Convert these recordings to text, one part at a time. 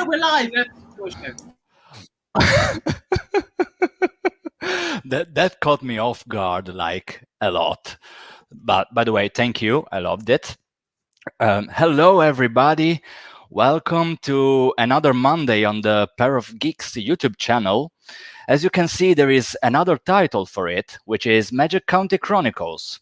we're live. That caught me off guard like a lot. But by the way, thank you. I loved it. Hello, everybody. Welcome to another Monday on the Pair of Geeks YouTube channel. As you can see, there is another title for it, which is Magic County Chronicles.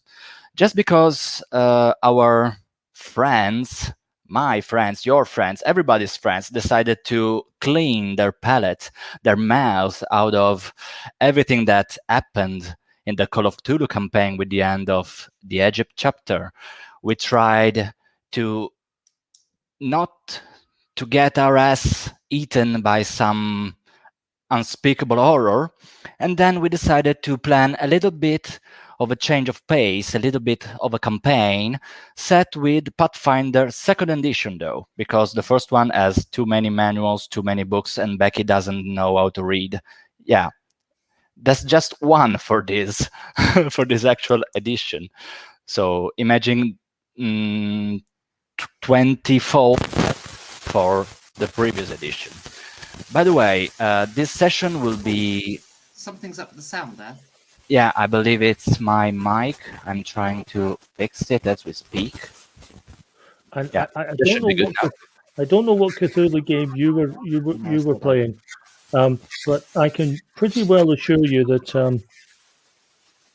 Just because our friends, my friends, your friends, everybody's friends decided to clean their palate, their mouth out of everything that happened in the Call of Cthulhu campaign with the end of the Agile chapter. We tried to not to get our ass eaten by some unspeakable horror, and then we decided to plan a little bit of a change of pace, a little bit of a campaign set with Pathfinder 2nd edition though, because the first one has too many manuals, too many books, and Becky doesn't know how to read. Yeah, that's just one for this for this actual edition. So imagine 20-fold for the previous edition. By the way, this session will be... Something's up with the sound there. Yeah, I believe it's my mic. I'm trying to fix it as we speak. And Yeah, I don't know what Cthulhu game you were playing, but I can pretty well assure you that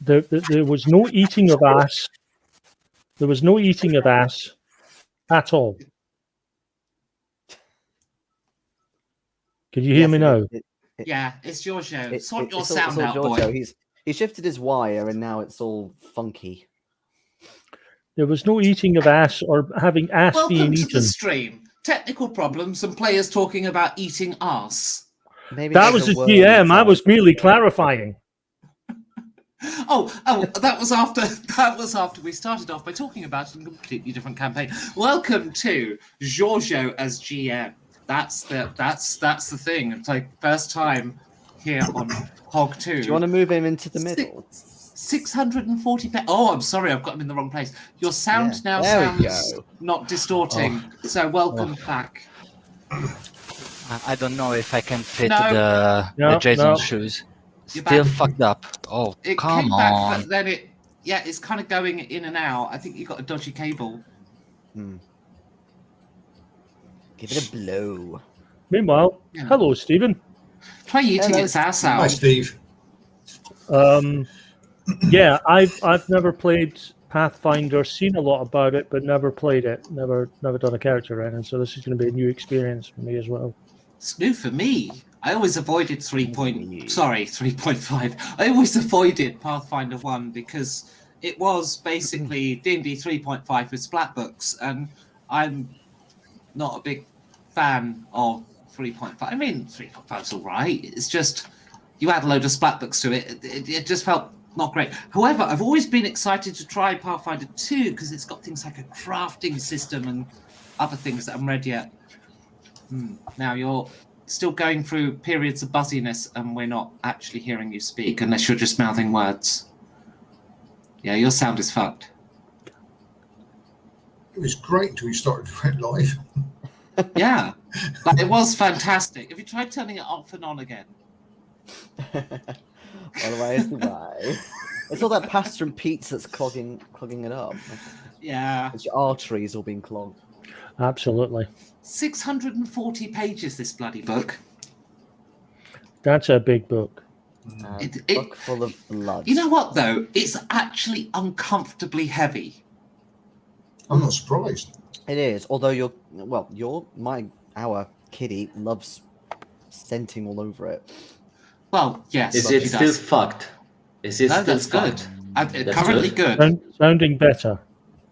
there was no eating of ass. There was no eating of ass at all. Can you hear me now? Yeah, it's Giorgio. Sort your sound out, Giorgio. boy. He shifted his wire and now it's all funky. There was no eating of ass or having ass being Welcome to eaten. the stream. Technical problems and players talking about eating ass. Maybe That was the GM. I was merely clarifying. Oh, that was after we started off by talking about a completely different campaign. Welcome to Giorgio as GM. That's the thing. It's like first time here on Hog 2. Do you want to move him into the middle? 640. Oh, I'm sorry, I've got him in the wrong place. Your sound now sounds not distorting. So welcome back. I don't know if I can fit the Jason's shoes. Still fucked up. Oh, it come came on. Back, but then it's kind of going in and out. I think you got a dodgy cable. Give it a blow. Meanwhile, hello, Stephen. Try eating its ass out. Hi, Steve. Yeah, I've never played Pathfinder, seen a lot about it, but never played it. Never done a character in it, so this is going to be a new experience for me as well. It's new for me. I always avoided 3.5. I always avoided Pathfinder 1 because it was basically D&D 3.5 with splat books, and I'm not a big fan of 3.5. I mean, 3.5's all right. It's just you add a load of splat books to it. It just felt not great. However, I've always been excited to try Pathfinder 2 because it's got things like a crafting system and other things that I'm ready at. Now you're still going through periods of buzziness and we're not actually hearing you speak unless you're just mouthing words. Yeah, your sound is fucked. It was great until we started doing it live. Yeah, like, it was fantastic. Have you tried turning it off and on again? Otherwise, why? It's all that pasta and pizza that's clogging it up. Yeah. It's your arteries all being clogged. Absolutely. 640 pages, this bloody book. That's a big book. Book full of blood. You know what, though? It's actually uncomfortably heavy. I'm not surprised. It is, although our kitty loves scenting all over it. Well, yes. Is it still fucked? Is it no, still that's fucked? good. Currently good. Sounding better.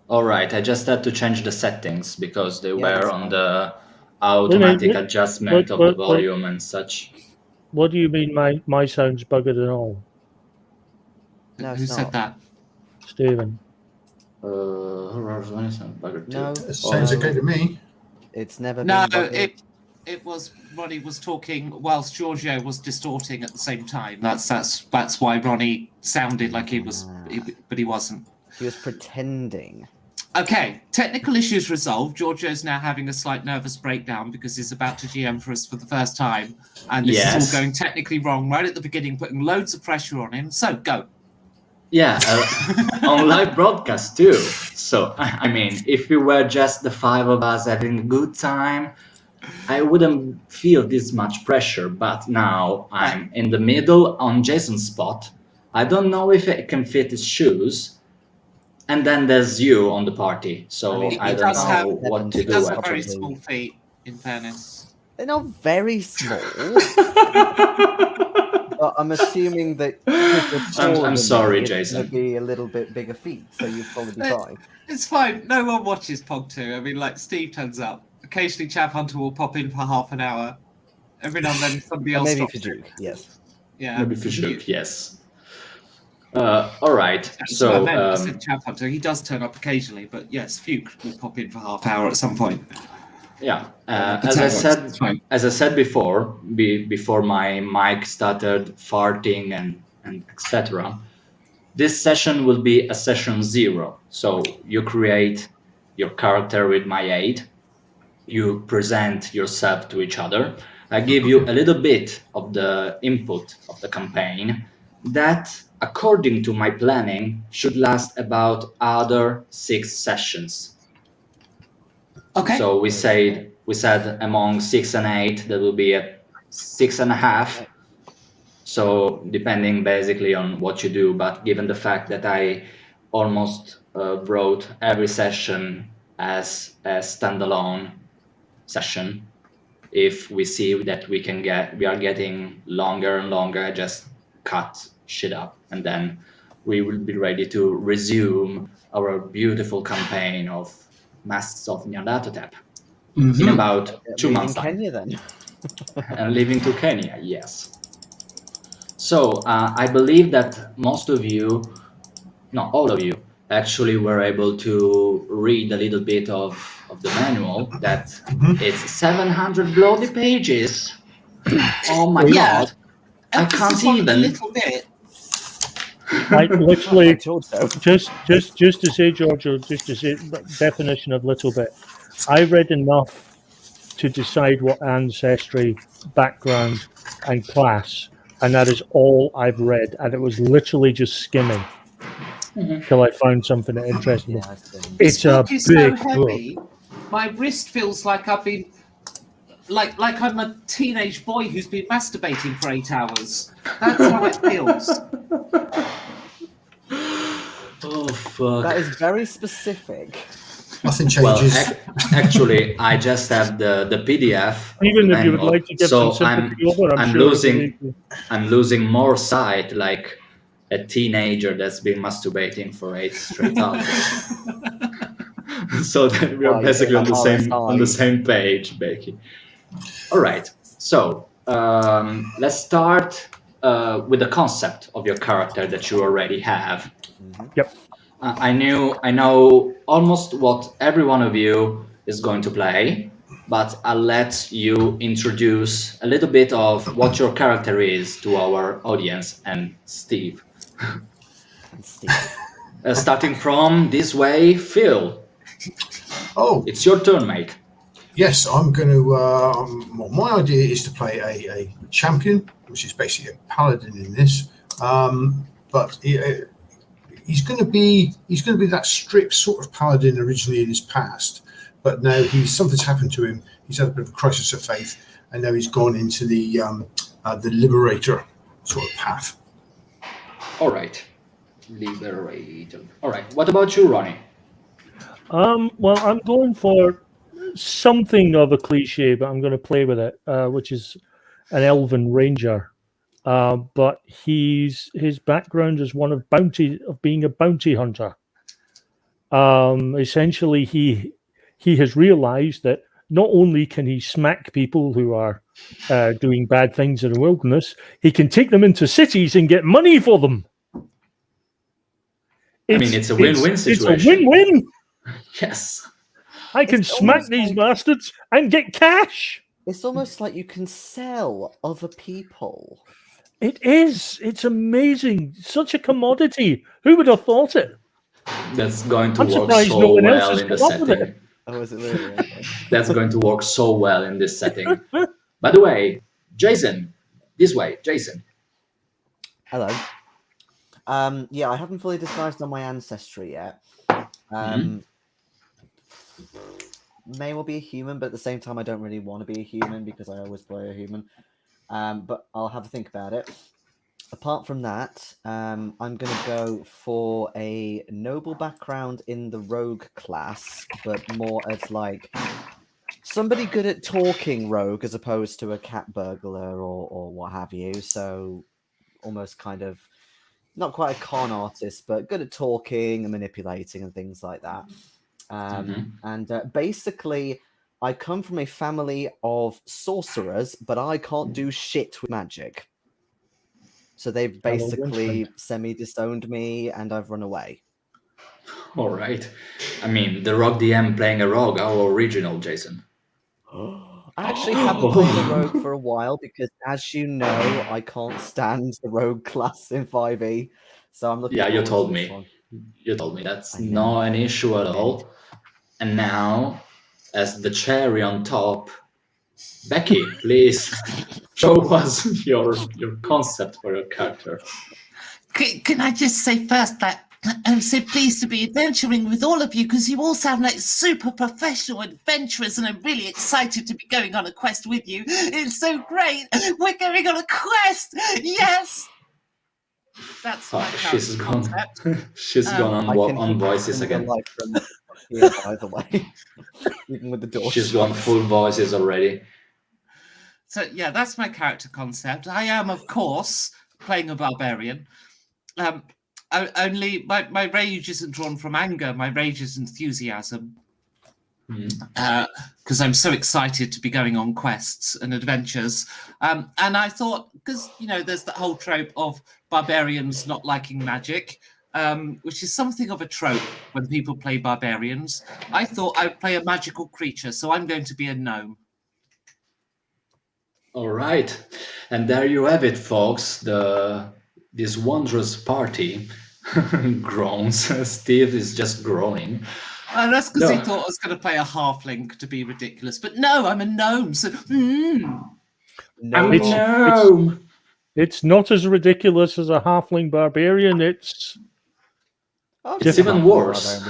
All right, I just had to change the settings because they were on the automatic adjustment of the volume and such. What do you mean my sound's buggered and all? No, Who said that? Stephen. Buggered too. No, It sounds okay to me. it's never No, been buggered. it was Ronnie was talking whilst Giorgio was distorting at the same time. That's why Ronnie sounded like he was, but he wasn't. He was pretending. Okay, technical issues resolved. Giorgio's now having a slight nervous breakdown because he's about to GM for us for the first time. And this is all going technically wrong right at the beginning, putting loads of pressure on him. So, go. Yeah, on live broadcast too. So, I mean, if we were just the 5 of us having a good time, I wouldn't feel this much pressure. But now I'm in the middle on Jason's spot. I don't know if I can fit his shoes. And then there's you on the party, so I don't know what to do. He does have very small feet, in fairness. They're not very small. But I'm assuming that I'm sorry, Jason. It's going to be a little bit bigger feet, so you'll probably be fine. It's fine. No one watches Pog 2. I mean, like, Steve turns up. Occasionally, Chav Hunter will pop in for half an hour. Every now and then, somebody else. Maybe for Duke, yes. Yeah. Maybe for Duke, yes. All right. So I said Chav Hunter. He does turn up occasionally, but yes, Fuke will pop in for half hour at some point. Yeah. As I said before, before my mic started farting and etc. This session will be a session 0. So you create your character with my aid. You present yourself to each other. I give you a little bit of the input of the campaign that, according to my planning, should last about other 6 sessions. Okay. So we said among 6 and 8, that will be a 6.5. So depending basically on what you do, but given the fact that I almost wrote every session as a standalone session, if we see that we are getting longer and longer, I just cut shit up, and then we will be ready to resume our beautiful campaign of Masks of Nyarlathotep in about 2 months' time. Kenya then. And leaving to Kenya, yes. So I believe that most of you, not all of you, actually were able to read a little bit of the manual. That it's 700 bloody pages. Oh my god! I can't even. A little bit. I literally just to say, Giorgio, just to say definition of little bit. I read enough to decide what ancestry, background, and class, and that is all I've read, and it was literally just skimming till I found something that interested me. It's a big book. My wrist feels like I've been like I'm a teenage boy who's been masturbating for 8 hours. That's how it feels. Oh fuck! That is very specific. Nothing changes. Well, actually, I just have the PDF. Even if you would like to get some sympathy over, I'm losing more sight, like a teenager that's been masturbating for 8 straight hours. So we are basically on the same page, Becky. All right. So let's start with the concept of your character that you already have. Yep. I know almost what every one of you is going to play, but I'll let you introduce a little bit of what your character is to our audience and Steve. Starting from this way, Phil. Oh, it's your turn, mate. Yes, I'm going to. Well, my idea is to play a champion, which is basically a paladin in this, but. He's going to be that strict sort of paladin originally in his past, but now something's happened to him. He's had a bit of a crisis of faith, and now he's gone into the liberator sort of path. All right, liberator. All right. What about you, Ronnie? Well, I'm going for something of a cliche, but I'm going to play with it, which is an Elven Ranger. But his background is one of being a bounty hunter. Essentially, he has realized that not only can he smack people who are doing bad things in the wilderness, he can take them into cities and get money for them. It's a win-win situation. It's a win-win. Yes. I can smack these bastards and get cash. It's almost like you can sell other people. It is. It's amazing. Such a commodity. Who would have thought it? That's going to I'm work surprised so no one else well has in the come up with setting. it. Oh, is it really? Okay. That's going to work so well in this setting. By the way, Jason, this way, Jason. Hello. Yeah, I haven't fully decided on my ancestry yet. May well be a human, but at the same time, I don't really want to be a human because I always play a human. But I'll have a think about it. Apart from that, I'm going to go for a noble background in the rogue class, but more as like somebody good at talking rogue as opposed to a cat burglar or what have you. So almost kind of not quite a con artist, but good at talking and manipulating and things like that. And basically, I come from a family of sorcerers, but I can't do shit with magic. So they've basically semi-disowned me, and I've run away. All right. I mean, the Rogue DM playing a rogue, how original, Jason. I actually haven't played a rogue for a while because, as you know, I can't stand the rogue class in 5e. So I'm looking. Yeah, you forward told to this me. one. You told me that's I know. not an issue at all. And now, as the cherry on top, Becky, please show us your concept for your character. Can I just say first that I'm so pleased to be adventuring with all of you because you all sound like super professional adventurers, and I'm really excited to be going on a quest with you. It's so great. We're going on a quest. Yes. That's my She's character gone. concept. She's gone I can on hear voices the again. light from here, by the way, even with the door. She's gone full voices already. So yeah, that's my character concept. I am, of course, playing a barbarian. Only my rage isn't drawn from anger. My rage is enthusiasm. Because I'm so excited to be going on quests and adventures. And I thought, because, there's that whole trope of barbarians not liking magic, which is something of a trope when people play barbarians. I thought I'd play a magical creature, so I'm going to be a gnome. All right. And there you have it, folks. This wondrous party groans. Steve is just groaning. That's because he thought I was going to play a halfling to be ridiculous. But no, I'm a gnome. So, I'm a gnome. It's not as ridiculous as a halfling barbarian. It's even worse.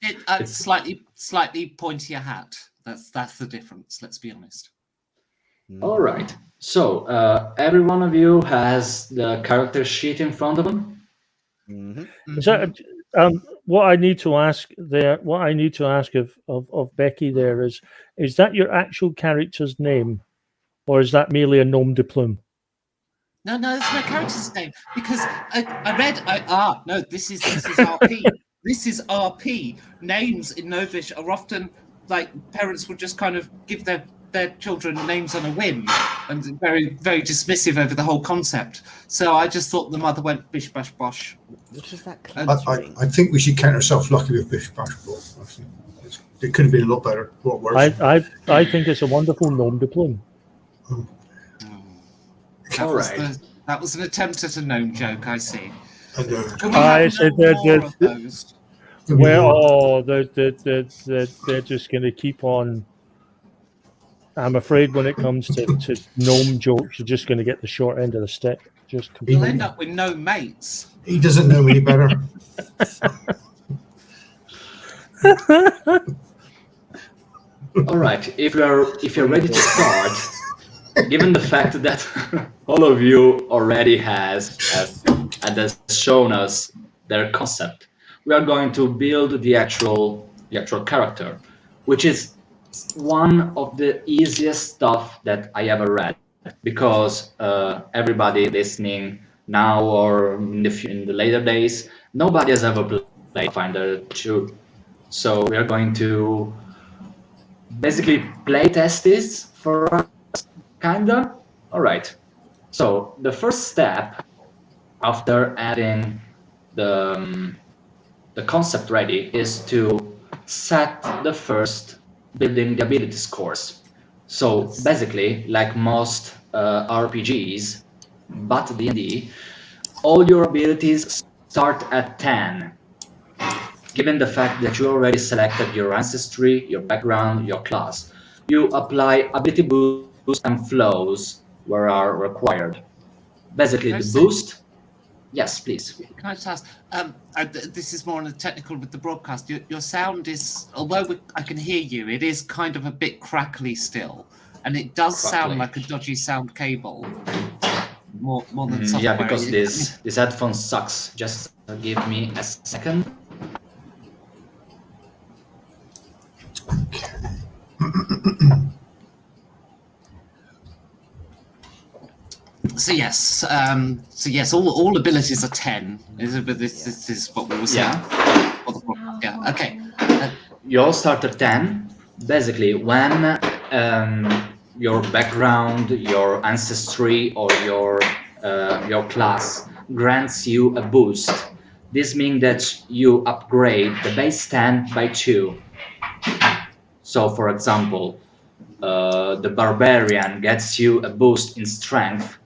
It's slightly pointier hat. That's the difference. Let's be honest. All right. So every one of you has the character sheet in front of them. Is that, what I need to ask there? What I need to ask of Becky there is that your actual character's name, or is that merely a nom de plume? No, that's my character's name because I read. No, this is RP. This is RP. Names in Novish are often like parents would just kind of give their children names on a whim and very, very dismissive over the whole concept. So I just thought the mother went bish bash bosh. Which is that? I think we should count ourselves lucky with bish bash bosh. It could have been a lot better, a lot worse. I think it's a wonderful nom de plume. That was an attempt at a gnome joke, I see. I said that. Well, they're just going to keep on. I'm afraid when it comes to gnome jokes, you're just going to get the short end of the stick. You'll end up with no mates. He doesn't know any better. All right. If you're ready to start, given the fact that all of you already has shown us their concept, we are going to build the actual character, which is one of the easiest stuff that I ever read, because everybody listening now or in the later days, nobody has ever played Pathfinder 2. So we are going to basically play test this for us, kinda. All right. So the first step after adding the concept ready is to set the first building the ability scores. So basically, like most RPGs, but D&D, all your abilities start at 10. given the fact that you already selected your ancestry, your background, your class, you apply ability boosts and flows where are required. Basically, the boost. Yes, please. Can I just ask? This is more on the technical with the broadcast. Your sound is, although I can hear you, it is kind of a bit crackly still, and it does sound like a dodgy sound cable. More than software. Yeah, because this headphone sucks. Just give me a second. So yes, all abilities are 10. This is what we were saying. Yeah. Okay. You all start at 10. Basically, when your background, your ancestry, or your class grants you a boost, this means that you upgrade the base 10 by 2. So, for example, the barbarian gets you a boost in strength.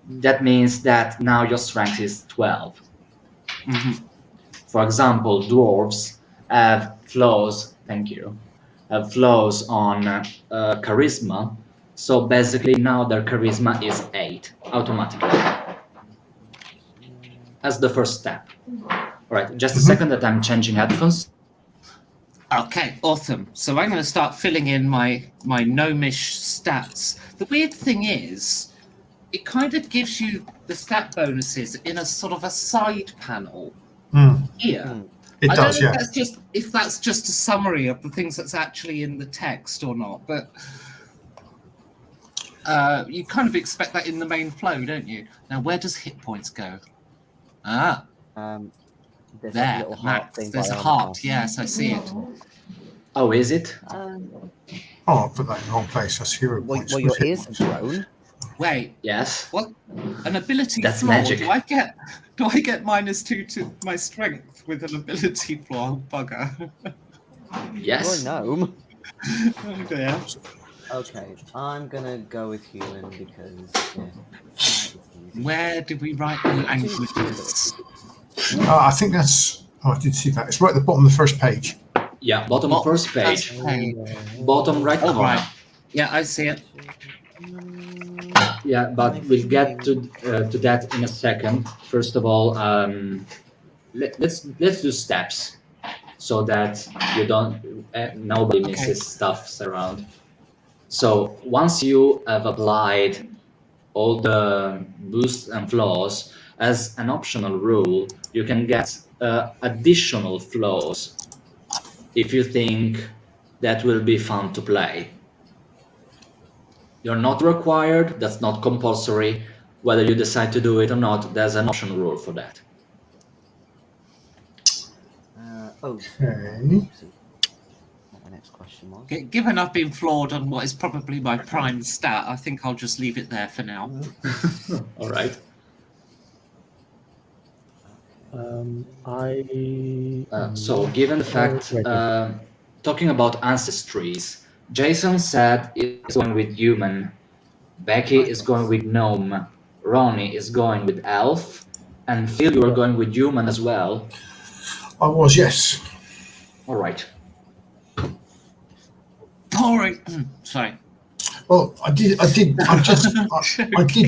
That means that now your strength is 12. Mm-hmm. For example, dwarves have flaws. Thank you. Have flaws on charisma. So basically, now their charisma is 8 automatically. As the first step. All right, just a second that I'm changing headphones. Okay, awesome. So I'm going to start filling in my gnomish stats. The weird thing is, it kind of gives you the stat bonuses in a sort of a side panel here. It I does, don't know yeah. if that's just a summary of the things that's actually in the text or not, but you kind of expect that in the main flow, don't you? Now, where does hit points go? There's there. a little heart thing. There's a heart. Yes, I see it. Oh, is it? Oh, I put that in the wrong place. That's hero points. Well, your ears have grown. Wait. Yes. What? An ability That's flaw? magic. Do I get -2 to my strength with an ability flaw? Bugger. Yes. You're a gnome. Oh dear. Okay, I'm gonna go with human because. Where did we write the languages? I think that's. Oh, I did see that. It's right at the bottom of the first page. Yeah, bottom first page. Bottom right corner. Right. Yeah, I see it. Yeah, but we'll get to that in a second. First of all, let's do steps so that you don't nobody misses stuffs around. So once you have applied all the boosts and flaws, as an optional rule, you can get additional flaws if you think that will be fun to play. You're not required, that's not compulsory. Whether you decide to do it or not, there's an optional rule for that. Okay. What the next question was? Given I've been flawed on what is probably my prime stat, I think I'll just leave it there for now. All right. So given the fact, talking about ancestries, Jason said is going with human, Becky is going with gnome, Ronnie is going with elf, and Phil, you are going with human as well. I was, yes. All right. Boring. Sorry. Well, I did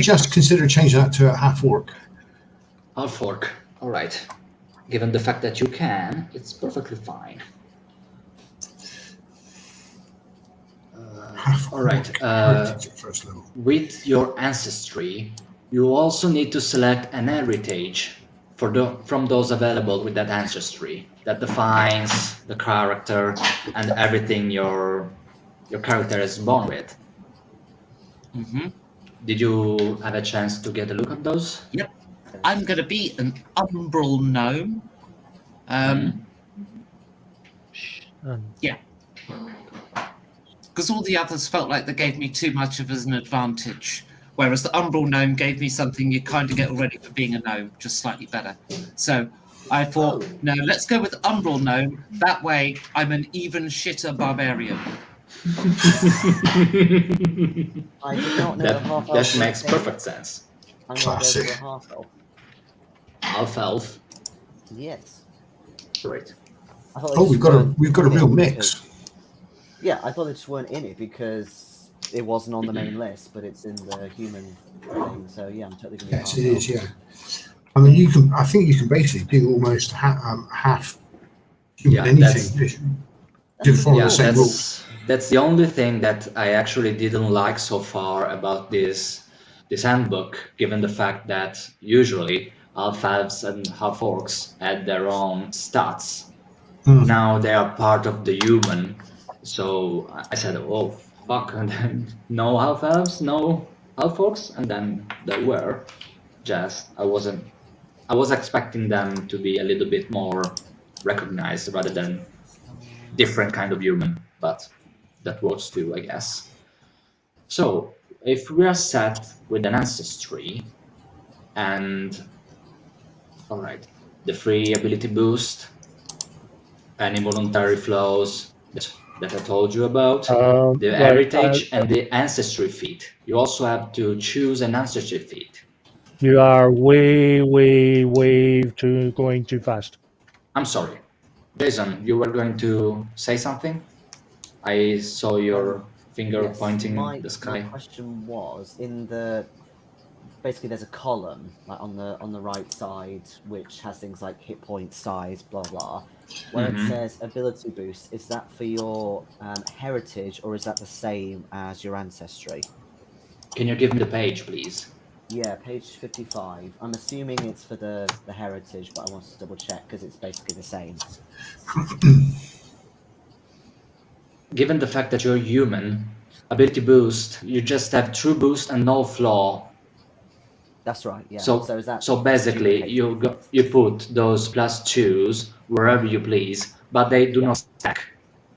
just consider changing that to a half orc. Half orc. All right. Given the fact that you can, it's perfectly fine. All right. With your ancestry, you also need to select an heritage from those available with that ancestry that defines the character and everything your character is born with. Mm-hmm. Did you have a chance to get a look at those? Yep. I'm going to be an umbral gnome. Yeah. Because all the others felt like they gave me too much of an advantage. Whereas the umbral gnome gave me something you kind of get already for being a gnome, just slightly better. So I thought, no, let's go with umbral gnome. That way I'm an even shitter barbarian. I did not know half elf. That makes perfect sense. I'm going to go for a half elf. Half elf. Yes. Great. I thought they Oh, just we've got a weren't real in mix. because- Yeah, I thought they just weren't in it because it wasn't on the main list, but it's in the human thing. So yeah, I'm totally going to be Yes, half it is. elf. Yeah. I mean, you can. I think you can basically do almost half human Yeah, anything. That's Just follow Yeah, the same rules. that's the only thing that I actually didn't like so far about this handbook, given the fact that usually half elves and half orcs had their own stats. Now they are part of the human. So I said, oh fuck, and then no half elves, no half orcs, and then there were. Just I was expecting them to be a little bit more recognized rather than different kind of human, but that works too, I guess. So if we are set with an ancestry and all right, the free ability boost, any voluntary flows that I told you about, the Right. heritage and the ancestry feat. You also have to choose an ancestry feat. You are way going too fast. I'm sorry. Jason, you were going to say something? I saw your finger yes. pointing My the sky. question was in the basically there's a column like on the right side which has things like hit point size, blah blah. Where it says ability boost, is that for your heritage or is that the same as your ancestry? Can you give me the page, please? Yeah, page 55. I'm assuming it's for the heritage, but I wanted to double check because it's basically the same. Given the fact that you're human, ability boost, you just have true boost and no flaw. That's right. Yeah. So is that basically duplicate? you put those +2s wherever you please, but they do not stack.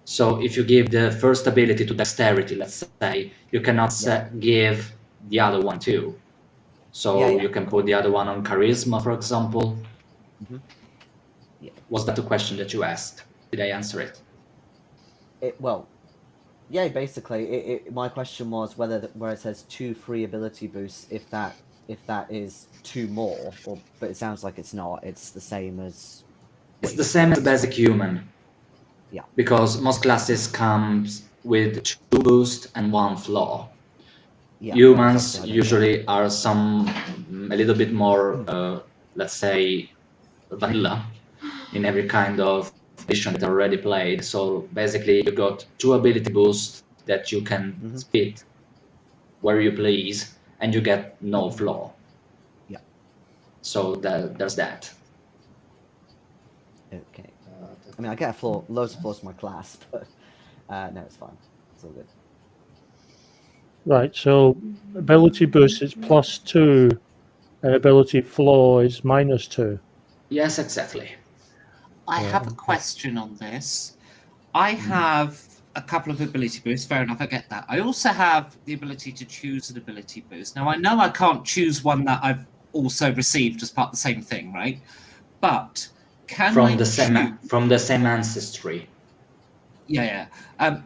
So if you give the first ability to dexterity, let's say, you cannot give the other one too. So you can put the other one on charisma, for example. Yeah. Was that the question that you asked? Did I answer it? Yeah. Basically, my question was whether where it says 2 free ability boosts, if that is 2 more, but it sounds like it's not. It's the same as. It's the same as basic human. Yeah. Because most classes comes with 2 boost and 1 flaw. Yeah, Humans usually are a little bit more, let's say, vanilla in every kind of edition that I already played. So basically, you got 2 ability boosts that you can spit where you please, and you get no flaw. Yeah. So there's that. Okay. I mean, I get loads of flaws for my class, but no, it's fine. It's all good. Right. So ability boost is +2, and ability flaw is -2. Yes, exactly. I have a question on this. I have a couple of ability boosts. Fair enough, I get that. I also have the ability to choose an ability boost. Now, I know I can't choose one that I've also received as part of the same thing, right? But can from I the same ancestry? Yeah.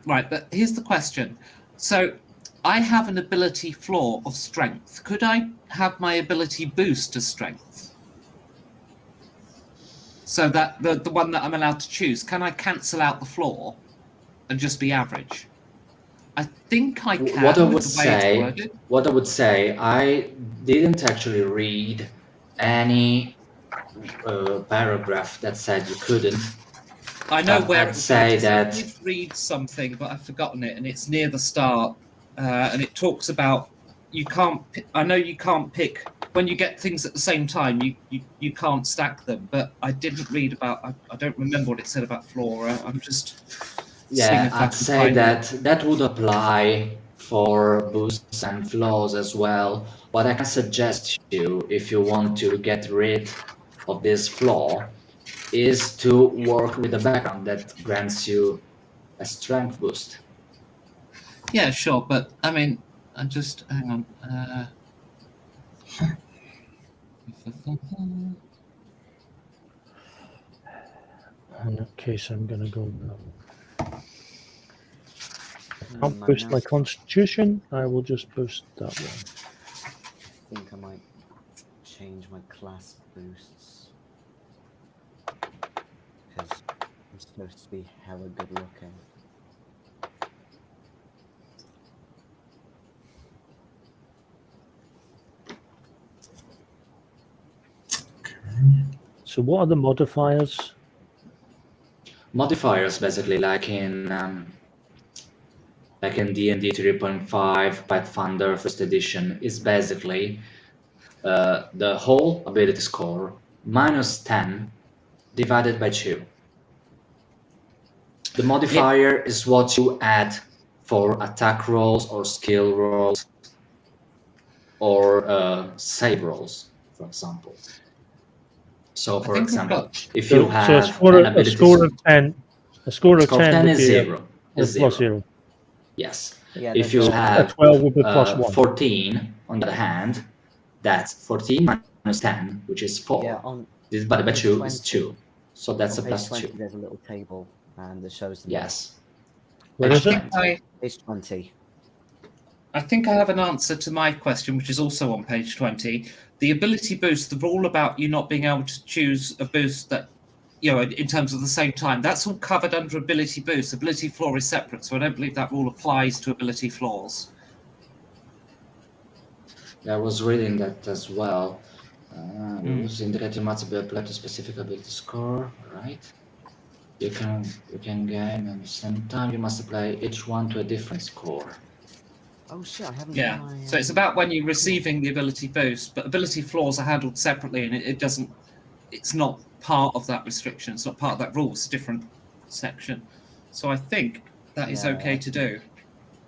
Right, but here's the question. So I have an ability flaw of strength. Could I have my ability boost to strength? So that the one that I'm allowed to choose, can I cancel out the flaw and just be average? I think I can. What I would say, I didn't actually read any paragraph that said you couldn't. I know where I'd say that. I did read something, but I've forgotten it, and it's near the start, and it talks about you can't. I know you can't pick when you get things at the same time. You can't stack them, but I didn't read about. I don't remember what it said about Flora. I'm just. Yeah, I'd say that would apply for boosts and flaws as well. What I can suggest you, if you want to get rid of this flaw, is to work with a background that grants you a strength boost. Yeah, sure, but I mean, I'm just hang on. In that case, I'm going to go now. I'll boost my constitution. I will just boost that one. I think I might change my class boosts because I'm supposed to be hella good looking. So what are the modifiers? Modifiers, basically, like in D&D 3.5 Pathfinder First Edition, is basically the whole ability score minus 10 divided by 2. The modifier is what you add for attack rolls or skill rolls or save rolls, for example. So, for example, if you have a score an ability, of 10, a score of 10 would is be 0. Is plus 0. 0. Yes. Yeah, If you A have 12 would be plus 1. 14, on the other hand, that's 14 minus 10, which is 4. Yeah, on divided by page 2 20. is 2. So that's on a page plus 20, 2. there's a little table and it shows the Yes. Where is it? Page 20. I think I have an answer to my question, which is also on page 20. The ability boost, the rule about you not being able to choose a boost that, in terms of the same time, that's all covered under ability boost. Ability floor is separate, so I don't believe that rule applies to ability floors. I was reading that as well. Rules indicating must be applied to specific ability score, right? You can gain, and at the same time you must apply each one to a different score. Oh shit, I haven't Yeah, done my, so it's about when you're receiving the ability boost, but ability floors are handled separately, and it's not part of that restriction. It's not part of that rule. It's a different section. So I think that is okay to do.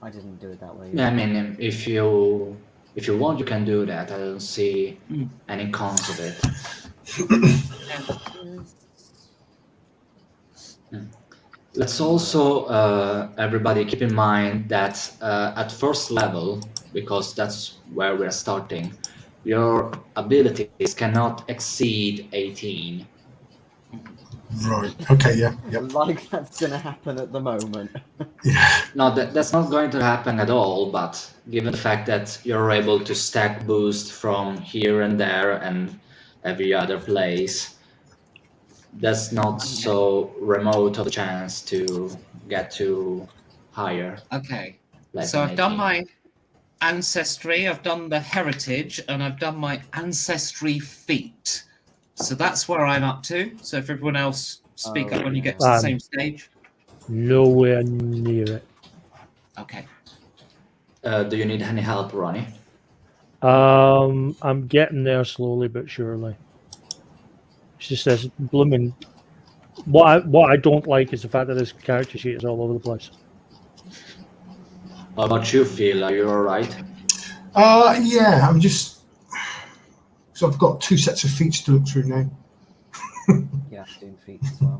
I didn't do it that way. Yeah, I mean, if you want, you can do that. I don't see any cons of it. Let's also, everybody, keep in mind that at first level, because that's where we're starting, your abilities cannot exceed 18. Right. Okay. Yeah. Yep. Like that's gonna happen at the moment. Yeah. No, that's not going to happen at all, but given the fact that you're able to stack boost from here and there and every other place, that's not so remote of a chance to get to higher. Okay. Like So an I've done 18. my ancestry, I've done the heritage, and I've done my ancestry feat. So that's where I'm up to. So if everyone else speak up when you get to the same stage. Nowhere near it. Okay. Do you need any help, Ronnie? I'm getting there slowly but surely. It's just this blooming. What I don't like is the fact that this character sheet is all over the place. How about you, Phil? Are you all right? Yeah. I'm just. So I've got 2 sets of feats to look through now. Yeah, doing feats as well.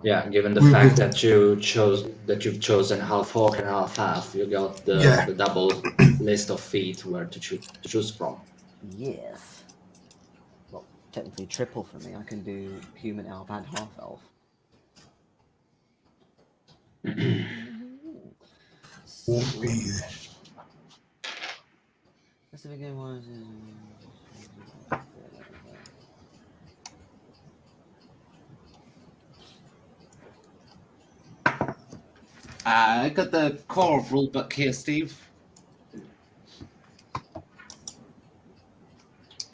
Yeah, given the fact that you've chosen half orc and half elf, you got the double list of feet where to choose from. Yes. Well, technically triple for me. I can do human elf and half elf. Let's see if again was. I got the core rulebook here, Steve.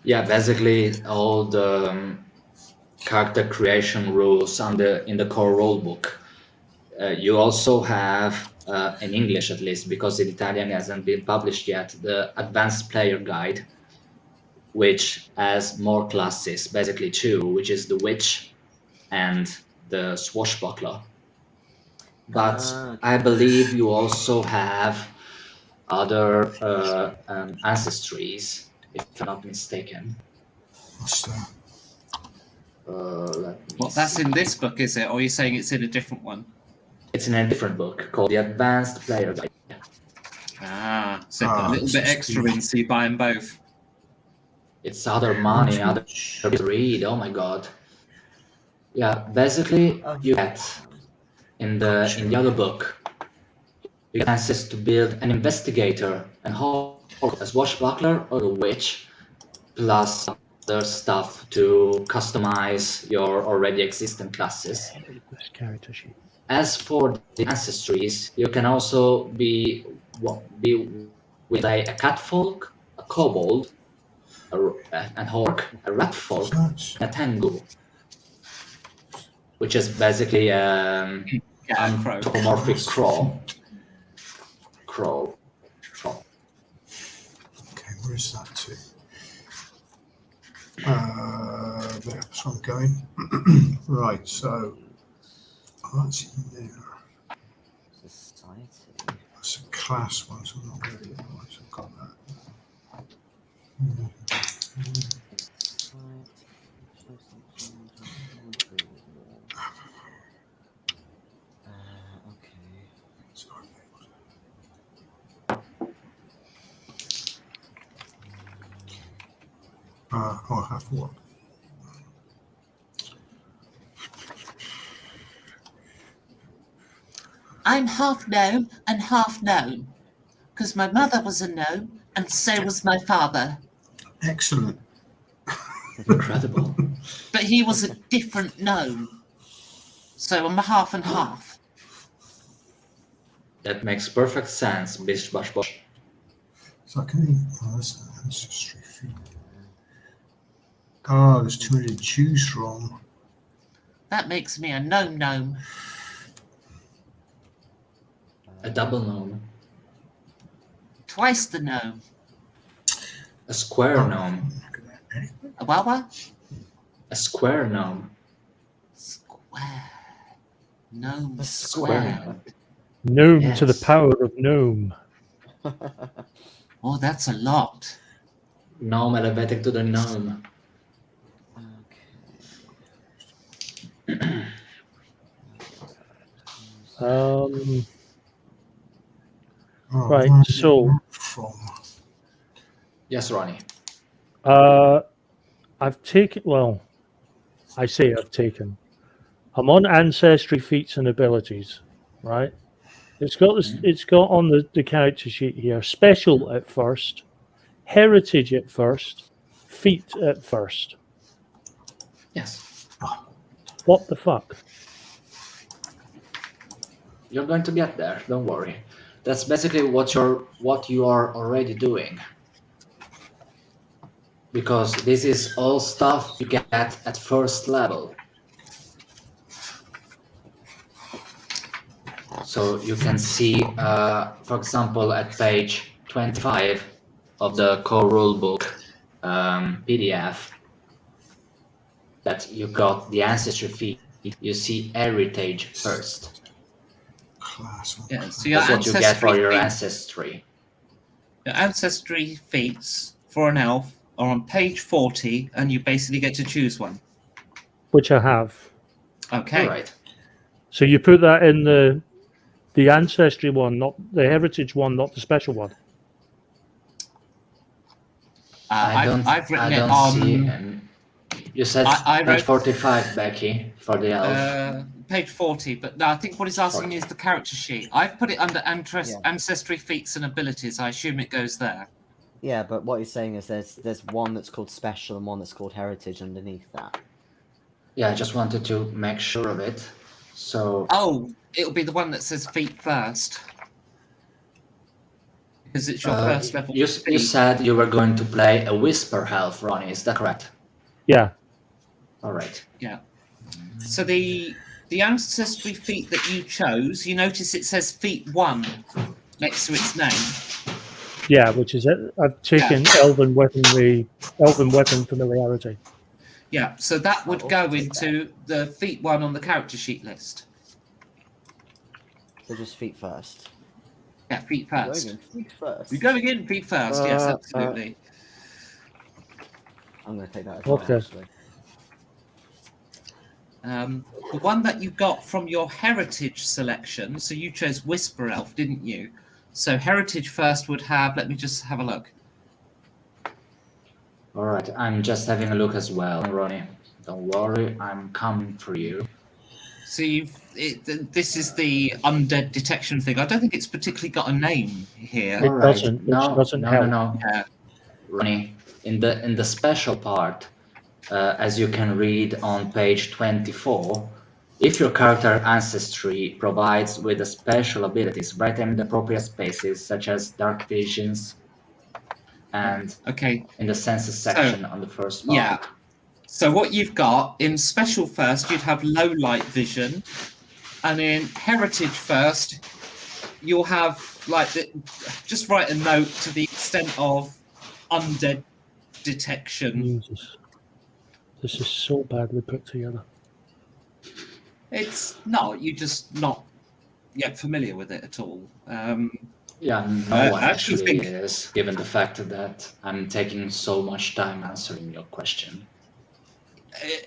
Yeah, basically all the character creation rules in the core rulebook. You also have, in English at least, because in Italian hasn't been published yet, the Advanced Player Guide, which has more classes, basically 2, which is the Witch and the Swashbuckler. But I believe you also have other ancestries, if I'm not mistaken. That's in this book, is it? Or are you saying it's in a different one? It's in a different book called the Advanced Player Guide. So put a little bit extra in, so you buy them both. It's other money, other read. Oh my god. Yeah, basically you get in the other book, you get access to build an investigator and a swashbuckler or a witch, plus other stuff to customize your already existing classes. This character sheet. As for the ancestries, you can also be with a catfolk, a kobold, an orc, a rat folk, and a tengu, which is basically anthropomorphic crow. Okay, where is that to? That's where I'm going. Right, so that's in there. Society. That's a class one, so I'm not really right. I've got that. I'll have what? I'm half gnome and half gnome, because my mother was a gnome and so was my father. Excellent. Incredible. But he was a different gnome. So I'm a half and half. That makes perfect sense, Bish Bosh Bosh. So I can that's an ancestry feat. Oh, there's too many to choose from. That makes me a gnome. A double gnome. Twice the gnome. A square gnome. A what? A square gnome. Square. Gnome Square square. gnome. Gnome to the Yes. power of gnome. Oh, that's a lot. Gnome elevated to the gnome. Right, where is so- it from? Yes, Ronnie. I've taken. Well, I say I've taken. I'm on ancestry feats and abilities, right? It's got this. It's got on the character sheet here. Special at first, heritage at first, feat at first. Yes. What the fuck? You're going to get there, don't worry. That's basically what you are already doing. Because this is all stuff you get at first level. So you can see, for example, at page 25 of the core rulebook PDF, that you got the ancestry feat. You see heritage first. Class. Yeah, so your That's what you get for your ancestry ancestry. Your ancestry feats for an elf are on page 40, and you basically get to choose one. Which I have. Okay. All right. So you put that in the ancestry one, not the heritage one, not the special one. I've written it see on him. You said I page wrote- 45, Becky, for the elf. page 40, but no, I think what he's asking is the character sheet. I've put it under ancestry feats and abilities. I assume it goes there. Yeah, but what he's saying is there's one that's called special and one that's called heritage underneath that. Yeah, I just wanted to make sure of it. So Oh, it'll be the one that says feat first. Because it's your first level. you feat. said you were going to play a whisper elf, Ronnie. Is that correct? Yeah. All right. Yeah. So the ancestry feat that you chose, you notice it says feat 1 next to its name. Yeah, which is it. I've taken Elven Weapon familiarity. Yeah, so that would I'll go also take into the feat 1 on the character sheet list. So just feet first. Yeah, feet Going first. in feet first. We're going in feet first, yes, Uh, absolutely. I'm going to take that as well, Okay. actually. The one that you got from your heritage selection, so you chose Whisper Elf, didn't you? So heritage first would have, let me just have a look. All right. I'm just having a look as well, Ronnie. Don't worry, I'm coming for you. So this is the undead detection thing. I don't think it's particularly got a name here. It doesn't, which doesn't help. No. Yeah. Ronnie, in the special part, as you can read on page 24, if your character ancestry provides with the special abilities, write them in the appropriate spaces, such as dark visions and in the senses section on the first part. Yeah. So what you've got in special first, you'd have low light vision, and in heritage first, you'll have like just write a note to the extent of undead detection. Jesus. This is so badly put together. It's not, you're just not yet familiar with it at all. Yeah, no one I actually think- is, given the fact that I'm taking so much time answering your question.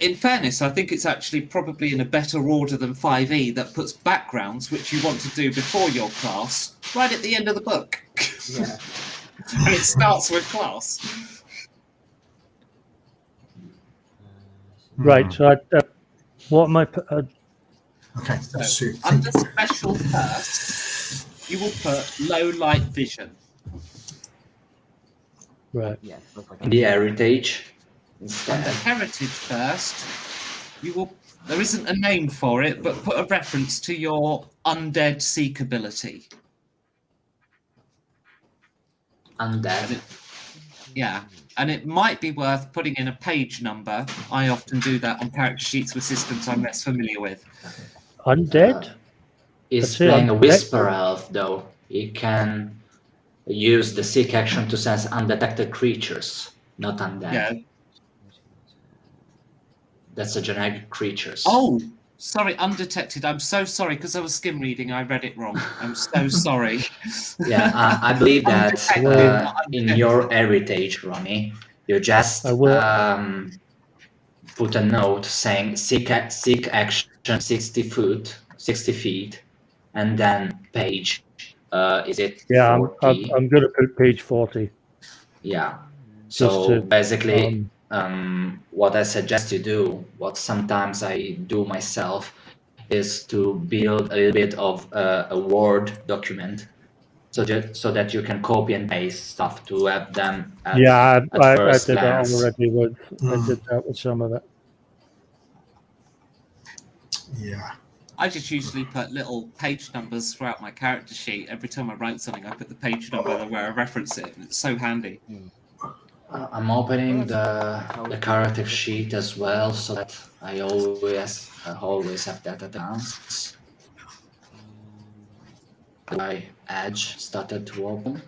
In fairness, I think it's actually probably in a better order than 5e that puts backgrounds, which you want to do before your class, right at the end of the book. Yeah. And it starts with class. Right. So, what am I? Okay, let's see. Under special first, you will put low light vision. Right. Yeah. Looks like The heritage Under instead. heritage first, you will. There isn't a name for it, but put a reference to your undead seek ability. Undead. Yeah, and it might be worth putting in a page number. I often do that on character sheets with systems I'm less familiar with. Undead. He's Let's say playing a undead. whisper elf, though. He can use the seek action to sense undetected creatures, not undead. Yeah. That's a generic creatures. Oh, sorry, undetected. I'm so sorry because I was skim reading. I read it wrong. I'm so sorry. Yeah, I believe that Undetected, not in undetected. your heritage, Ronnie, you just I will. put a note saying seek action 60 feet, and then page. Is it Yeah, 40? I'm going to put page 40. Yeah. Just So to, basically, what I suggest you do, what sometimes I do myself, is to build a little bit of a Word document, so that you can copy and paste stuff to have them at, yeah, at I first did that glance. already. I did that with some of it. Yeah. I just usually put little page numbers throughout my character sheet. Every time I write something, I put the page number where I reference it. And it's so handy. I'm opening the character sheet as well, so that I always have that at glance. My Edge started to open,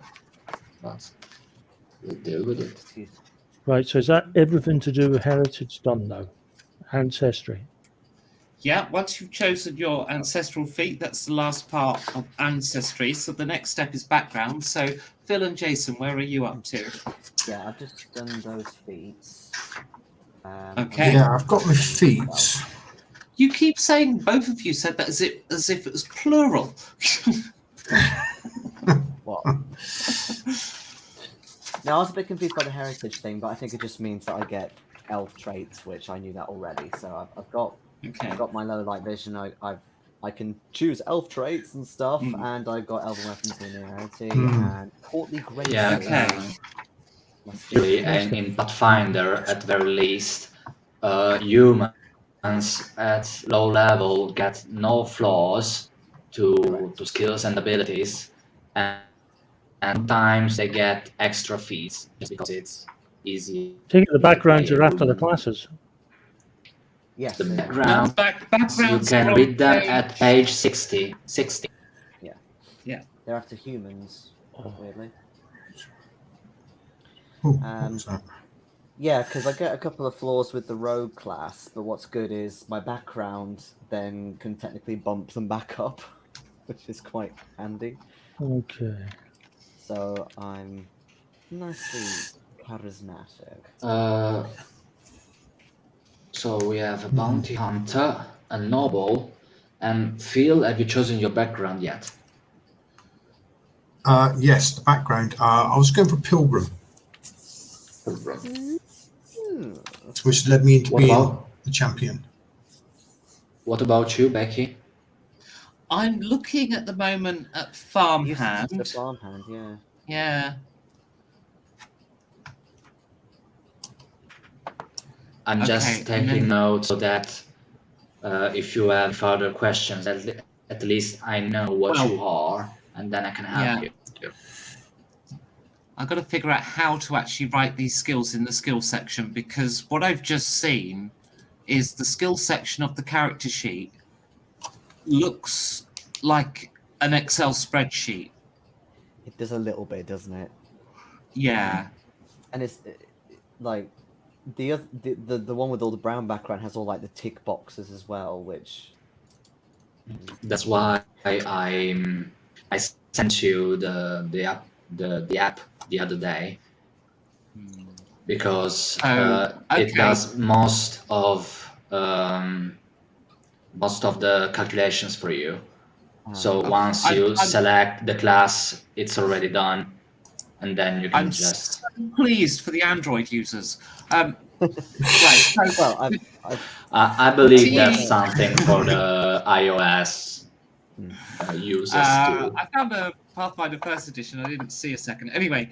but we'll deal with it. Right. So is that everything to do with heritage done now? Ancestry. Yeah, once you've chosen your ancestral feat, that's the last part of ancestry. So the next step is background. So Phil and Jason, where are you up to? Yeah, I've just done those feats. Okay. Yeah, I've got my feet. You keep saying, both of you said that as if it was plural. What? Now, I was a bit confused by the heritage thing, but I think it just means that I get elf traits, which I knew that already. So I've got my low light vision. I can choose elf traits and stuff, and I've got Elven Weapons in reality and Courtly Grace. Yeah. Okay. Really, and in Pathfinder, at very least, humans at low level get no flaws to skills and abilities, and sometimes they get extra feats just because it's easy. Take the backgrounds are after the classes. Yes. The they are. background, Backgrounds you can are read on them page- at page 60. They're after humans, weirdly. Oh, what was that? Yeah, because I get a couple of flaws with the rogue class, but what's good is my background then can technically bump them back up, which is quite handy. Okay. So I'm nicely charismatic. So we have a bounty hunter, a noble, and Phil, have you chosen your background yet? Yes, the background. I was going for Pilgrim, which led me into What being about- the champion. What about you, Becky? I'm looking at the moment at The farmhand. farmhand, yeah. Yeah. I'm Okay, just and taking then- note so that if you have further questions, at least I know what Well, you are, and then I can help you. I've got to figure out how to actually write these skills in the skill section, because what I've just seen is the skill section of the character sheet looks like an Excel spreadsheet. It does a little bit, doesn't it? Yeah. And it's like the one with all the brown background has all like the tick boxes as well, which That's why I sent you the app the other day, because it does most of the calculations for you. So once you select the class, it's already done, and then you can just. I'm so pleased for the Android users. Right. So, well, I believe that's something for the iOS users too. I found a Pathfinder First Edition. I didn't see a second. Anyway,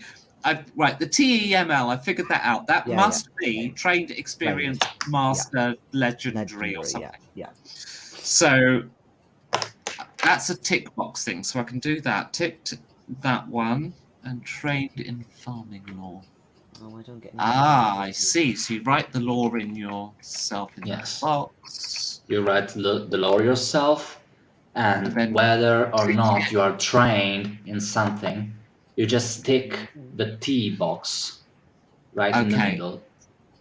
right, the TEML, I figured that out. That must be Trained, Experienced, Master, Legendary or something. Yeah. So that's a tick box thing. So I can do that. Ticked that one, and Trained in Farming Law. Oh, I don't get. I see. So you write the law in yourself in that box. You write the law yourself, and then whether or not you are trained in something, you just tick the T box right in the middle.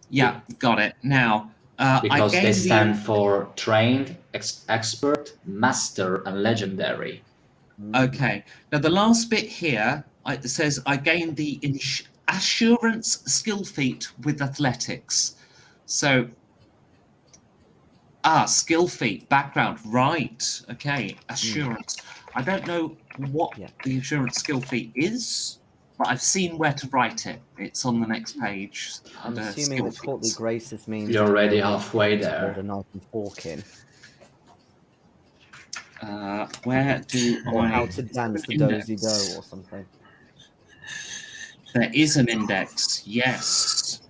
Yeah, got it. Now, because they stand for trained, expert, master, and legendary. Okay. Now, the last bit here, it says I gained the assurance skill feat with athletics. So, skill feat, background, right. Okay, assurance. I don't know what the assurance skill feat is, but I've seen where to write it. It's on the next page. I'm assuming that courtly graces means you're already halfway there. Hold a knife and fork in. Where do or I... how to dance the dozy do or something. There is an index, yes.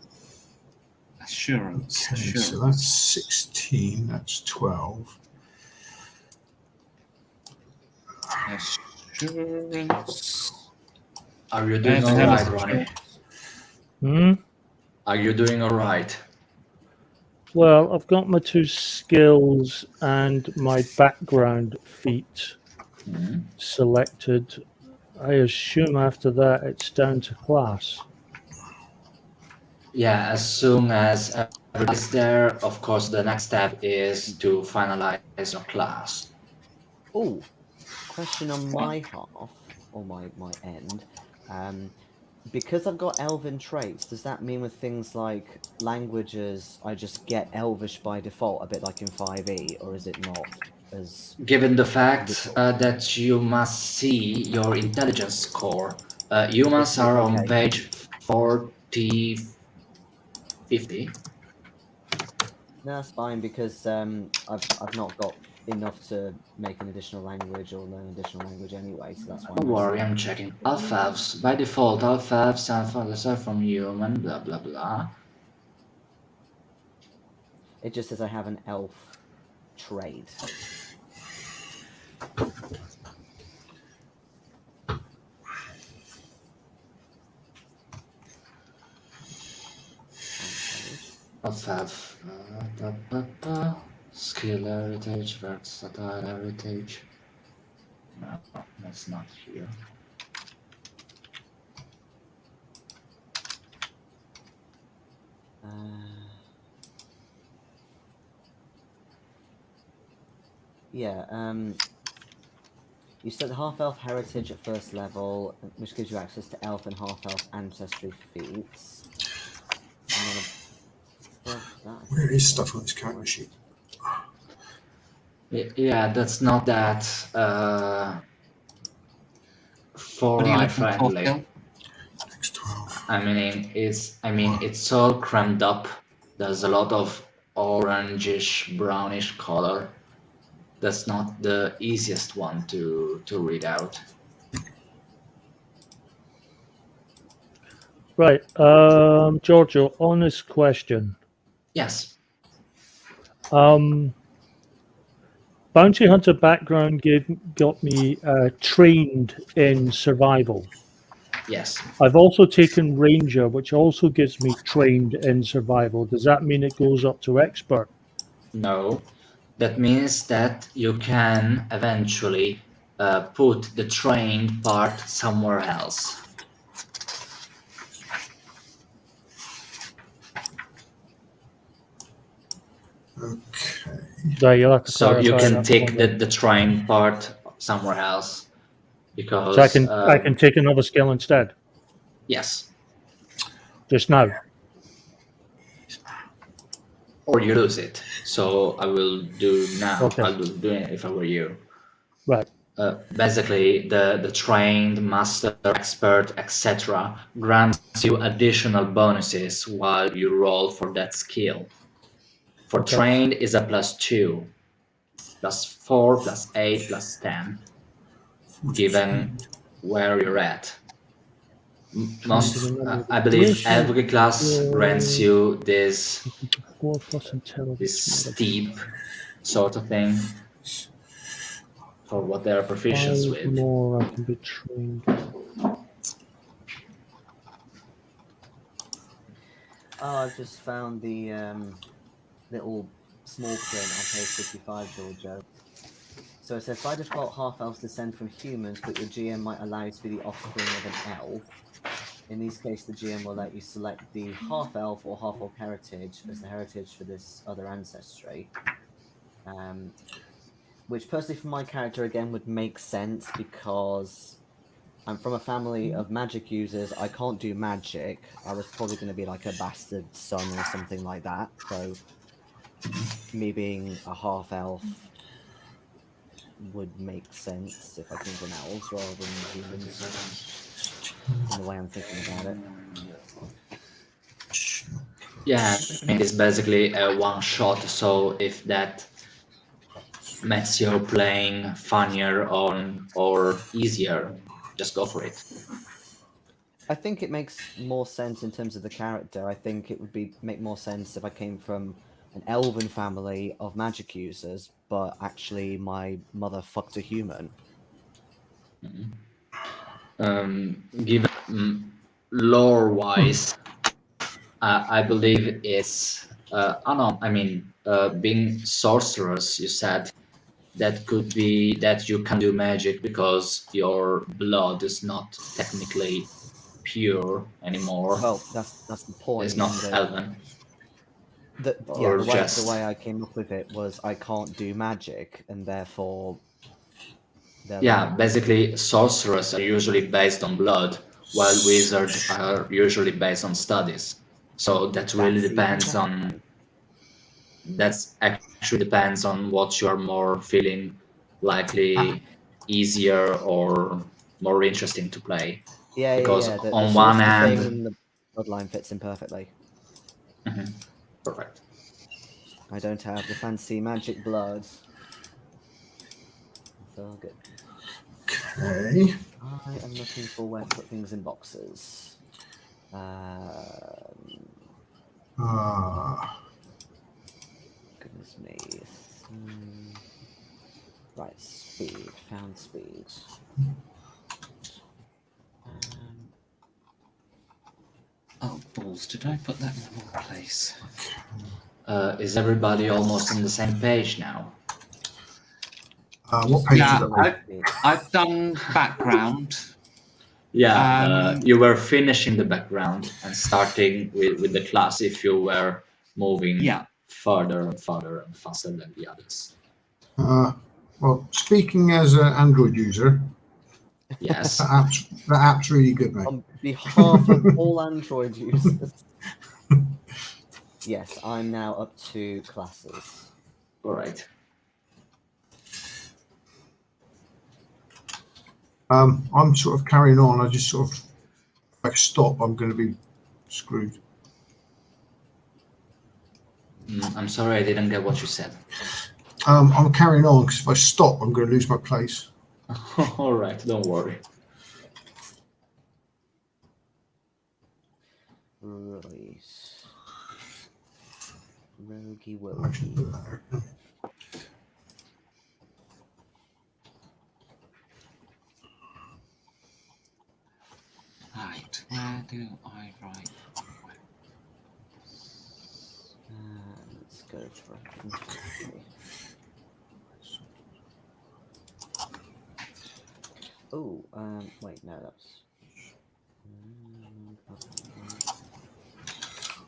Assurance. Okay, so that's 16, that's 12. Assurance. Are you doing all right, Ronnie? Are you doing all right? Well, I've got my 2 skills and my background feat selected. I assume after that it's down to class. Yeah, as soon as everybody's there, of course, the next step is to finalize your class. Oh, question on my half, or my end. Because I've got Elven traits, does that mean with things like languages, I just get Elvish by default, a bit like in 5e, or is it not as... Given the fact that you must see your intelligence score, humans are on page 40, 50. No, that's fine, because I've not got enough to make an additional language or learn additional language anyway, so that's why. Don't worry, I'm checking. Alpha by default, alpha sound from human, blah blah blah. It just says I have an elf trait. Alpha skill heritage, versatile heritage. No, that's not here. You set the half-elf heritage at first level, which gives you access to elf and half-elf ancestry feats. And then where is stuff on this character sheet? Yeah, that's not that friendly. I mean, it's all crammed up. There's a lot of orangish, brownish color. That's not the easiest one to read out. Right, Giorgio, honest question. Yes. Bounty hunter background got me trained in survival. Yes. I've also taken ranger, which also gives me trained in survival. Does that mean it goes up to expert? No. That means that you can eventually put the trained part somewhere else. Okay. Yeah, you'll have to So you clarify can that take for me. the trained part somewhere else because So I can take another skill instead, yes, just now. or you lose it. So I will do now. Okay. I'll do it if I were you. Right. Basically, the trained, master, expert, etc. grants you additional bonuses while you roll for that skill. For Okay. trained is a +2, +4, +8, +10, given where you're at. Most, I believe, every class grants you this 4 plus intelligence. steep sort of thing for what they're proficient 5 with. more I can be trained. Oh, I've just found the little small print on page 55, Giorgio. So it says, by default, half-elves descend from humans, but your GM might allow you to be the offspring of an elf. In these cases, the GM will let you select the half-elf or half-orc heritage as the heritage for this other ancestry. Which personally for my character, again, would make sense because I'm from a family of magic users. I can't do magic. I was probably going to be like a bastard son or something like that. So me being a half-elf would make sense if I came from elves rather than humans, in the way I'm thinking about it. Yeah, it's basically a one shot, so if that makes your playing funnier or easier, just go for it. I think it makes more sense in terms of the character. I think it would make more sense if I came from an elven family of magic users, but actually my mother fucked a human. Given lore-wise, I believe it's being sorcerers. You said that could be that you can do magic because your blood is not technically pure anymore. Well, that's the point. It's not elven. Or The way I came up with it was I can't do magic, and therefore yeah, basically sorcerers are usually based on blood, while wizards are usually based on studies. So that really depends on. That's actually depends on what you're more feeling likely easier or more interesting to play. Yeah, Because The on one sorcerer thing hand, and the bloodline fits in perfectly. perfect. I don't have the fancy magic blood. So good. Okay. I am looking for where to put things in boxes. Goodness me. Right, speed. Found speed. Oh, balls, did I put that in the wrong place? Is everybody almost on the same page now? What page Yeah, is that? I've done background. Yeah, you were finishing the background and starting with the class if you were moving further and further and faster than the others. Well, speaking as an Android user, yes, that app's really good, mate. On behalf of all Android users, yes, I'm now up to classes. All right. I'm sort of carrying on. I just sort of, if I stop, I'm going to be screwed. I'm sorry, I didn't get what you said. I'm carrying on because if I stop, I'm going to lose my place. All right, don't worry. Right. Roguey wokey. Right, where do I write? Let's go for infantry. Oh, wait, no, that's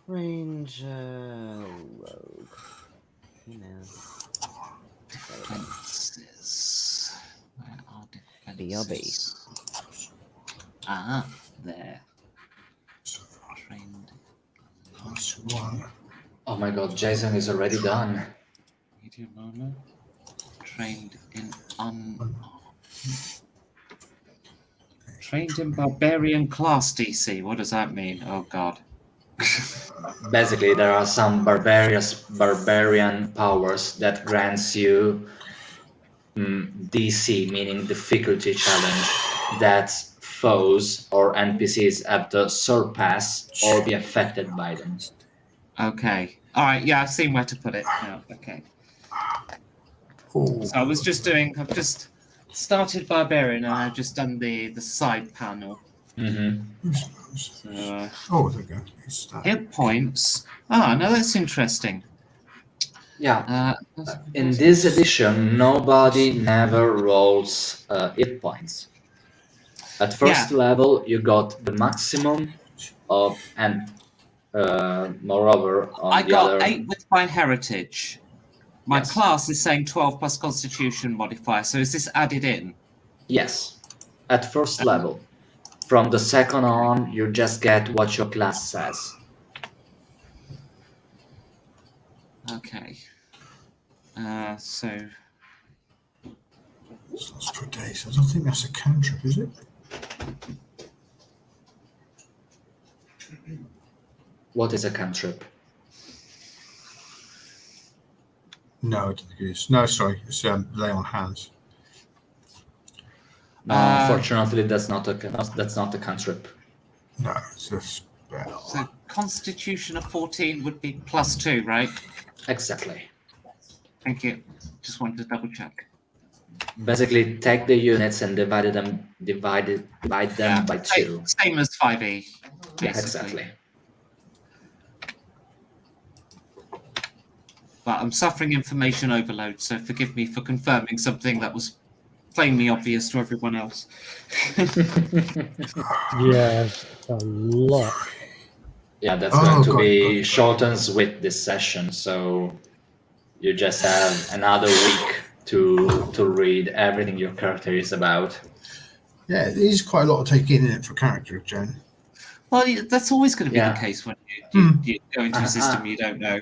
Ranger Rogue. You know. Defenses. Where are BRB. defenses? Ah, there. Trained. +1. Oh my god, Jason is already done. Medium armor. Trained in Trained in barbarian class DC. What does that mean? Oh god. Basically, there are some barbarian powers that grants you DC, meaning difficulty challenge, that foes or NPCs have to surpass or be affected by them. Okay. Alright, yeah, I've seen where to put it now. Okay. Oh, So I've just started barbarian and I've just done the side panel. So, oh, there we go. It's that. hit points. Ah, no, that's interesting. Yeah. In this edition, nobody never rolls hit points. At first level, you got the maximum of, and moreover, on I the got other. 8 with my heritage. My Yes. class is saying 12 plus Constitution modifier. So is this added in? Yes, at first level. From the second on, you just get what your class says. Okay. So That's for days. I don't think that's a cantrip, is it? What is a cantrip? No, I don't think it is. No, sorry. It's lay on hands. No, unfortunately, that's not a cantrip. No, it's a spell. So Constitution of 14 would be +2, right? Exactly. Thank you. Just wanted to double check. Basically, take the units and divide them by 2. Same as 5e. Yeah, exactly. But I'm suffering information overload, so forgive me for confirming something that was plainly obvious to everyone else. Yes, a lot. Yeah, that's going to be short and sweet this session, so you just have another week to read everything your character is about. Yeah, it is quite a lot to take in it for character, Jen. Well, that's always going to be the case when you go into a system you don't know.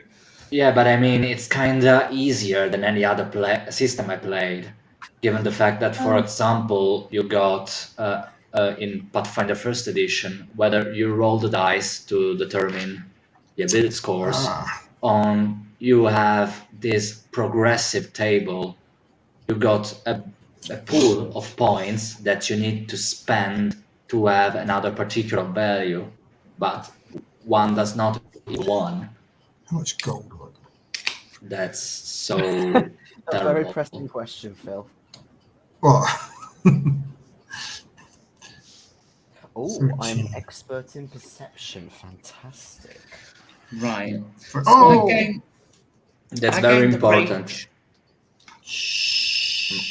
Yeah, but I mean, it's kind of easier than any other system I played, given the fact that, for example, you got in Pathfinder First Edition, whether you roll the dice to determine the ability scores, you have this progressive table. You got a pool of points that you need to spend to have another particular value, but one does not equal 1. How much gold? That's so A terrible. very pressing question, Phil. What? Oh, I'm expert in perception. Fantastic. Right. Oh, Again, That's I very gained the important. range.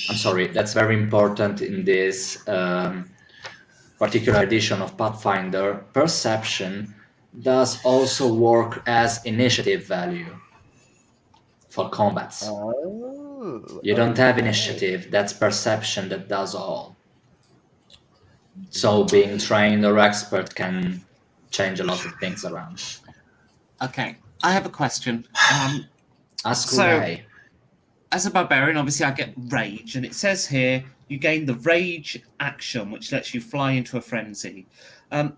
I'm sorry, that's very important in this particular edition of Pathfinder. Perception does also work as initiative value for combats. Oh, You don't have initiative, that's perception that does all. So being trained or expert can change a lot of things around. Okay, I have a question. Ask So- away. As a barbarian, obviously I get rage, and it says here you gain the rage action, which lets you fly into a frenzy.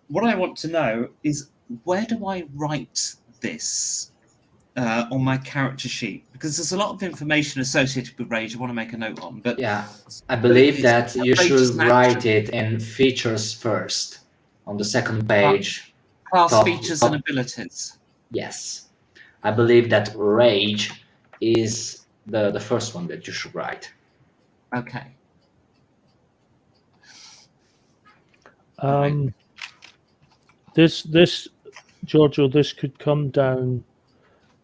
What I want to know is, where do I write this on my character sheet? Because there's a lot of information associated with rage I want to make a note on. But Yeah, I believe that you rage should is an write action. it in features first on the second page. Class Top- features top- and abilities. Yes. I believe that rage is the first one that you should write. Okay. This Giorgio, this could come down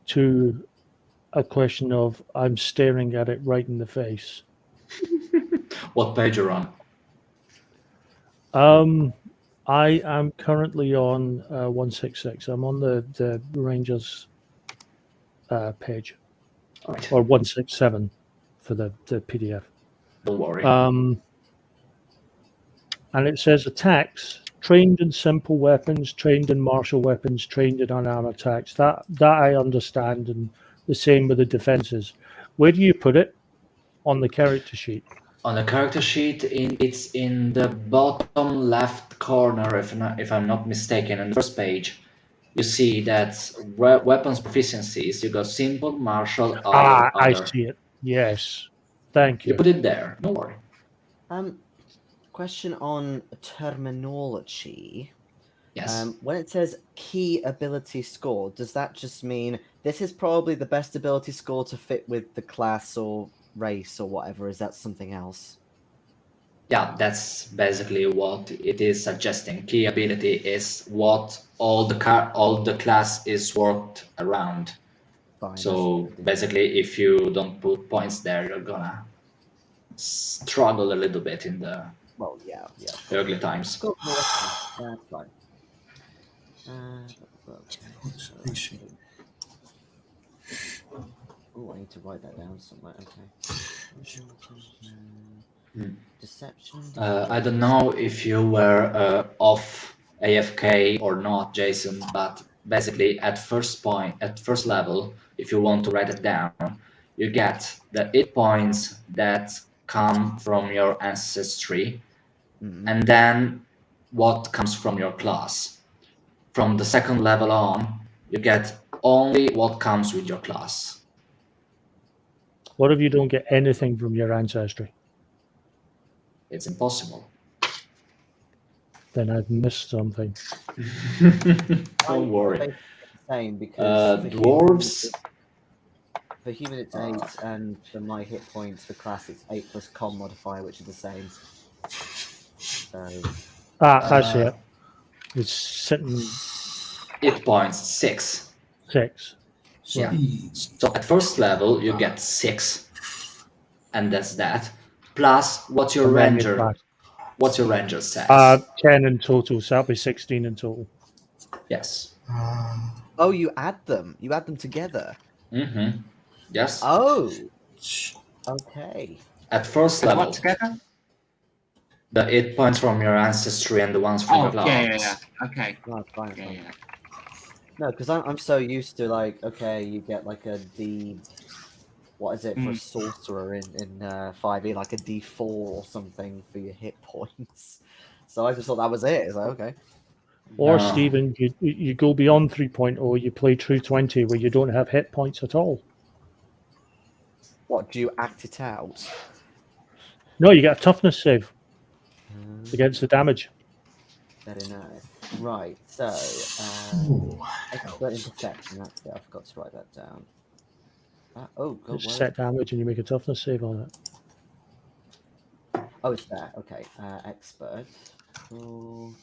to a question of I'm staring at it right in the face. What page you're on? I am currently on 166. I'm on the Rangers page, Right. or 167 for the PDF. Don't worry. And it says attacks, trained in simple weapons, trained in martial weapons, trained in unarmed attacks. That I understand, and the same with the defenses. Where do you put it on the character sheet? On the character sheet, it's in the bottom left corner, if I'm not mistaken, on the first page. You see that weapons proficiencies, you got simple, martial, other. I see it. Yes. Thank you. You put it there. Don't worry. Question on terminology. Yes. When it says key ability score, does that just mean this is probably the best ability score to fit with the class or race or whatever? Is that something else? Yeah, that's basically what it is suggesting. Key ability is what all the class is worked around. Fine, So basically, if you don't put points there, you're gonna struggle a little bit in the early times. Cool. No, that's fine. Oh, I need to write that down somewhere. Okay. Deception. I don't know if you were off AFK or not, Jason, but basically at first level, if you want to write it down, you get the 8 points that come from your ancestry, and then what comes from your class. From the second level on, you get only what comes with your class. What if you don't get anything from your ancestry? It's impossible. Then I've missed something. Don't worry. Same, because dwarves. For human it's 8, and for my hit points for class it's 8 plus con modifier, which is the same. So. I see it. It's sitting. 8 points, 6. 6. Yeah. So at first level you get 6, and that's that. Plus what your ranger says. 10 in total, so that'll be 16 in total. Yes. Oh, you add them. You add them together. Mm-hmm. Yes. Oh. Okay. At first level. What together? The 8 points from your ancestry and the ones from your class. Yeah. Okay. No, fine. Yeah. No, because I'm so used to like, okay, you get like a D. What is it for a sorcerer in 5e, like a D4 or something for your hit points. So I just thought that was it. It's like, okay. Or Stephen, you go beyond 3.0, you play True 20 where you don't have hit points at all. What, do you act it out? No, you get a toughness save against the damage. Very nice. Right, so expert in perception, that's it. I forgot to write that down. It's set damage and you make a toughness save on it. Oh, it's there. Okay, expert. Cool.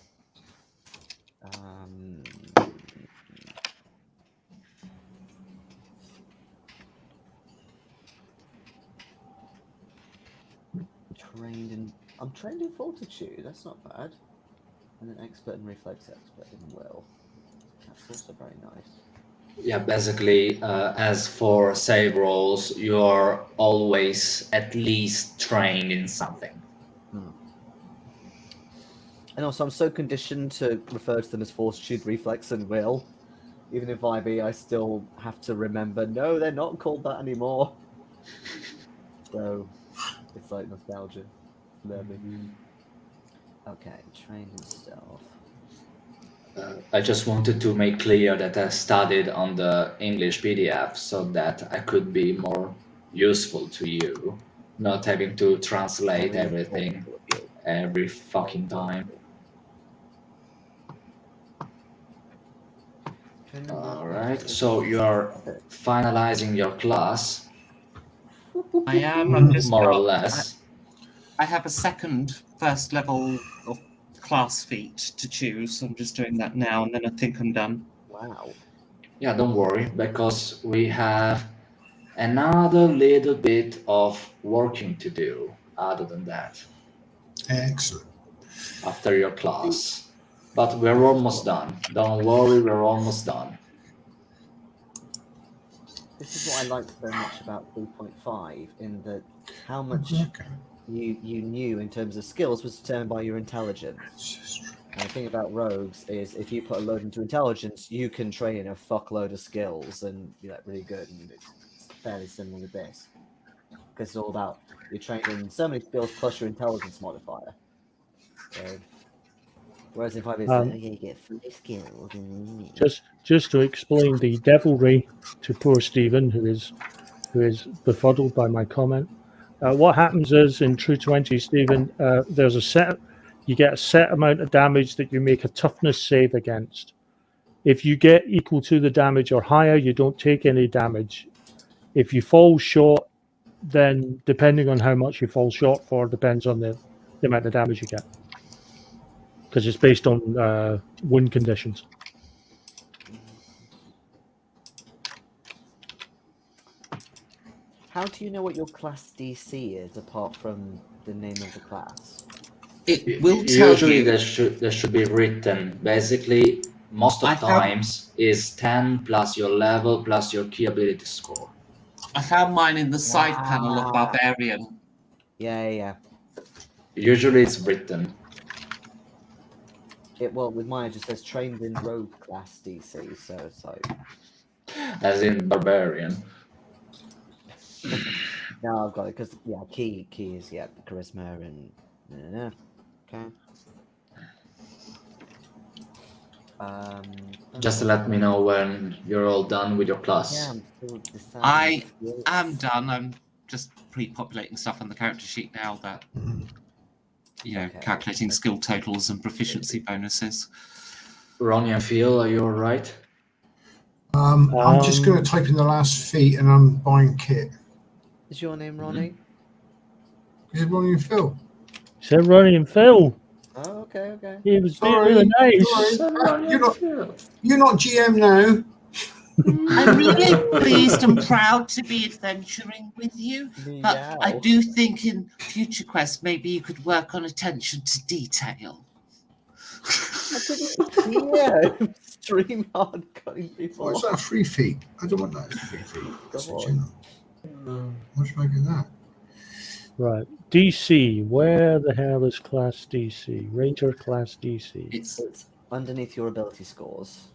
I'm trained in fortitude. That's not bad. And then expert in reflex, expert in will. That's also very nice. Yeah, basically, as for save rolls, you're always at least trained in something. And also, I'm so conditioned to refer to them as fortitude, reflex, and will. Even in 5e, I still have to remember, no, they're not called that anymore. So, it's like nostalgia. Okay, trained in stealth. I just wanted to make clear that I studied on the English PDF so that I could be more useful to you, not having to translate everything every fucking time. All right. So you are finalizing your class, I am. I've just more or got- less. I have a second first level of class feat to choose. I'm just doing that now, and then I think I'm done. Wow. Yeah, don't worry, because we have another little bit of working to do other than that Excellent. after your class. But we're almost done. Don't worry, we're almost done. This is what I liked so much about 3.5, in that how much Okay. you knew in terms of skills was determined by your intelligence. And the thing about rogues is if you put a load into intelligence, you can train a fuckload of skills and be like really good. And it's fairly similar with this. Because it's all about you're training so many skills plus your intelligence modifier. So, whereas in 5 it's like, okay, you get 5 skills. Just to explain the devilry to poor Stephen, who is befuddled by my comment. What happens is in True 20, Stephen, there's a set. You get a set amount of damage that you make a toughness save against. If you get equal to the damage or higher, you don't take any damage. If you fall short, then depending on how much you fall short for, depends on the amount of damage you get. Because it's based on wound conditions. How do you know what your class DC is apart from the name of the class? It will tell Usually you. there should be written. Basically, most of I found- times is 10 plus your level plus your key ability score. I found mine in the side panel of Wow. Barbarian. Yeah. Usually it's written. Well, with mine it just says trained in rogue class DC, so it's like As in barbarian. now I've got it because key is charisma and okay. Just let me know when you're all done with your class. Yeah, I'm still deciding. I skills. am done. I'm just pre-populating stuff on the character sheet now that, Okay. calculating skill totals and proficiency bonuses. Ronnie and Phil, are you all right? I'm just going to type in the last feat and I'm buying kit. Is your name Ronnie? Is it Ronnie and Phil? Said Ronnie and Phil. Oh, okay. He was Sorry, really nice. sorry. You're not GM now. I'm really pleased and proud to be adventuring with you, but I do think in future quests maybe you could work on attention to detail. Stream hard cutting people. What's that? 3 feet? I don't want that as 3 feet. That's Go a on. general. What should I get that? Right. DC. Where the hell is class DC? Ranger class DC. It's Underneath your ability scores.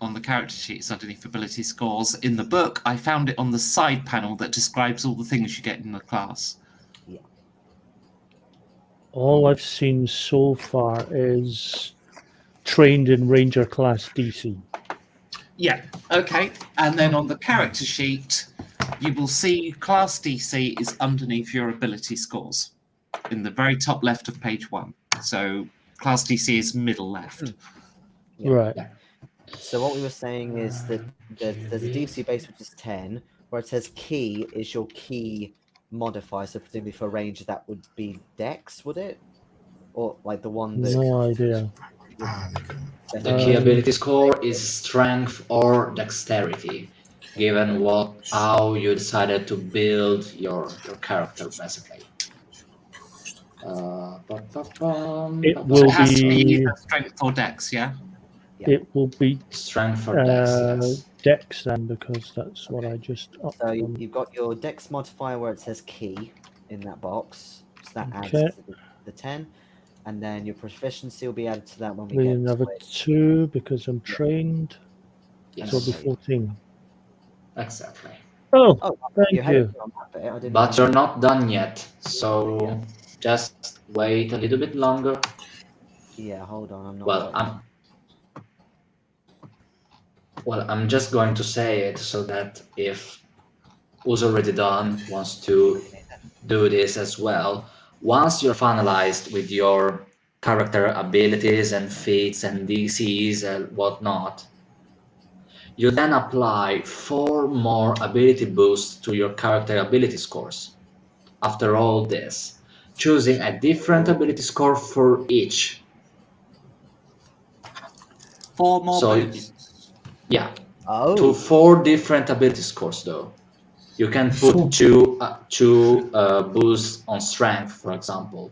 on the character sheet, it's underneath ability scores. In the book, I found it on the side panel that describes all the things you get in the class. All I've seen so far is trained in Ranger class DC. Yeah, okay. And then on the character sheet, you will see class DC is underneath your ability scores in the very top left of page 1. So class DC is middle left. Yeah. Right. So what we were saying is that there's a DC base which is 10, where it says key is your key modifier. So presumably for range that would be Dex, would it? Or like the one that No idea. The key ability score is strength or dexterity, given how you decided to build your character, basically. It So will it has to be be. either strength or dex, yeah? It will be Strength or dex, yes. Dex then, because that's what I just upped So from. you've got your Dex modifier where it says key in that box. So that Okay. adds to the 10. And then your proficiency will be added to that when we Then get another to it. 2 because I'm trained. Yes. So it'll be 14. Exactly. Oh, Oh, thank had you. it on that bit. I didn't But know. you're not done yet, so just wait a little bit longer. Yeah, hold on. I'm not. Well, I'm just going to say it so that if who's already done wants to do this as well, once you're finalized with your character abilities and feats and DCs and whatnot, you then apply 4 more ability boosts to your character ability scores. After all this, choosing a different ability score for each. 4 more So, boosts. yeah, Oh, to 4 different ability scores though. You can put two boosts on strength, for example.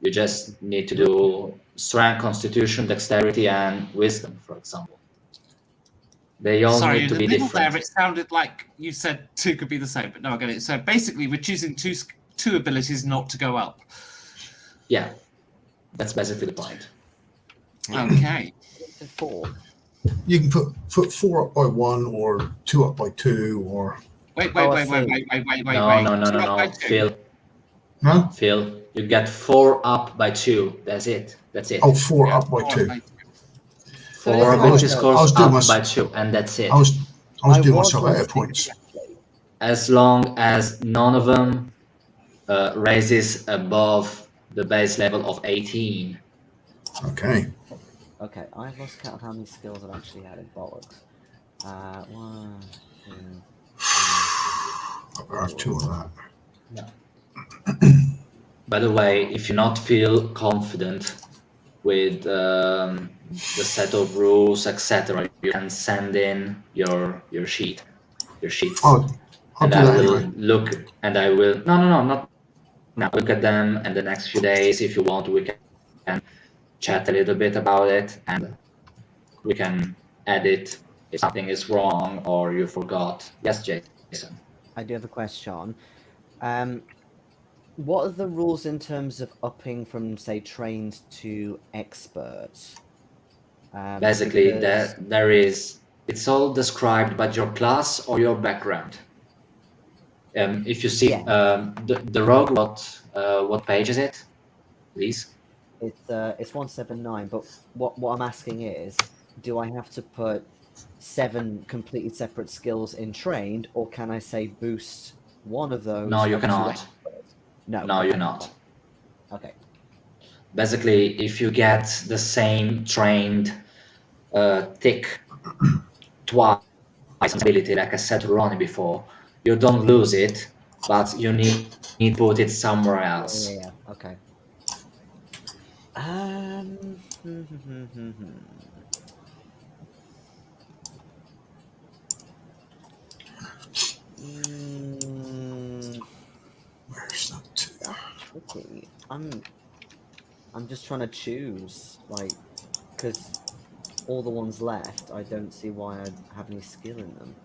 You just need to do strength, constitution, dexterity, and wisdom, for example. They all Sorry, need in to the be middle different. there, it sounded like you said 2 could be the same, but no, I get it. So basically, we're choosing two abilities not to go up. Yeah, that's basically the point. Okay. 4. You can put 4 up by 1 or 2 up by 2 or Wait. Oh, I No, No, Phil. no? Phil, you get 4 up by 2. That's it. Oh, 4 up by 2. 4 I ability was scores doing up by 2, and that's it. I was doing was myself out of listening points. correctly. As long as none of them raises above the base level of 18. Okay. Okay, I've lost count of how many skills I've actually had in bollocks. 1, 2, 3. I have 2 of that. By the way, if you not feel confident with the set of rules, etc., you can send in your sheets. I'll do and that I will anyway. look, and I will not now. Look at them, and the next few days, if you want, we can chat a little bit about it, and we can edit if something is wrong or you forgot. Yes, Jason. I do have a question. What are the rules in terms of upping from, say, trained to expert? Basically, because- there is. It's all described by your class or your background. If you see the rogue, what page is it, please? It's 179. But what I'm asking is, do I have to put 7 completely separate skills in trained, or can I say boost one of those? No, you up to cannot. expert? No, No, okay. you're not. Okay. Basically, if you get the same trained tick twice ability, like I said to Ronnie before, you don't lose it, but you need to put it somewhere else. Yeah. Okay. Where's that? That's tricky. I'm just trying to choose, like, because all the ones left, I don't see why I'd have any skill in them.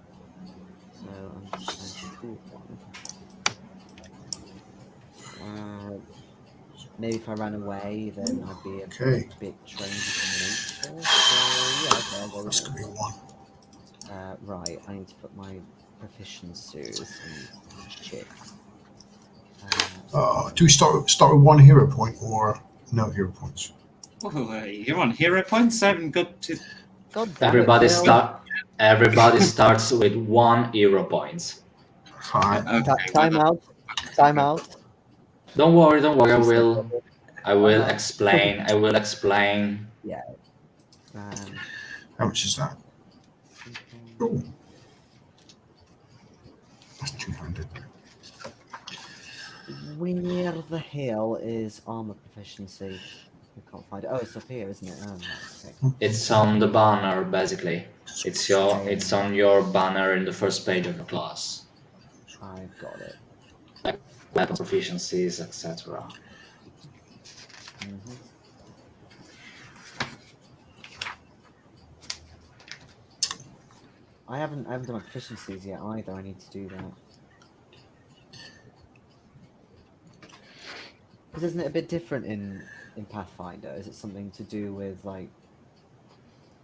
So I'm just going to choose one. Maybe if I ran away, then I'd be a Okay. bit trained in nature. So yeah, okay, I'll go with That's that. gonna be 1. Right, I need to put my proficiencies and shit. Do we start with 1 hero point or no hero points? Oh, you're on hero points. I haven't got to. God damn Everybody it, Phil. Everybody starts with 1 hero points. Fine. Okay, Time out. Time out. Don't worry. I will Uh-huh. explain. Yeah. How much is that? Oh, that's 200. Where the hell is armor proficiency? I can't find it. Oh, it's up here, isn't it? Oh, okay. It's on the banner, basically. It's on your banner in the first page of the class. I've got it. Like weapon proficiencies, etc. I haven't done my proficiencies yet either. I need to do that. Because isn't it a bit different in Pathfinder? Is it something to do with like,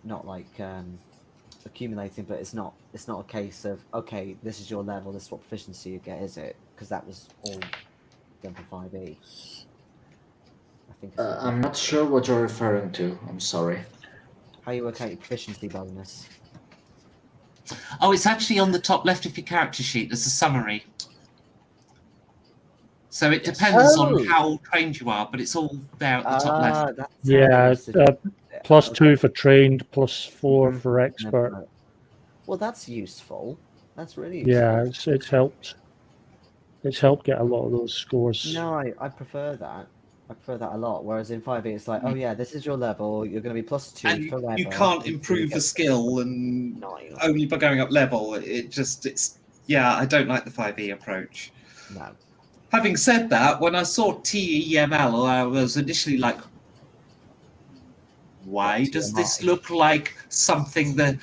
not like accumulating, but it's not a case of, okay, this is your level, this is what proficiency you get, is it? Because that was all done for 5e. I think. I'm not sure what you're referring to. I'm sorry. How you work out your proficiency bonus? Oh, it's actually on the top left of your character sheet. There's a summary. So it depends on how trained you are, but it's all there at the top left. That's Yeah, +2 for trained, +4 for expert. Never. Well, that's useful. That's really useful. Yeah, it's helped. It's helped get a lot of those scores. No, I prefer that. I prefer that a lot. Whereas in 5e, it's like, oh yeah, this is your level. You're going to be +2 And forever. you can't until you improve a get skill and 9. only by going up level. I don't like the 5e approach. No. Having said that, when I saw TEML, I was initially like, why does this look like something that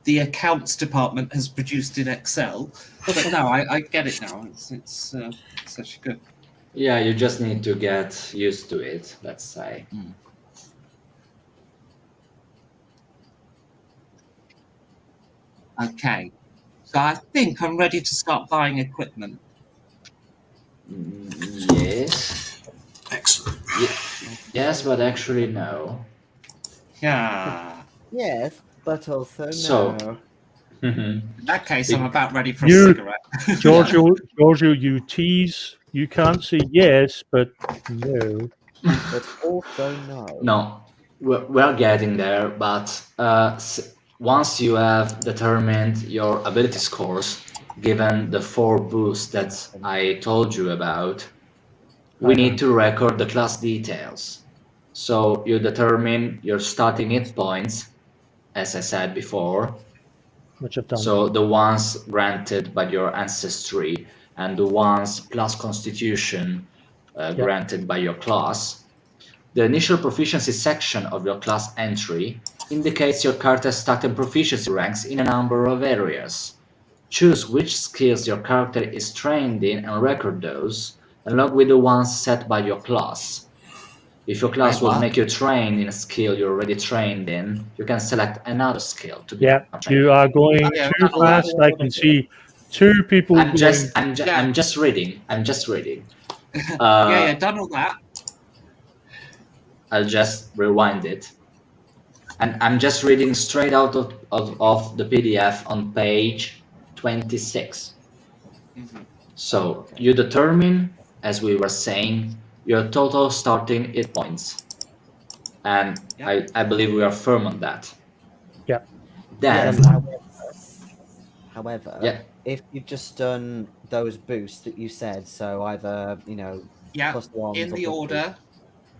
the accounts department has produced in Excel? But no, I get it now. It's actually good. Yeah, you just need to get used to it, let's say. Okay, so I think I'm ready to start buying equipment. Yes. Excellent. Yes, but actually no. Yeah. Yes, but also So- no. In that case, I'm about ready for a You- cigarette. Giorgio, you tease. You can't say yes, but no. But also no. No, we're getting there, but once you have determined your ability scores, given the 4 boosts that I told you about, we need to record the class details. So you determine your starting hit points, as I said before, Which I've done. so the ones granted by your ancestry and the ones plus constitution granted by your class. The initial proficiency section of your class entry indicates your character's starting proficiency ranks in a number of areas. Choose which skills your character is trained in and record those, along with the ones set by your class. If your class Wait, will what? make you train in a skill you're already trained in, you can select another skill to be Yeah, trained. you are going Yeah, too I've done all fast. that. I can see 2 people I'm going. just reading. I'm just reading. Yeah, done all that. I'll just rewind it. And I'm just reading straight out of the PDF on page 26. Mhm. So you determine, as we were saying, your total starting hit points. And Yep. I believe we are firm on that. Yeah. Then, Yes, however, yeah, if you've just done those boosts that you said, so either, Yeah, +1 in the order,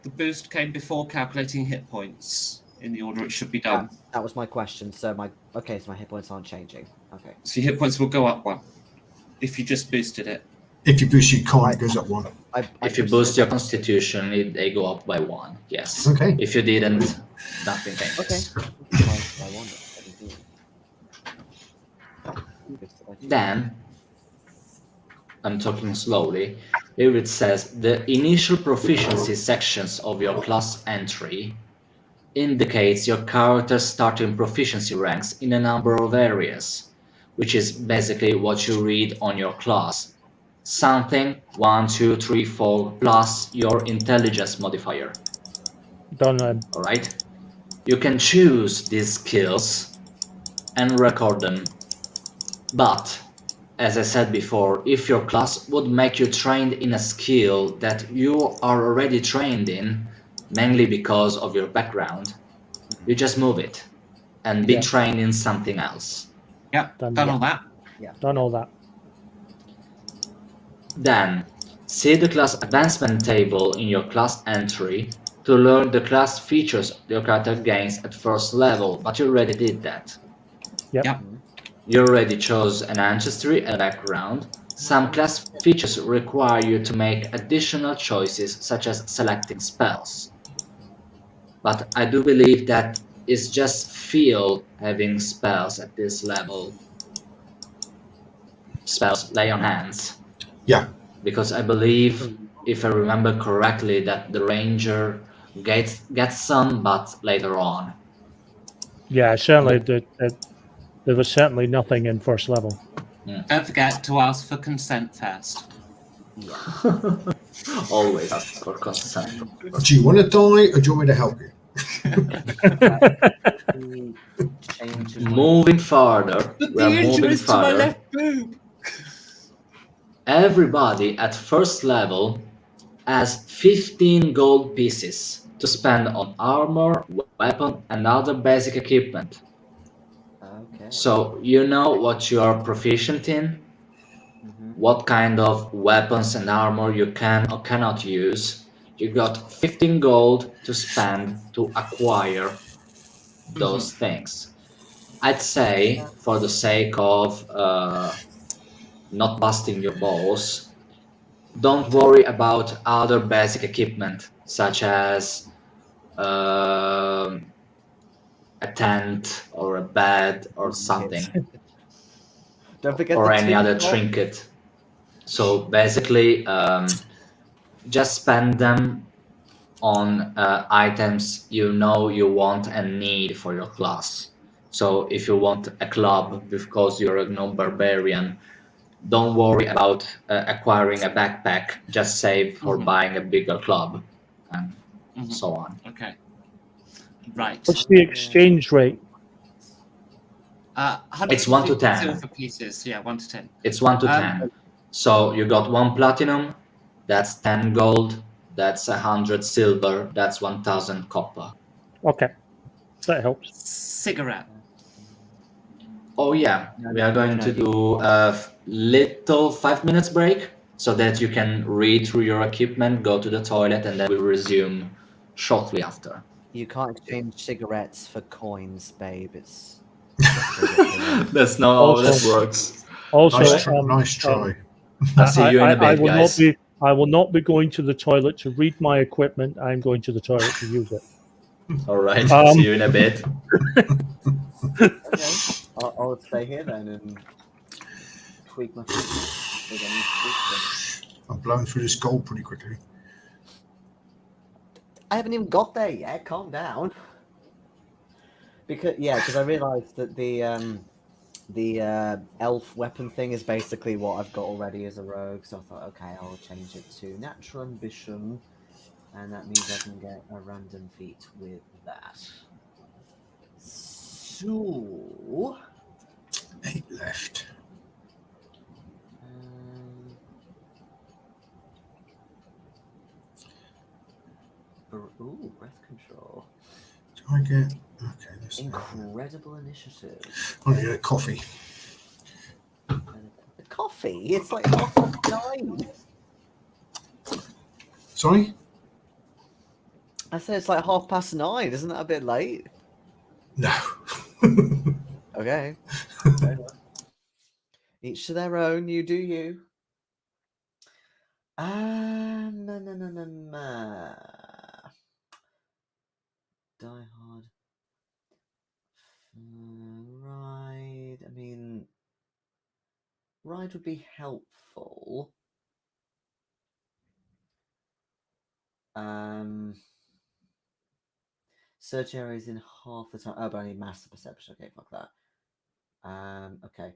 the boost came before calculating hit points. In the order it should be done. That was my question. So my hit points aren't changing. Okay. So your hit points will go up 1 if you just boosted it. If you boost your con, it goes up 1. if you boost your constitution, they go up by 1. Yes. Okay. If you didn't, nothing changes. Then, I'm talking slowly, here it says the initial proficiency sections of your class entry indicates your character's starting proficiency ranks in a number of areas, which is basically what you read on your class. Something 1, 2, 3, 4 plus your intelligence modifier. Done then. Alright? You can choose these skills and record them. But, as I said before, if your class would make you trained in a skill that you are already trained in, mainly because of your background, you just move it and be Yeah. trained in something else. Yep, done all that. Done all that. Then, see the class advancement table in your class entry to learn the class features your character gains at first level, but you already did that. Yep. You already chose an ancestry and background. Some class features require you to make additional choices, such as selecting spells. But I do believe that it's just feel having spells at this level. Spells lay on hands. Yeah. Because I believe, if I remember correctly, that the ranger gets some, but later on. Yeah, certainly. There was certainly nothing in first level. Don't forget to ask for consent first. Always ask for consent. Do you want to die or do you want me to help you? Moving farther, But we are the injury moving is to my farther. left boob. Everybody at first level has 15 gold pieces to spend on armor, weapon, and other basic equipment. Okay. So you know what you are proficient in, what kind of weapons and armor you can or cannot use. You got 15 gold to spend to acquire those things. I'd say, for the sake of not busting your balls, don't worry about other basic equipment such as a tent or a bed or something, Don't forget or the any other toolbox. trinket. So basically, just spend them on items you know you want and need for your class. So if you want a club because you're a gnome barbarian, don't worry about acquiring a backpack. Just save for buying a bigger club, and so on. Okay. Right. What's the exchange rate? 150 It's 1 to 10. silver pieces. Yeah, 1 to 10. It's 1 to 10. So you got 1 platinum, that's 10 gold, that's 100 silver, that's 1000 copper. Okay, that helps. Cigarette. Oh yeah, we are going to do a little 5 minutes break so that you can read through your equipment, go to the toilet, and then we'll resume shortly after. You can't exchange cigarettes for coins, babe. It's That's not how that works. Also, nice try. I'll see you in a bit, guys. I will not be going to the toilet to read my equipment. I'm going to the toilet to use it. All right. See you in a bit. Okay. I'll stay here then and tweak my feet. I'm blowing through this gold pretty quickly. I haven't even got there yet. Calm down. Because I realised that the elf weapon thing is basically what I've got already as a rogue. So I thought, okay, I'll change it to natural ambition, and that means I can get a random feat with that. So 8 left. Breath control. Do I get... Okay, this Incredible initiative. I'm going to get a coffee. Coffee? It's like 9:30. Sorry? I said it's like 9:30. Isn't that a bit late? No. Okay. Each to their own. You do you. Die Hard. Ride. I mean, ride would be helpful. Search areas in half the time. Oh, but I need master perception. Okay, fuck that. Okay.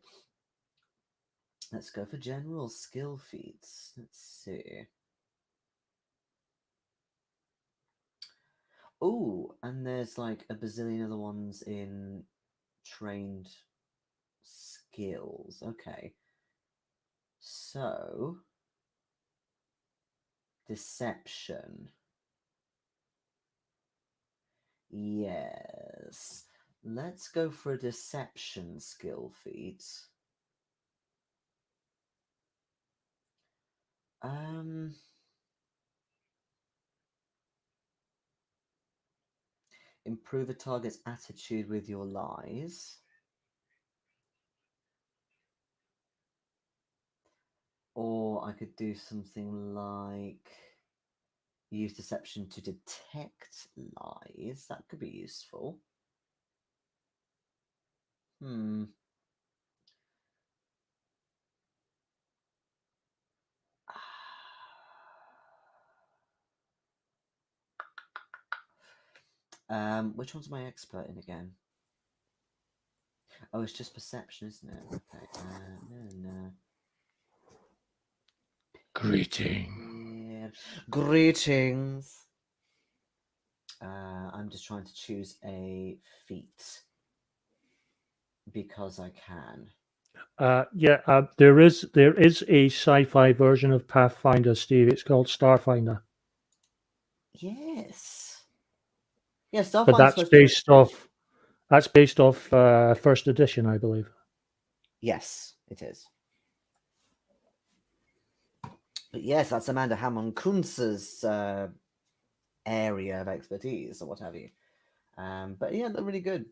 Let's go for general skill feats. Let's see. Oh, and there's like a bazillion other ones in trained skills. Okay. So, deception. Yes. Let's go for a deception skill feat. Improve a target's attitude with your lies. Or I could do something like use deception to detect lies. That could be useful. Which one's my expert in again? Oh, it's just perception, isn't it? Okay. No. Greetings. I'm just trying to choose a feat because I can. There is a sci-fi version of Pathfinder, Steve. It's called Starfinder, Yes. Yeah, Starfinder's but that's supposed to be based off first edition, I believe. Yes, it is. But yes, that's Amanda Hammond Kunz's area of expertise or what have you. But yeah, they're really good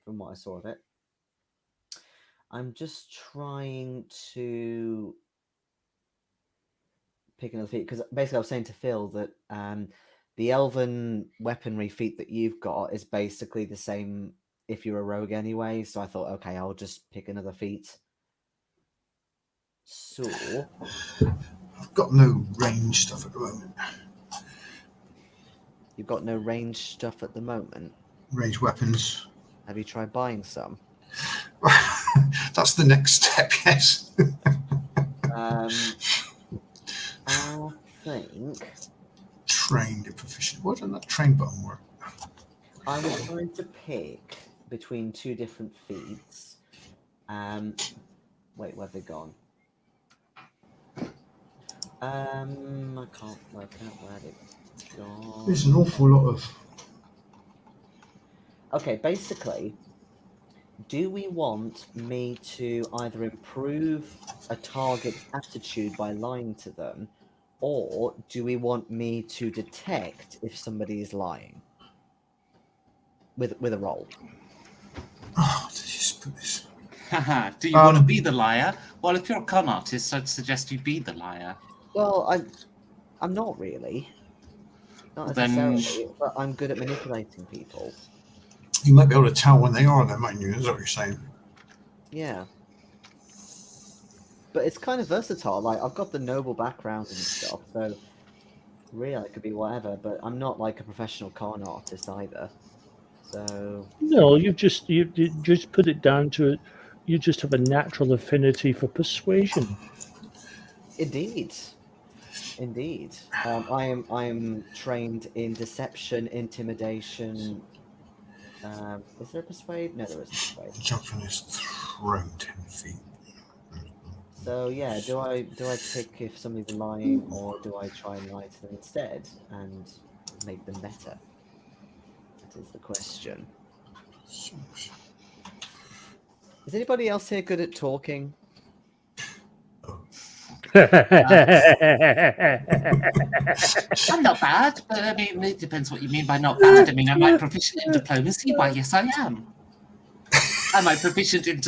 from what I saw of it. I'm just trying to pick another feat because basically I was saying to Phil that the Elven weaponry feat that you've got is basically the same if you're a rogue anyway. So I thought, okay, I'll just pick another feat. So I've got no range stuff at the moment. you've got no range stuff at the moment. Range weapons. Have you tried buying some? That's the next step, yes. I think Trained and proficient. Why doesn't that train button work? I was trying to pick between two different feats. Wait, where have they gone? I can't work out where they've gone. There's an awful lot of... Okay, basically, do we want me to either improve a target's attitude by lying to them, or do we want me to detect if somebody is lying with a roll? Oh, did you just put this? Haha, do you want to be the liar? Well, if you're a con artist, I'd suggest you be the liar. Well, I'm not really. Not necessarily, but I'm good at manipulating people. You might be able to tell when they are, though, mightn't you? Is that what you're saying? Yeah. But it's kind of versatile. Like, I've got the noble background and stuff, so really I could be whatever, but I'm not like a professional con artist either. So No, you just put it down to it. You just have a natural affinity for persuasion. Indeed. I am trained in deception, intimidation. Is there a persuade? No, there isn't persuade. Jumping is thrown 10 feet. So yeah, do I pick if somebody's lying, or do I try and lie to them instead and make them better? That is the question. Is anybody else here good at talking? I'm not bad, but I mean, it depends what you mean by not bad. I mean, am I proficient in diplomacy? Why, yes, I am. Am I proficient in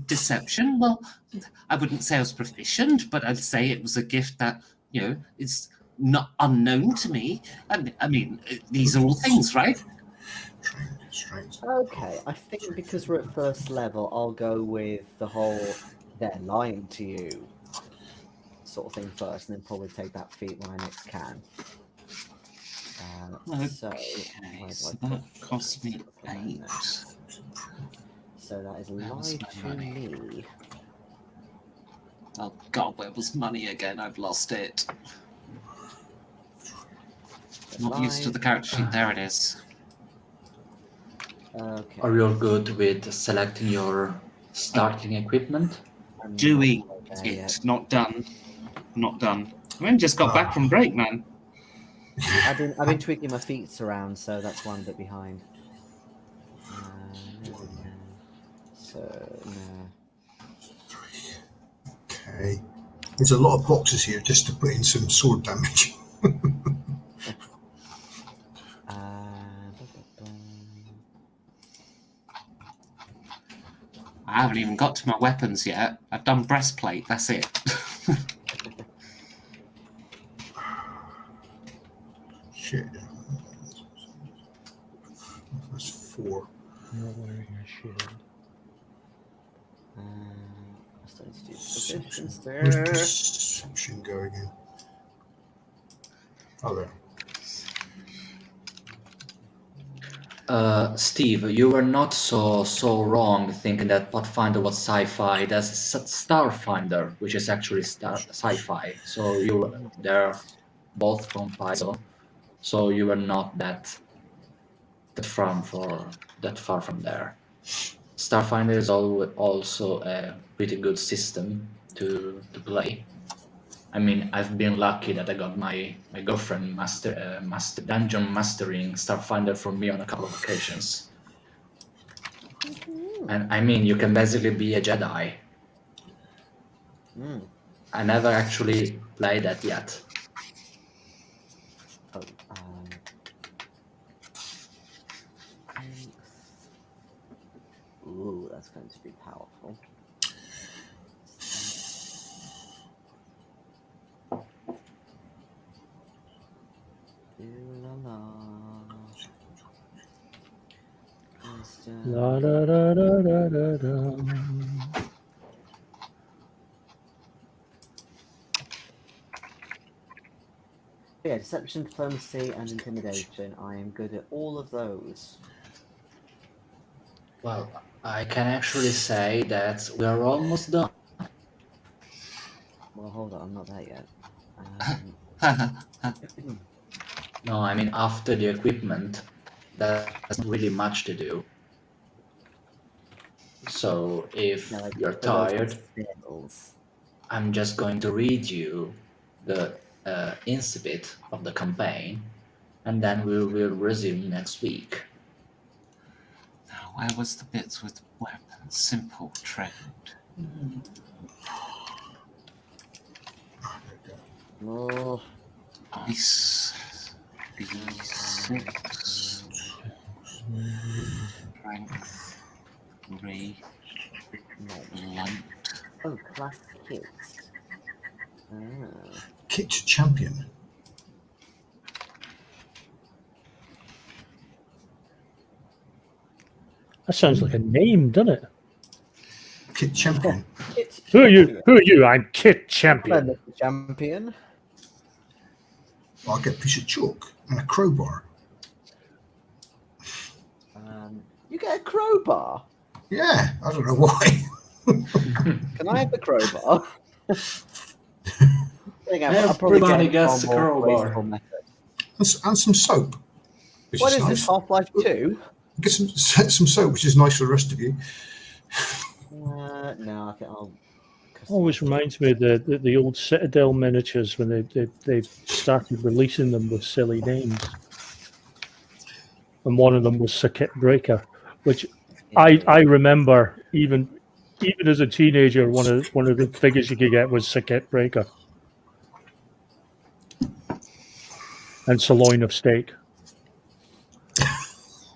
deception? Well, I wouldn't say I was proficient, but I'd say it was a gift that, you know, is not unknown to me. I mean, these are all things, right? Okay, I think because we're at first level, I'll go with the whole they're lying to you sort of thing first, and then probably take that feat when I next can. So that cost me 8. So that is lie to me. Oh God, where was money again? I've lost it. Not used to the character sheet. There it is. Okay. Are you all good with selecting your starting equipment? Doing it. Not done. Not done. I only just got back from break, man. I've been tweaking my feet around, so that's why I'm a bit behind. So no. Okay. There's a lot of boxes here just to put in some sword damage. I haven't even got to my weapons yet. I've done breastplate. That's it. Shit. That's 4. Not wearing a shield. I'm starting to do positions Where's there. perception go again? Oh, there. Steve, you were not so wrong thinking that Pathfinder was sci-fi. There's Starfinder, which is actually sci-fi. So they're both from Python. So you were not that far from there. Starfinder is also a pretty good system to play. I mean, I've been lucky that I got my girlfriend master dungeon mastering Starfinder for me on a couple of occasions. And I mean, you can basically be a Jedi. I never actually played that yet. Oh, ooh, that's going to be powerful. La da da da da da da. Yeah, deception, diplomacy, and intimidation. I am good at all of those. Well, I can actually say that we are almost done. Well, hold on, I'm not there yet. No, I mean, after the equipment, there's not really much to do. So if you're tired, I'm just going to read you the incipit of the campaign, and then we will resume next week. Now, where was the bits with weapons? Simple trade. Oh. B6. Strength. 3. Blunt. Oh, class kits. Kit champion. That sounds like a name, doesn't it? Kit champion. Who are you? Who are you? I'm Kit Champion. Hello, Mr. Champion. I'll get a piece of chalk and a crowbar. You get a crowbar? Yeah, I don't know why. Can I have the crowbar? Everybody gets a crowbar. And some soap. What is this, Half-Life 2? Get some soap, which is nice for the rest of you. No, I think I'll... Always reminds me of the old Citadel miniatures when they started releasing them with silly names. And one of them was Circuit Breaker, which I remember even as a teenager, one of the figures you could get was Circuit Breaker. And sirloin of steak.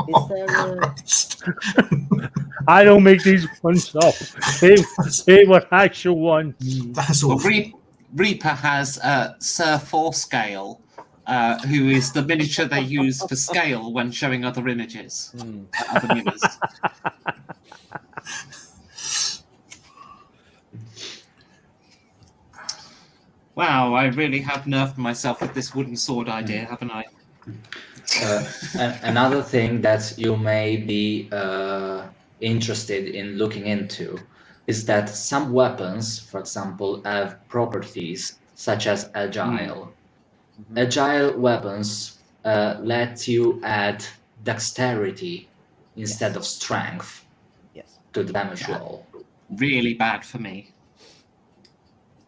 Is there a... I don't make these ones up. They were actual ones. That's all. Well, Reaper has Sir Forescale, who is the miniature they use for scale when showing other images. Other mirrors. Wow, I really have nerfed myself with this wooden sword idea, haven't I? Another thing that you may be interested in looking into is that some weapons, for example, have properties such as agile. Agile weapons let you add dexterity instead of strength to the damage roll. Really bad for me.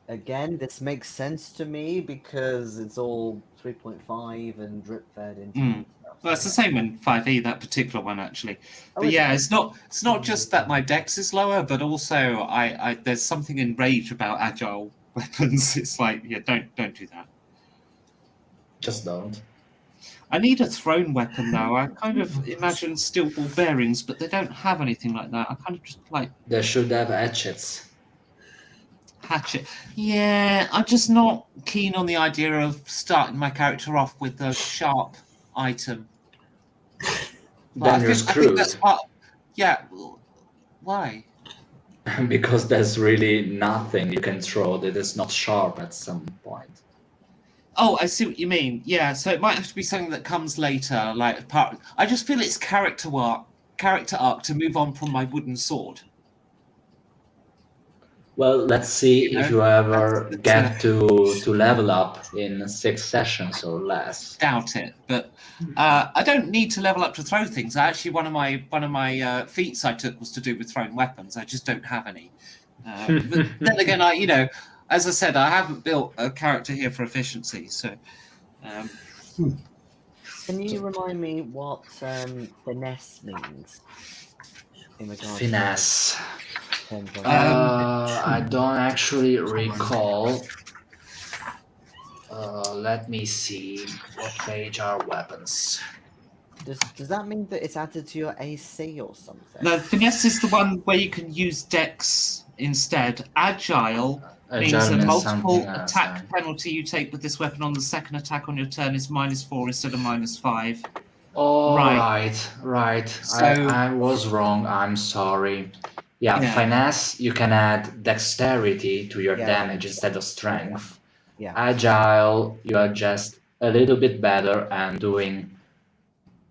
Again, this makes sense to me because it's all 3.5 and drip fed into. Well, it's the same in 5e, that particular one actually. But yeah, it's not just that my dex is lower, but also I there's something in Rage about agile weapons. It's like, yeah, don't do that. Just don't. I need a thrown weapon though. I kind of imagine steel ball bearings, but they don't have anything like that. I kind of just like They should have hatchets. Hatchet. Yeah, I'm just not keen on the idea of starting my character off with a sharp item. Then you're I screwed. think that's part. Yeah. Why? Because there's really nothing you can throw that is not sharp at some point. Oh, I see what you mean. Yeah, so it might have to be something that comes later, like part. I just feel it's character arc to move on from my wooden sword. Well, let's see You if know, you ever that's- get to level up in 6 sessions or less. doubt it, but I don't need to level up to throw things. Actually, one of my feats I took was to do with thrown weapons. I just don't have any. But then again, as I said, I haven't built a character here for efficiency. So, Can you remind me what finesse means in regards Finesse. to terms of I don't actually recall. Let me see what page are weapons. Does that mean that it's added to your AC or something? no, finesse is the one where you can use dex instead. Agile means Agile a means multiple something else, attack then. penalty you take with this weapon on the second attack on your turn is -4 instead of -5. Oh, Right. right. So- I was wrong. I'm sorry. Yeah, Yeah. finesse, you can add dexterity to your Yeah, damage yeah. instead of strength. Yeah. Agile, you are just a little bit better and doing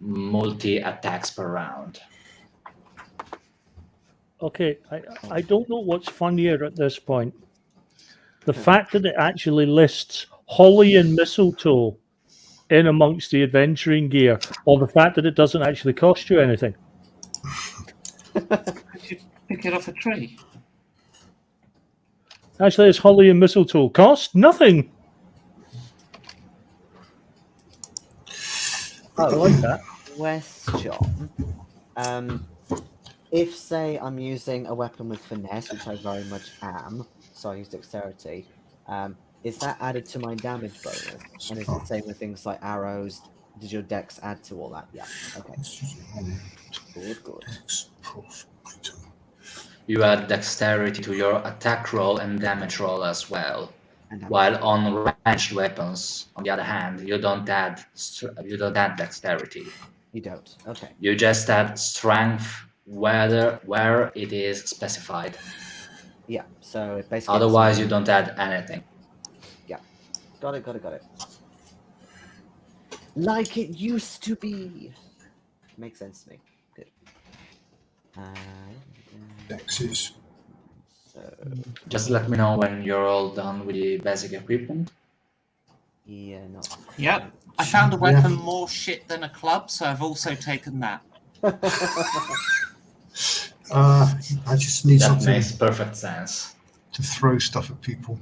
multi-attacks per round. Okay, I don't know what's funnier at this point. The fact that it actually lists holly and mistletoe in amongst the adventuring gear, or the fact that it doesn't actually cost you anything. Could you pick it off a tree? Actually, it's holly and mistletoe. Cost nothing. I like that. Question. If, say, I'm using a weapon with finesse, which I very much am, so I use dexterity, is that added to my damage bonus? And is it the same with things like arrows? Did your dex add to all that? Yeah. Okay. Good. You add dexterity to your attack roll and damage roll as well. And damage. While on ranged weapons, on the other hand, you don't add dexterity. You don't. Okay. You just add strength where it is specified. Yeah. So it basically. Otherwise, you don't add anything. Got it. Like it used to be. Makes sense to me. Good. Dexes. So Just let me know when you're all done with the basic equipment. yeah, not. Yep. I found a weapon more shit than a club, so I've also taken that. I just need That something makes perfect sense. to throw stuff at people.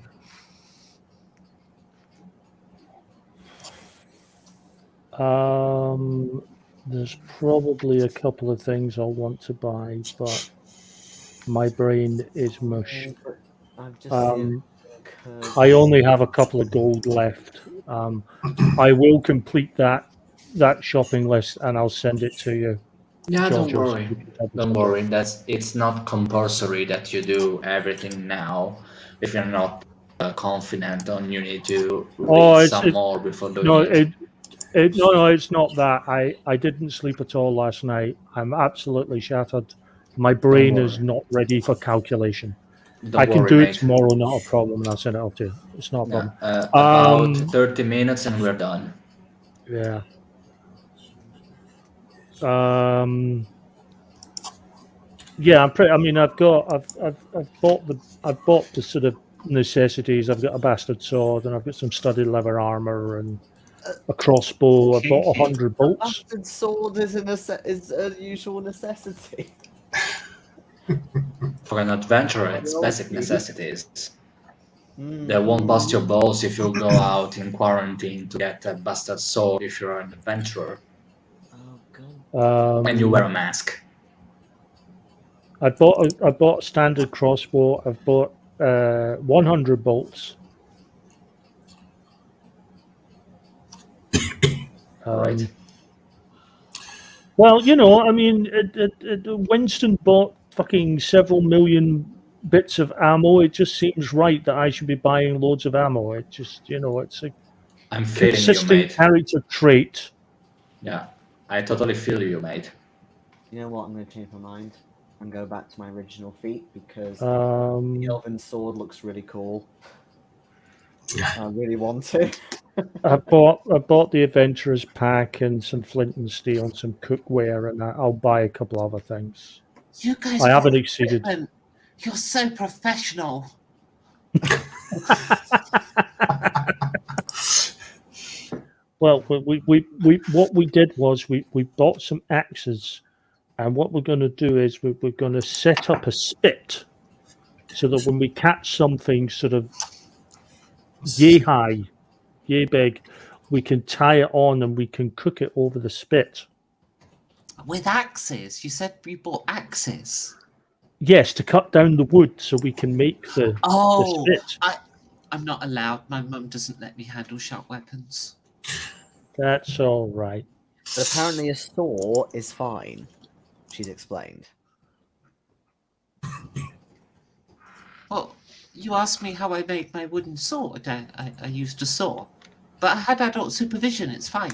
There's probably a couple of things I'll want to buy, but my brain is mush. I've just seen I only have a couple of gold left. I will complete that shopping list and I'll send it to you. Yeah, don't Giorgio, so worry. you can have a Don't look. worry. It's not compulsory that you do everything now. If you're not confident on, you need to read some more before doing No, it. no, it's not that. I didn't sleep at all last night. I'm absolutely shattered. My brain is not ready for calculation. Don't I can worry, do it mate. tomorrow, not a problem, and I'll send it off to you. It's not a problem. About 30 minutes and we're done. Yeah. Yeah, I've bought the sort of necessities. I've got a bastard sword, and I've got some studded leather armor and a crossbow. I've bought 100 bolts. Bastard sword is a usual necessity. For an adventurer, it's basic necessities. They won't bust your balls if you go out in quarantine to get a bastard sword if you're an adventurer. Oh god. And you wear a mask. I bought a standard crossbow. I've bought 100 bolts. Right. Well, Winston bought fucking several million bits of ammo. It just seems right that I should be buying loads of ammo. It just, it's a I'm feeling you, consistent mate. character trait. Yeah, I totally feel you, mate. You know what? I'm going to change my mind and go back to my original feat because the Elven sword looks really cool. I really want to. I bought the Adventurer's pack and some flint and steel and some cookware, and I'll buy a couple other things. You guys I got haven't exceeded. equipment. You're so professional. Well, we what we did was we bought some axes, and what we're going to do is we're going to set up a spit, so that when we catch something sort of yay high, yay big, we can tie it on and we can cook it over the spit. With axes? You said you bought axes. Yes, to cut down the wood so we can make the spit. I'm not allowed. My mum doesn't let me handle sharp weapons. That's all right. But apparently a saw is fine, she's explained. Well, you asked me how I made my wooden sword. I used a saw. But I had adult supervision. It's fine.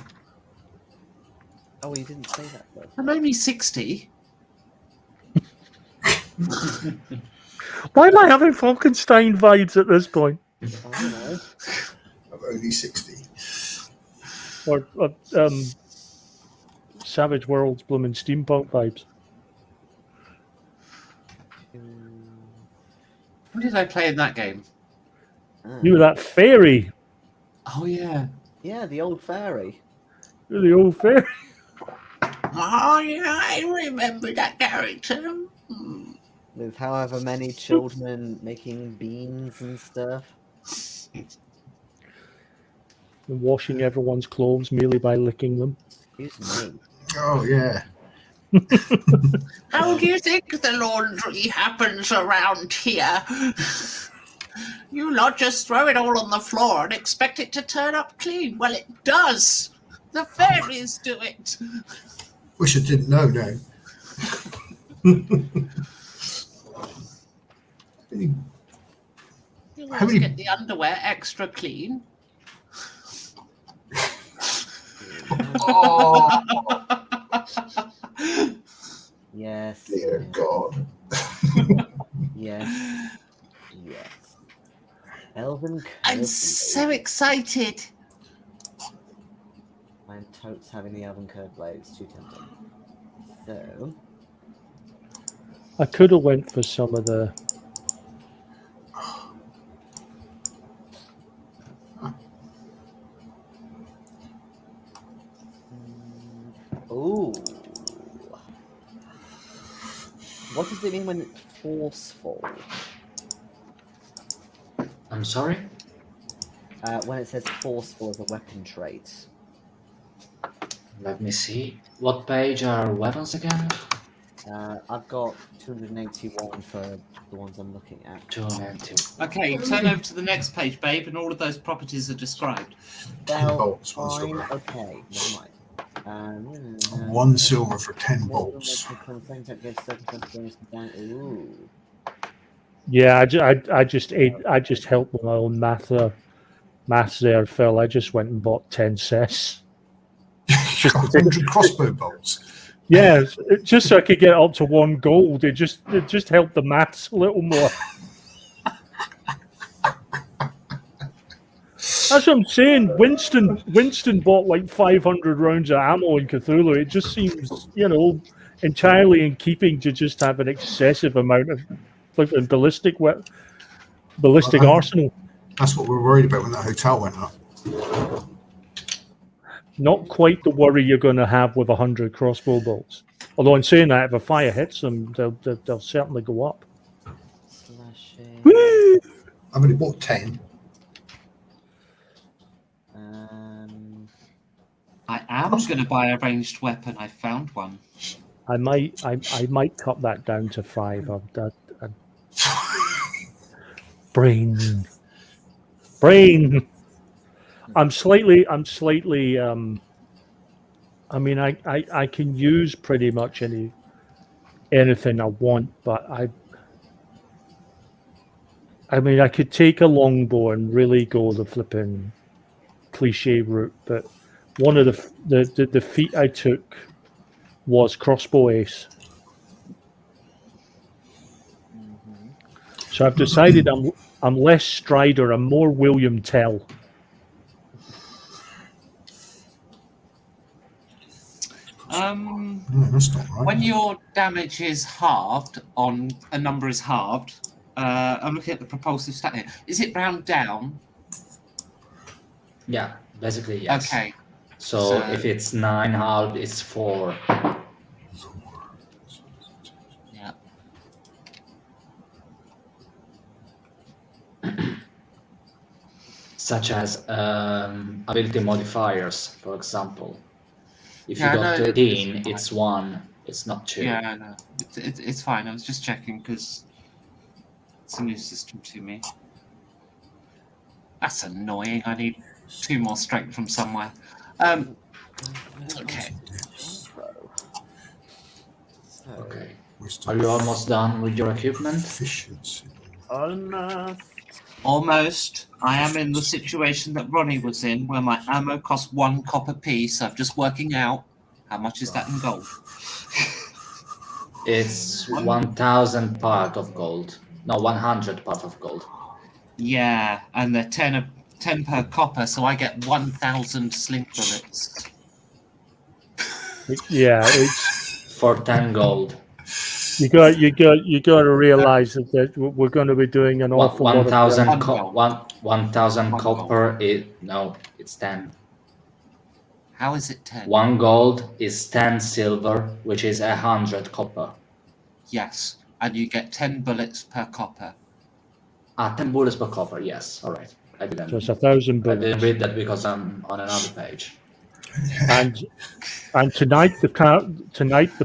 Oh, you didn't say that though. I'm only 60. Why am I having Frankenstein vibes at this point? I don't know. I'm only 60. Or Savage Worlds blooming steampunk vibes. What did I play in that game? You were that fairy. Oh, yeah. Yeah, the old fairy. You're the old fairy. Oh, yeah, I remember that character. With however many children making beans and stuff. And washing everyone's clothes merely by licking them. Excuse me. Oh, yeah. How do you think the laundry happens around here? You lot just throw it all on the floor and expect it to turn up clean. Well, it does. The fairies do it. Wish I didn't know now. You How always many- get the underwear extra clean. Oh, Yes. dear God. Yes. Yes. Elven I'm curd so blades. excited. I'm totes having the elven curd blades. Too tempting. So. I could have went for some of the. Ooh. What does it mean when it's forceful? I'm sorry? When it says forceful as a weapon trait. Let me see. What page are weapons again? I've got 281 for the ones I'm looking at. 290. Okay, turn over to the next page, babe, and all of those properties are described. Well, bolts, one fine, silver. okay, never mind. 1 silver for 10 bolts. Ooh. Yeah, I just helped with my own maths there, Phil. I just went and bought 10 cess. You've got 100 crossbow bolts. Yeah, just so I could get up to 1 gold. It just helped the maths a little more. That's what I'm saying. Winston bought like 500 rounds of ammo in Cthulhu. It just seems, entirely in keeping to just have an excessive amount of flipping ballistic arsenal. That's what we're worried about when that hotel went up. Not quite the worry you're going to have with 100 crossbow bolts. Although in saying that, if a fire hits them, they'll certainly go up. Slashing. Woo! I've only bought 10. I am going to buy a ranged weapon. I found one. I might cut that down to 5. Brain. I'm slightly. I mean, I can use pretty much anything I want, but I mean, I could take a longbow and really go the flipping cliche route, but one of the feat I took was crossbow ace. So I've decided I'm less Strider, I'm more William Tell. No, that's not right. When your damage is halved on a number is halved, I'm looking at the propulsive stat here. Is it round down? Yeah, basically yes. Okay. So if it's 9 halved, it's 4. Yeah. Such as ability modifiers, for example. If Yeah, you I got know, 13, it's it's 1. It's not 2. Yeah, I know. It's fine. I was just checking because it's a new system to me. That's annoying. I need 2 more strength from somewhere. Okay. Okay. Wisdom Are you almost done with your equipment? efficiency. Almost. I am in the situation that Ronnie was in, where my ammo costs 1 copper piece. I'm just working out how much is that in gold. It's 1,000 part of gold. No, 100 part of gold. Yeah, and they're 10 per copper, so I get 1,000 sling bullets. Yeah, it's For 10 gold. you got to realize that we're going to be doing an awful lot of 1,000 One copper is no, it's 10. How is it 10? 1 gold is 10 silver, which is 100 copper. Yes, and you get 10 bullets per copper. 10 bullets per copper. Yes, all right. I didn't. So it's 1,000 I didn't bullets. read that because I'm on another page. And tonight the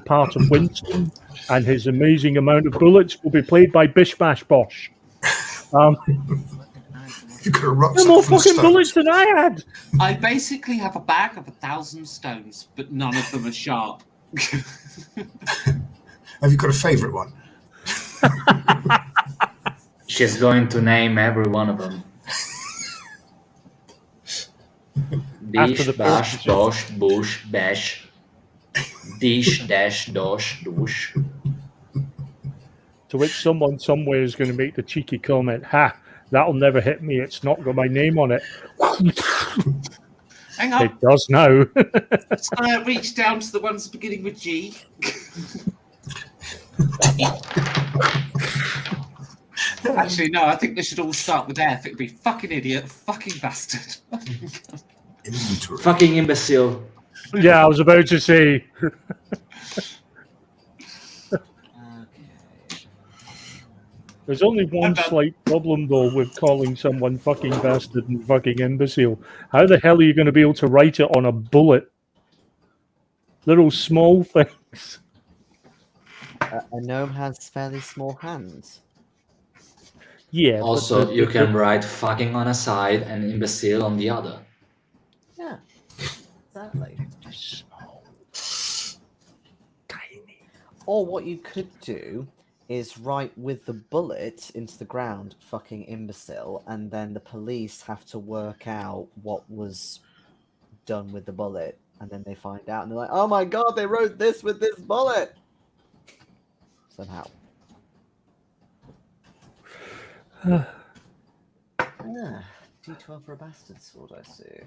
part of Winston and his amazing amount of bullets will be played by Bish Bash Bosh. You could have No more fucking bullets than I had. I basically have a bag of 1,000 stones, but none of them are sharp. Have you got a favourite one? She's going to name every one of them. After Dish, the bash, first- dosh, bush, bash. Dish, dash, dosh, douche. To which someone somewhere is going to make the cheeky comment, "Ha, that'll never hit me. It's not got my name on it." Hang on, It does now. just gonna reach down to the ones beginning with G. Actually, no, I think they should all start with F. It'd be fucking idiot, fucking bastard. Inventory. Fucking imbecile. Yeah, I was about to say. There's only one slight problem, though, with calling someone fucking bastard and fucking imbecile. How the hell are you going to be able to write it on a bullet? Little small things. A gnome has fairly small hands. Yeah. Also, you can write fucking on a side and imbecile on the other. Yeah, exactly. Small. Tiny. Or what you could do is write with the bullet into the ground, fucking imbecile, and then the police have to work out what was done with the bullet, and then they find out, and they're like, "Oh my god, they wrote this with this bullet!" Somehow. D12 for a bastard sword, I see.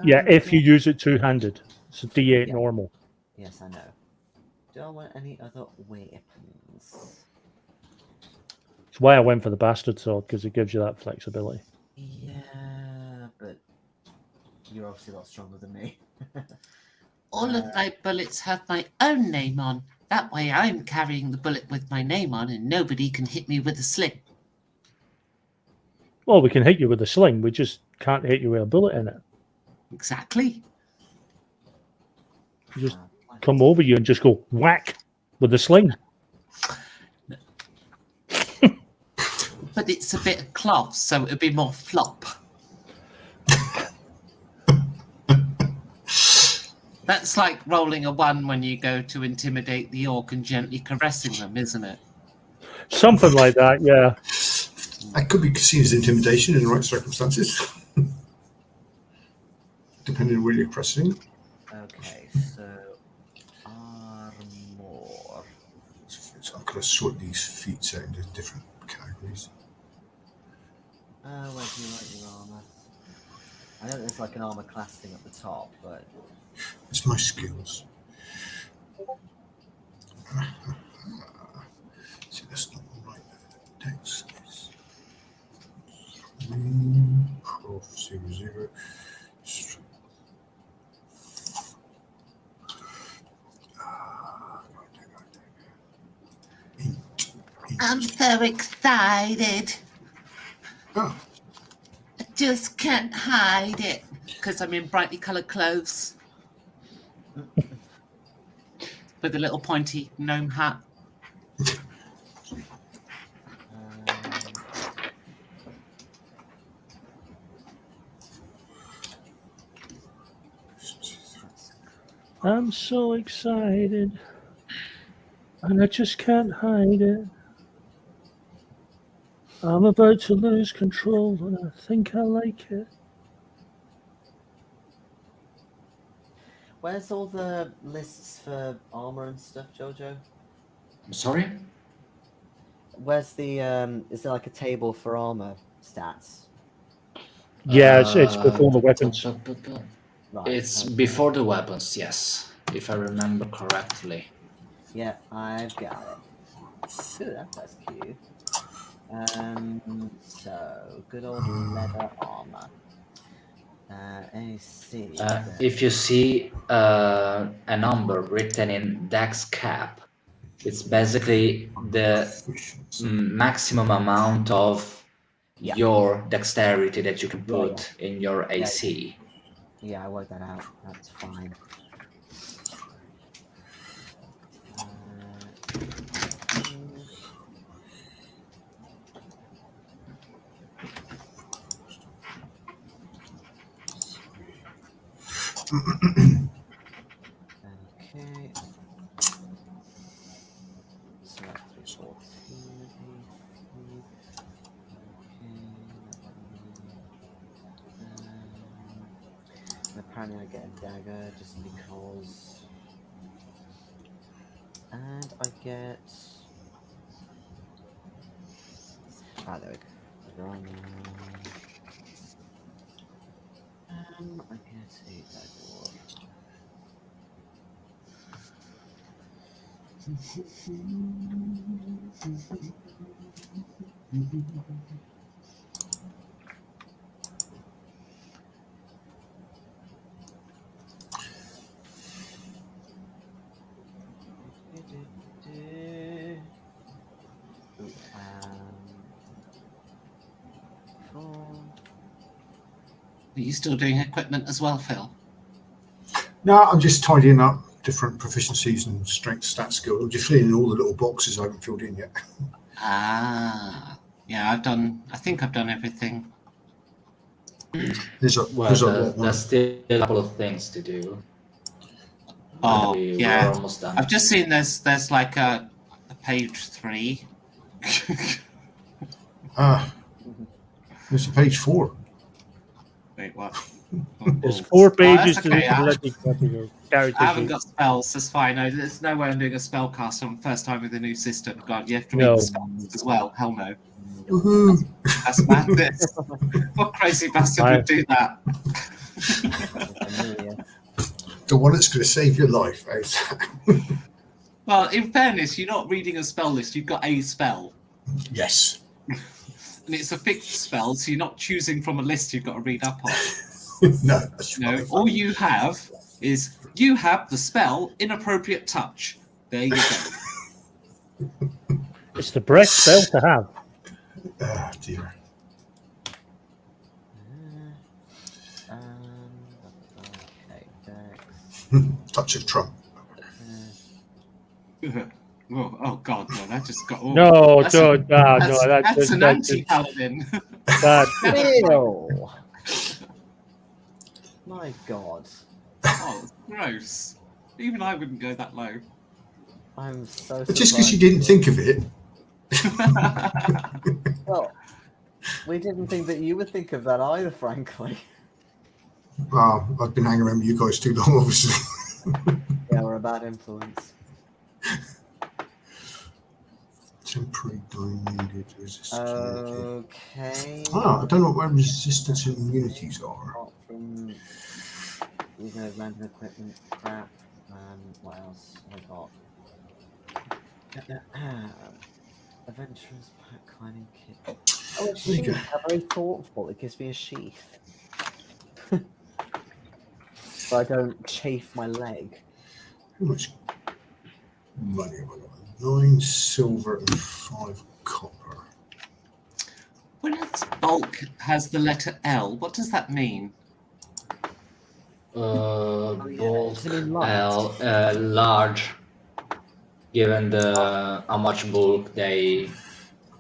Yeah, if you use it two-handed. It's a D8 Yeah. normal. Yes, I know. Do I want any other weapons? That's why I went for the bastard sword, because it gives you that flexibility. Yeah, but you're obviously a lot stronger than me. All of my bullets have my own name on. That way I'm carrying the bullet with my name on and nobody can hit me with a sling. Well, we can hit you with a sling. We just can't hit you with a bullet in it. Exactly. You just come over you and just go whack with a sling. But it's a bit of cloth, so it'll be more flop. That's like rolling a 1 when you go to intimidate the orc and gently caressing them, isn't it? Something like that, yeah. That could be seen as intimidation in the right circumstances, depending on where you're pressing. Okay, so armor. So I'm going to sort these feats out into different categories. Where do you like your armor? I know there's like an armor class thing at the top, but It's my skills. See, that's not right. Dex is 3, Prof 00. I'm so excited. Oh, I just can't hide it because I'm in brightly coloured clothes with a little pointy gnome hat. I'm so excited, and I just can't hide it. I'm about to lose control, and I think I like it. where's all the lists for armor and stuff, Giorgio? I'm sorry? Where's the is there like a table for armor stats? Yeah, it's before the weapons. Right. It's okay. before the weapons, yes, if I remember correctly. Yeah, I've got it. Ooh, that's cute. So good old leather armor. AC. If you see a number written in Dex cap, it's basically the maximum amount of Yeah. your dexterity that you can Yeah, put in your AC. Yeah, I worked that out. That's fine. Okay. So that's 314 AC. Okay. Apparently I get a dagger just because. And I get. Ah, there we go. Leather armor. I get a dagger. Ooh, 4. Are you still doing equipment as well, Phil? no, I'm just tidying up different proficiencies and strength stat skills. I'm just filling in all the little boxes I haven't filled in yet. Ah, yeah, I think I've done everything. There's a lot. There's still a couple of things to do. Oh, We're yeah. almost done. I've just seen there's like a page 3. There's a page 4. Wait, what? There's 4 pages that's to okay. let you copy your character I haven't sheet. got spells, that's fine. No, there's no way I'm doing a spell cast on the first time with the new system. God, you have to read No. the spells as well. Hell no. Woohoo! That's madness. What crazy bastard would do that? The one that's going to save your life. Well, in fairness, you're not reading a spell list, you've got a spell. Yes. And it's a fixed spell, so you're not choosing from a list you've got to read up on. No, that's No, right. all you have is you have the spell Inappropriate Touch. There you go. It's the correct spell to have. Ah, dear. Okay, Dex. Touch of Trump. Oh God, no! That just got. Oh, No, that's don't. that's an anti-paladin. Ew. My God. Oh, it's gross. Even I wouldn't go that low. I'm so. But just because you didn't think of it. Well, we didn't think that you would think of that either, frankly. I've been hanging around with you guys too long, obviously. Yeah, we're a bad influence. Temporary dying needed. Resistance. Okay. I don't know what my resistance and immunities are. Apart from You know, random equipment crap. What else have I got? Adventurers pack climbing kit. Oh, a There you go. sheath. How very thoughtful. It gives me a sheath. So I don't chafe my leg. How much money have I got? 9 silver and 5 copper. When its bulk has the letter L, what does that mean? Bulk Does it mean light? L, large. Given the how much bulk they,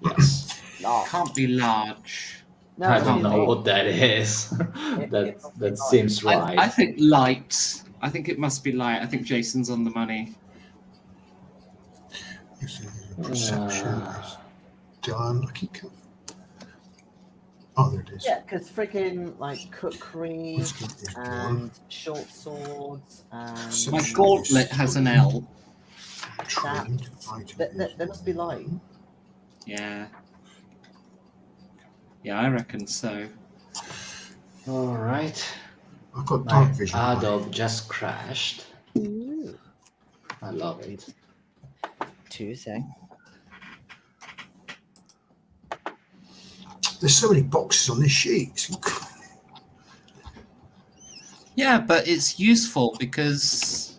yes. Large. Can't be large. No, I it don't means know big. what that is. that must be that light. seems right. I think light. I think it must be light. I think Jason's on the money. Perception is done. I keep counting. Oh, there it is. Yeah, because freaking like cookery Wisdom is done. and short swords and My Perception gauntlet is has an L. trained. Item is they must be light. done. Yeah. Yeah, I reckon so. All right. I've got My dark vision. Adobe just crashed. I love it. 2 sec. There's so many boxes on this sheet. Yeah, but it's useful because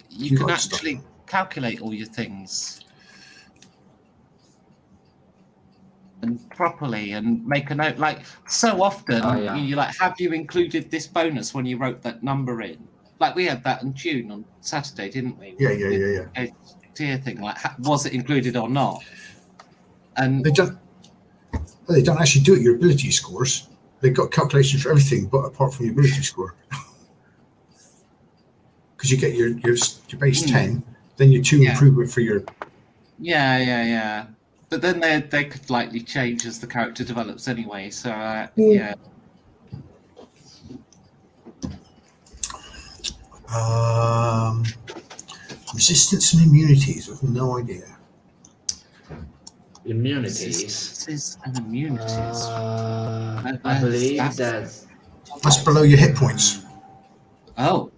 you You can like stuff. actually calculate all your things and properly and make a note. Like so often, Oh, yeah. you're like, have you included this bonus when you wrote that number in? Like we had that in June on Saturday, didn't we? Yeah. A clear thing like, was it included or not? And They don't actually do it your ability scores. They've got calculations for everything, but apart from your ability score. Because you get your base 10, then your 2 Yeah. improvement for your. yeah. But then they could likely change as the character develops anyway. So Yeah. Resistance and immunities. I've no idea. Immunities. Resistances and immunities. I believe That's- That's below your hit points. Oh.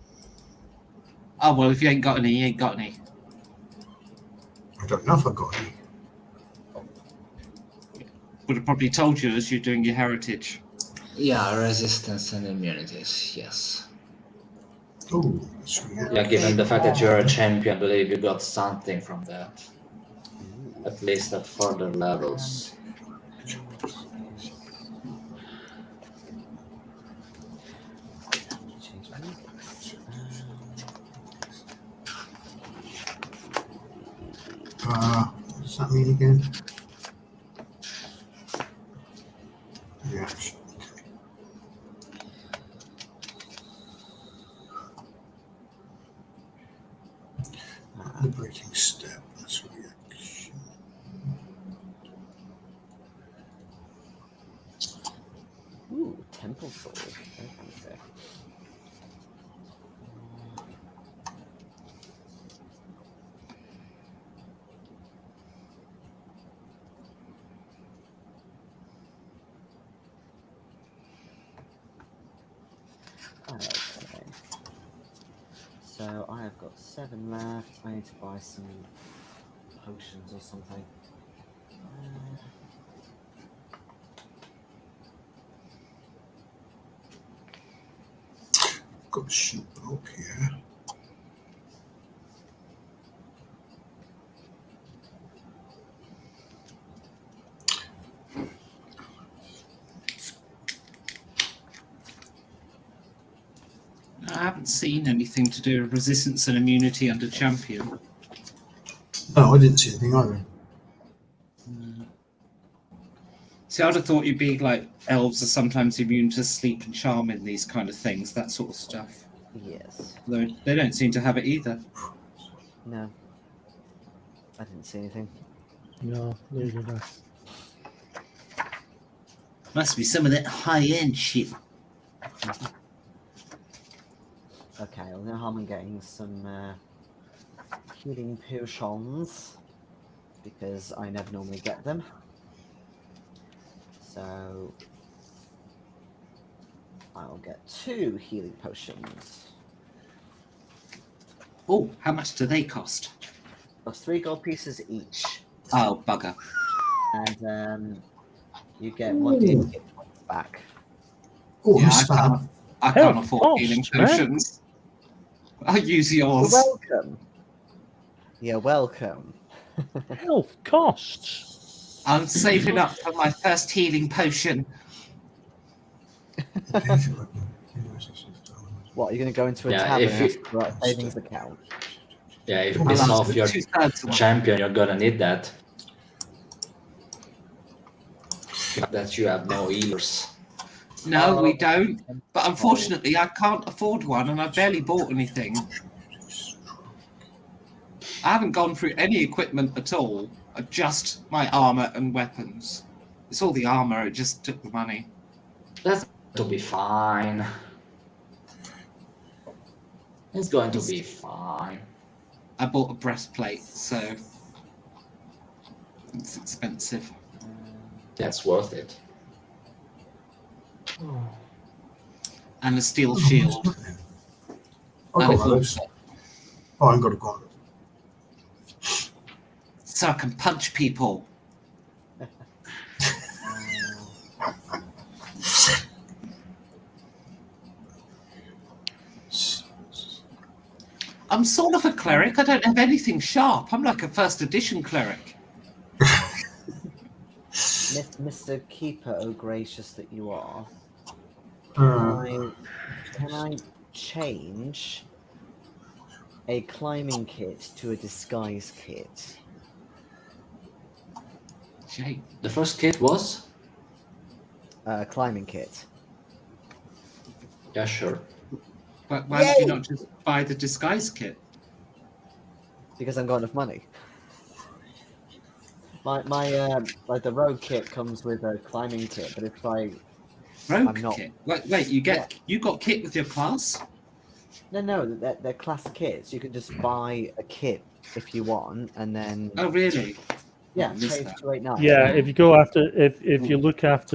Oh well, if you ain't got any, you ain't got any. I don't know if I've got any. Would have probably told you as you're doing your heritage. Yeah, resistance and immunities. Yes. Oh, that's really good. Yeah, given the fact that you're a champion, I believe you got something from that. At least at further levels. Change music. What does that mean again? Reaction. Okay. Liberating step. That's reaction. Ooh, temple sword. Okay. Okay. So I have got 7 left. I need to buy some potions or something. Got a sheep bulk here. I haven't seen anything to do with resistance and immunity under champion. No, I didn't see anything either. See, I'd have thought you'd be like elves are sometimes immune to sleep and charming, these kind of things, that sort of stuff. Yes. Though they don't seem to have it either. No. I didn't see anything. No, neither did I. Must be some of that high-end shit. Okay, well now I'm getting some healing potions because I never normally get them. So I'll get 2 healing potions. Oh, how much do they cost? Of 3 gold pieces each. Oh, bugger. And you get 1d8 hit points back. Oh, Yeah, missed that. I can't Health afford healing costs, man. potions. I'll use yours. You're welcome. You're welcome. Health costs. I'm saving up for my first healing potion. What, you're going to go into a Yeah, tavern if and you- ask for a savings account? Yeah, if I'll piss ask off for your 2/3 of one. champion, you're gonna need that. That you have no healers. No, we Oh. don't. But unfortunately, I can't afford one, and I barely bought anything. I haven't gone through any equipment at all. Just my armor and weapons. It's all the armor. It just took the money. That's going to be fine. It's going to be fine. I bought a breastplate, so it's expensive. That's worth it. And a steel shield. I And a got those. gauntlet, Oh, I ain't got a gauntlet. so I can punch people. I'm sort of a cleric. I don't have anything sharp. I'm like a first edition cleric. Mr. Keeper, oh gracious that you are. Uh, Can I change a climbing kit to a disguise kit? Jake. The first kit was? Climbing kit. Yeah, sure. But why did you Yay! not just buy the disguise kit? Because I've got enough money. My like the rogue kit comes with a climbing kit, but if I Rogue I'm not- kit. Wait, you got kit with your class? no, they're class kits. You can just buy a kit if you want, and then Oh, really? yeah, I missed pay that. 289. Yeah, if you go after, if you look at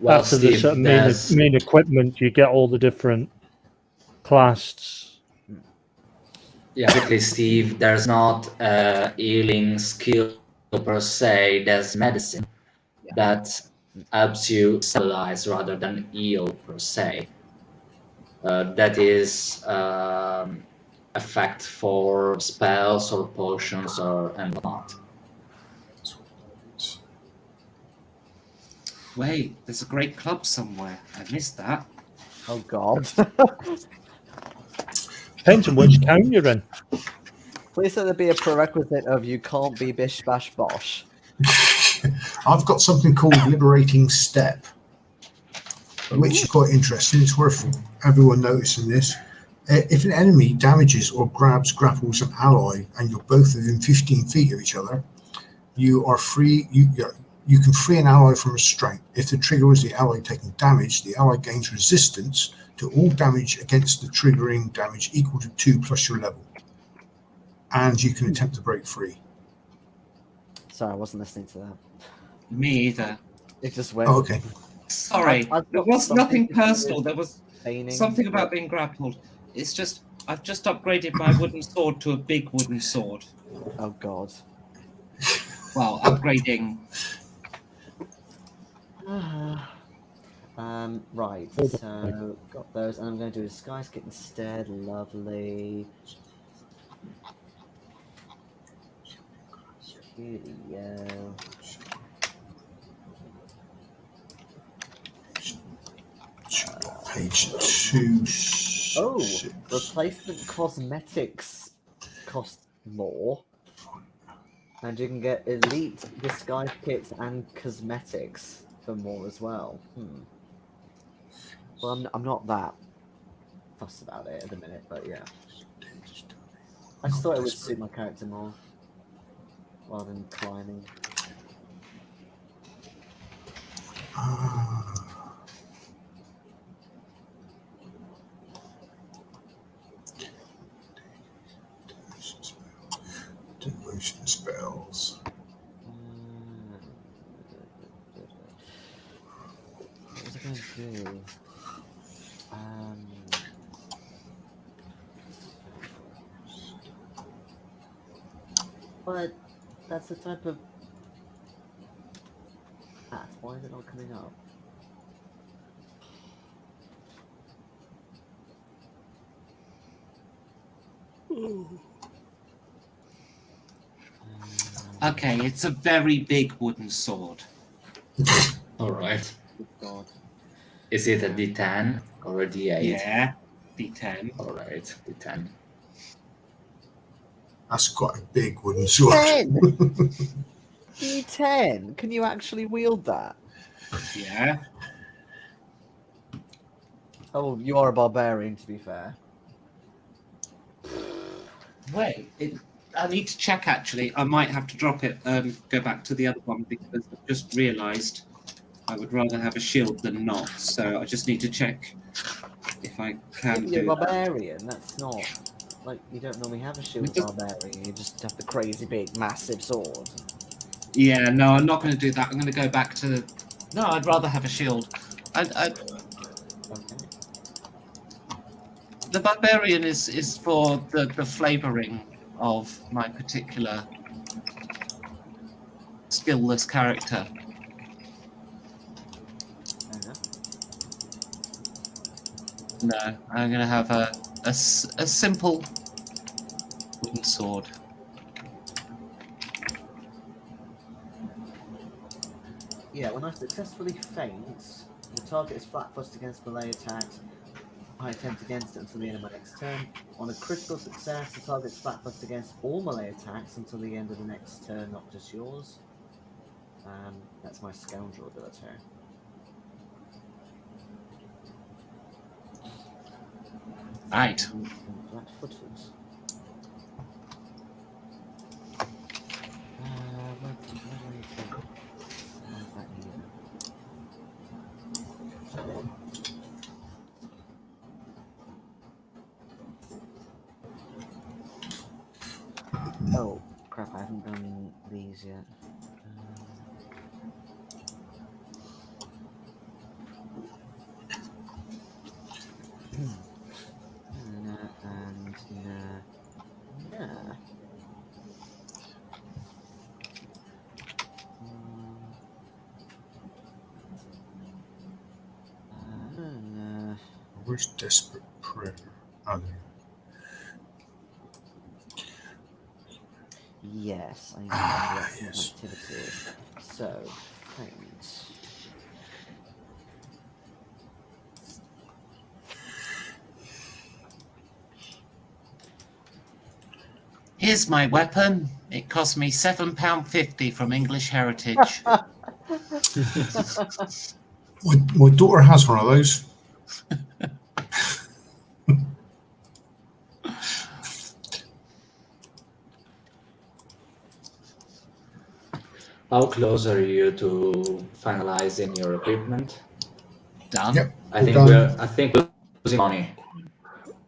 Well, after the Steve, sort of there's... main equipment, you get all the different classes. Yeah, quickly, Steve, there's not a healing skill per se, there's medicine that helps you stabilize rather than heal per se. That is effect for spells or potions or and whatnot. Wait, there's a great club somewhere. I missed that. Oh god. Depends on which town you're in. Please let there be a prerequisite of you can't be bish bash bosh. I've got something called Liberating Step, which is quite interesting. It's worth everyone noticing this. If an enemy damages or grapples an ally, and you're both within 15 feet of each other, you are free. You can free an ally from restraint. If the trigger is the ally taking damage, the ally gains resistance to all damage against the triggering damage equal to 2 plus your level. And you can attempt to break free. Sorry, I wasn't listening to that. Me either. It just went. Oh, okay. Sorry, I've there got was something nothing to do with personal. There was feigning, something about but- being grappled. It's just I've just upgraded my wooden sword to a big wooden sword. Oh god. Well, upgrading. Right, so got those, and I'm going to do a disguise kit instead. Lovely. Coolio. Page 2. Oh, replacement cosmetics cost more, and you can get elite disguise kits and cosmetics for more as well. Well, I'm not that fussed about it at the minute, but yeah. I just thought it would suit my character more, rather than climbing. Devotion spells. can I do? But that's the type of path. Why is it not coming up? Okay, it's a very big wooden sword. All right. God. Is it a D10 or a D8? Yeah, D10. All right, D10. That's quite a big wooden sword. 10! D10! Can you actually wield that? Yeah. Oh, you are a barbarian, to be fair. Wait, I need to check actually. I might have to drop it and go back to the other one because I've just realised I would rather have a shield than not. So I just need to check if I can You're a do that. barbarian, that's not... Like, you don't normally have a shield barbarian, you just have the crazy big, massive sword. Yeah, no, I'm not going to do that. I'm going to go back to... No, I'd rather have a shield. Okay. The barbarian is for the flavouring of my particular skillless character. No, I'm going to have a simple wooden sword. Yeah, when I successfully feint, the target is flat-footed against melee attacks. I attempt against it until the end of my next turn. On a critical success, the target is flat-footed against all melee attacks until the end of the next turn, not just yours. That's my scoundrel ability. Right. Flat-footed. Oh, crap, I haven't done these yet. Where's Desperate Prayer? Oh, there. Yes, I need to Yes. activity. So, feint. Here's my weapon. It cost me £7.50 from English Heritage. My daughter has one of those. How close are you to finalizing your equipment? Done. Yep. I think we're losing money.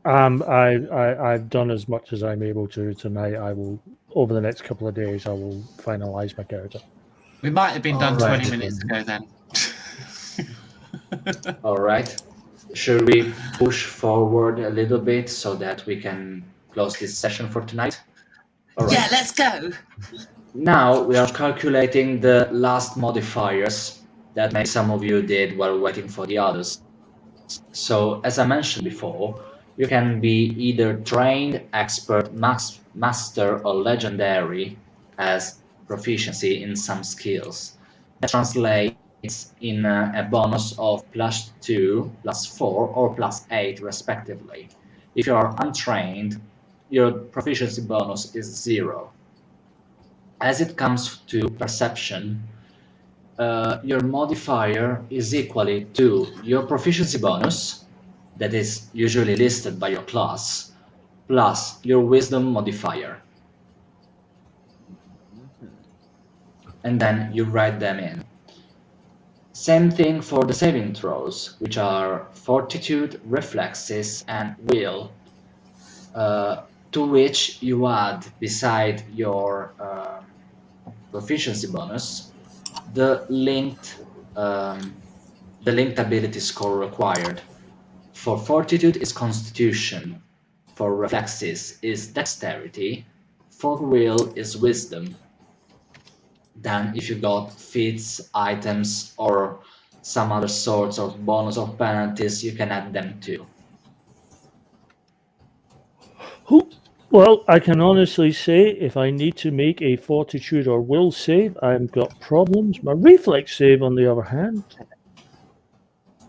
I've done as much as I'm able to tonight. I will, over the next couple of days, I will finalize my character. We might have been done Alright. 20 minutes ago then. All right. Should we push forward a little bit so that we can close this session for tonight? All right. Yeah, let's go. Now we are calculating the last modifiers that maybe some of you did while waiting for the others. So, as I mentioned before, you can be either trained, expert, master, or legendary as proficiency in some skills. That translates in a bonus of +2, +4, or +8 respectively. If you are untrained, your proficiency bonus is 0. As it comes to perception, your modifier is equally to your proficiency bonus, that is usually listed by your class, plus your wisdom modifier. And then you write them in. Same thing for the saving throws, which are fortitude, reflexes, and will, to which you add, beside your proficiency bonus, the linked the linked ability score required. For Fortitude is Constitution. For Reflexes is Dexterity. For Will is Wisdom. Then if you got feats, items, or some other sorts of bonus or penalties, you can add them too. Well, I can honestly say if I need to make a fortitude or will save, I've got problems. My reflex save, on the other hand,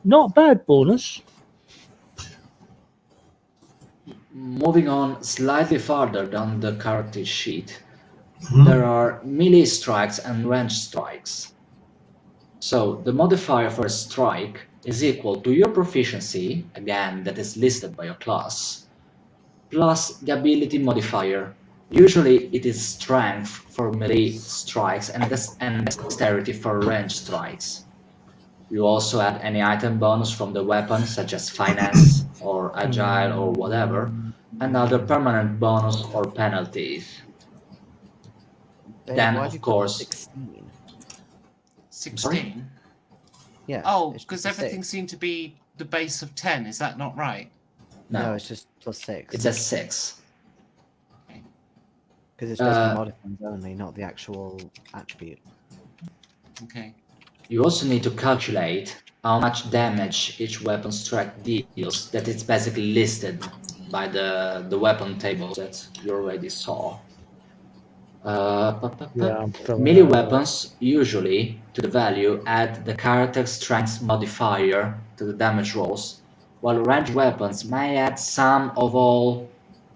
not bad bonus. Moving on slightly farther down the character sheet, Mhm. there are melee strikes and range strikes. So the modifier for a strike is equal to your proficiency, again that is listed by your class, plus the ability modifier. Usually it is strength for melee strikes and dexterity for range strikes. You also add any item bonus from the weapon, such as finesse or agile or whatever, and other permanent bonus or penalties. Babe, Then, why have of you put course, 16? 16. Yeah. Oh, it's because just a everything 6. seemed to be the base of 10. Is that not right? No, it's just plus 6. it's a 6. Because it's basically modifiers only, not the actual attribute. Okay. You also need to calculate how much damage each weapon strike deals. That is basically listed by the weapon table that you already saw. Yeah, I'm filling Melee that out. weapons usually, to the value, add the character strength modifier to the damage rolls, while ranged weapons may add some of all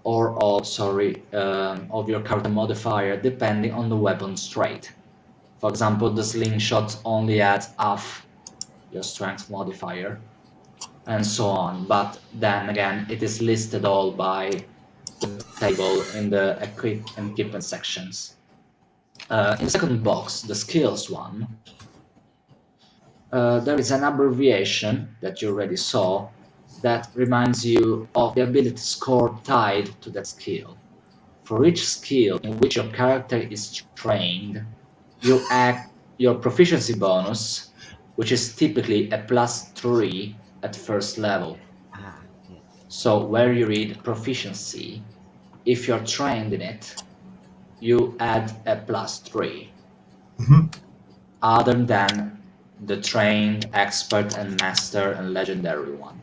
of your character modifier depending on the weapon's trait. For example, the slingshot only adds half your strength modifier, and so on. But then again, it is listed all by the table in the equipment sections. In the second box, the skills one, there is an abbreviation that you already saw that reminds you of the ability score tied to that skill. For each skill in which your character is trained, you add your proficiency bonus, which is typically a +3 at first level. Ah, yes. So where you read proficiency, if you're trained in it, you add a +3. Mhm. Other than the trained, expert, and master and legendary one.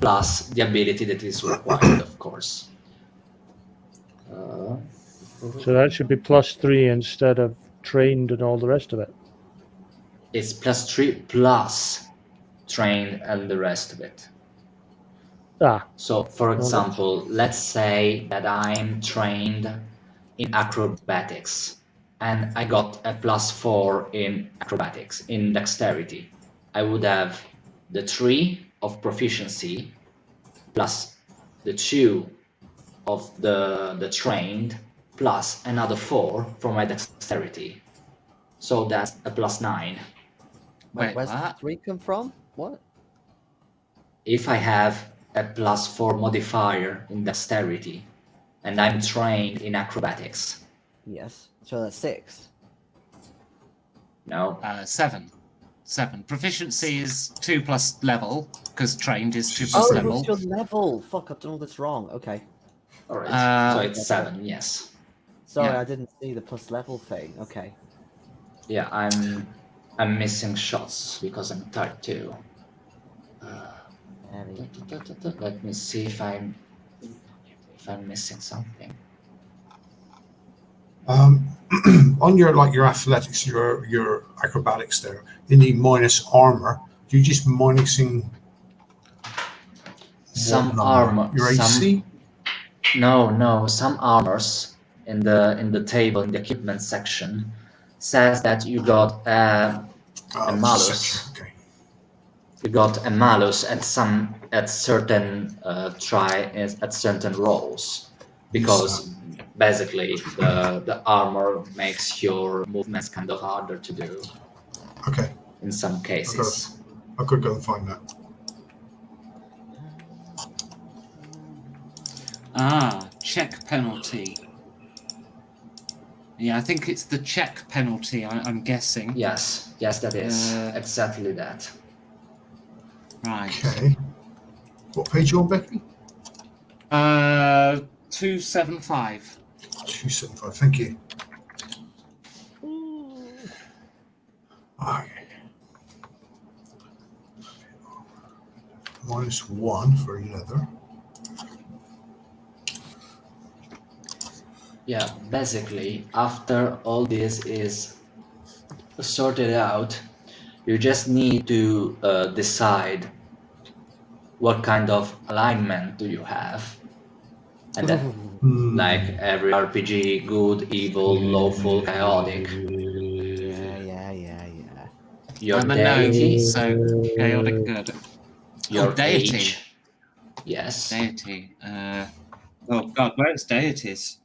Plus the ability that is required, of course. So that should be +3 instead of trained and all the rest of it. It's +3 plus trained and the rest of it. Ah, So, for that's- example, let's say that I'm trained in acrobatics and I got a +4 in acrobatics, in dexterity. I would have the 3 of proficiency plus the 2 of the trained plus another 4 for my dexterity. So that's a +9. Wait, Where's the what? 3 come from? What? If I have a +4 modifier in dexterity and I'm trained in acrobatics, Yes. So that's 6. no, 7. 7. Proficiency is 2 plus level, because trained is 2 plus Oh, level. what's your level? Fuck, I've done all this wrong. Okay. all right. So Uh, it's 7, yes. Sorry, Yeah. I didn't see the plus level thing. Okay. Yeah, I'm missing shots because I'm tired too. Let me see if I'm missing something. On your athletics, your acrobatics there, you need minus armor. Do you just minusing Some what number? armor, Your AC? No, some armors in the table in the equipment section says that you got a malus. Section, okay. You got a malus at certain at certain rolls, because basically the armor makes your movements kind of harder to do. Okay. In some cases. I could go and find that. check penalty. Yeah, I think it's the check penalty, I'm guessing. Yes, that is exactly that. Right. Okay. What page you on, Becky? 275. 275. Thank you. Okay. -1 for leather. Yeah, basically, after all this is sorted out, you just need to decide what kind of alignment do you have. And that, like every RPG, good, evil, lawful, chaotic. Yeah. Your I'm a deity, gnome, so chaotic good. your deity. age. Yes. Deity. Oh god, where's deities?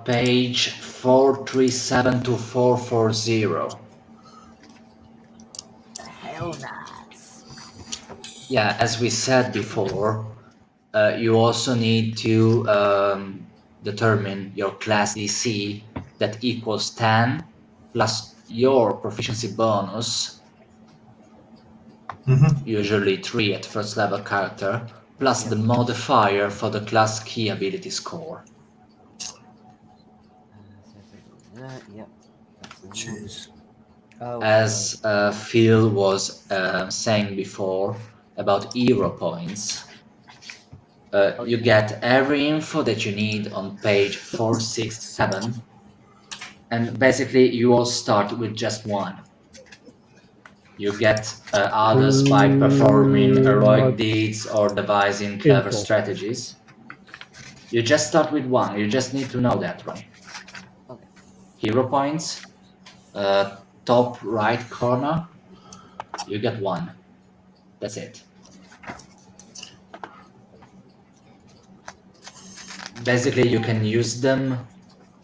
Page 437 to 440. Hell nice. Yeah, as we said before, you also need to determine your class DC that equals 10 plus your proficiency bonus, usually 3 at first level character, plus the modifier for the class key ability score. Yep. Which is As Phil was saying before about hero points, you get every info that you need on page 467, and basically you all start with just one. You get others by performing heroic deeds or devising clever Info. strategies. You just start with one. You just need to know that one. Okay. Hero points, top right corner, you get one. That's it. Basically, you can use them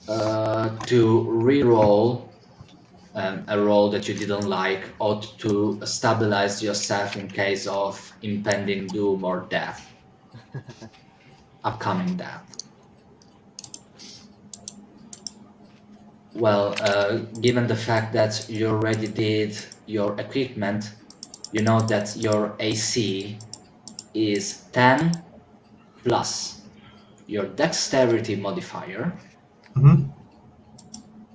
to re-roll a roll that you didn't like, or to stabilize yourself in case of impending doom or death. Upcoming death. Well, given the fact that you already did your equipment, you know that your AC is 10 plus your dexterity modifier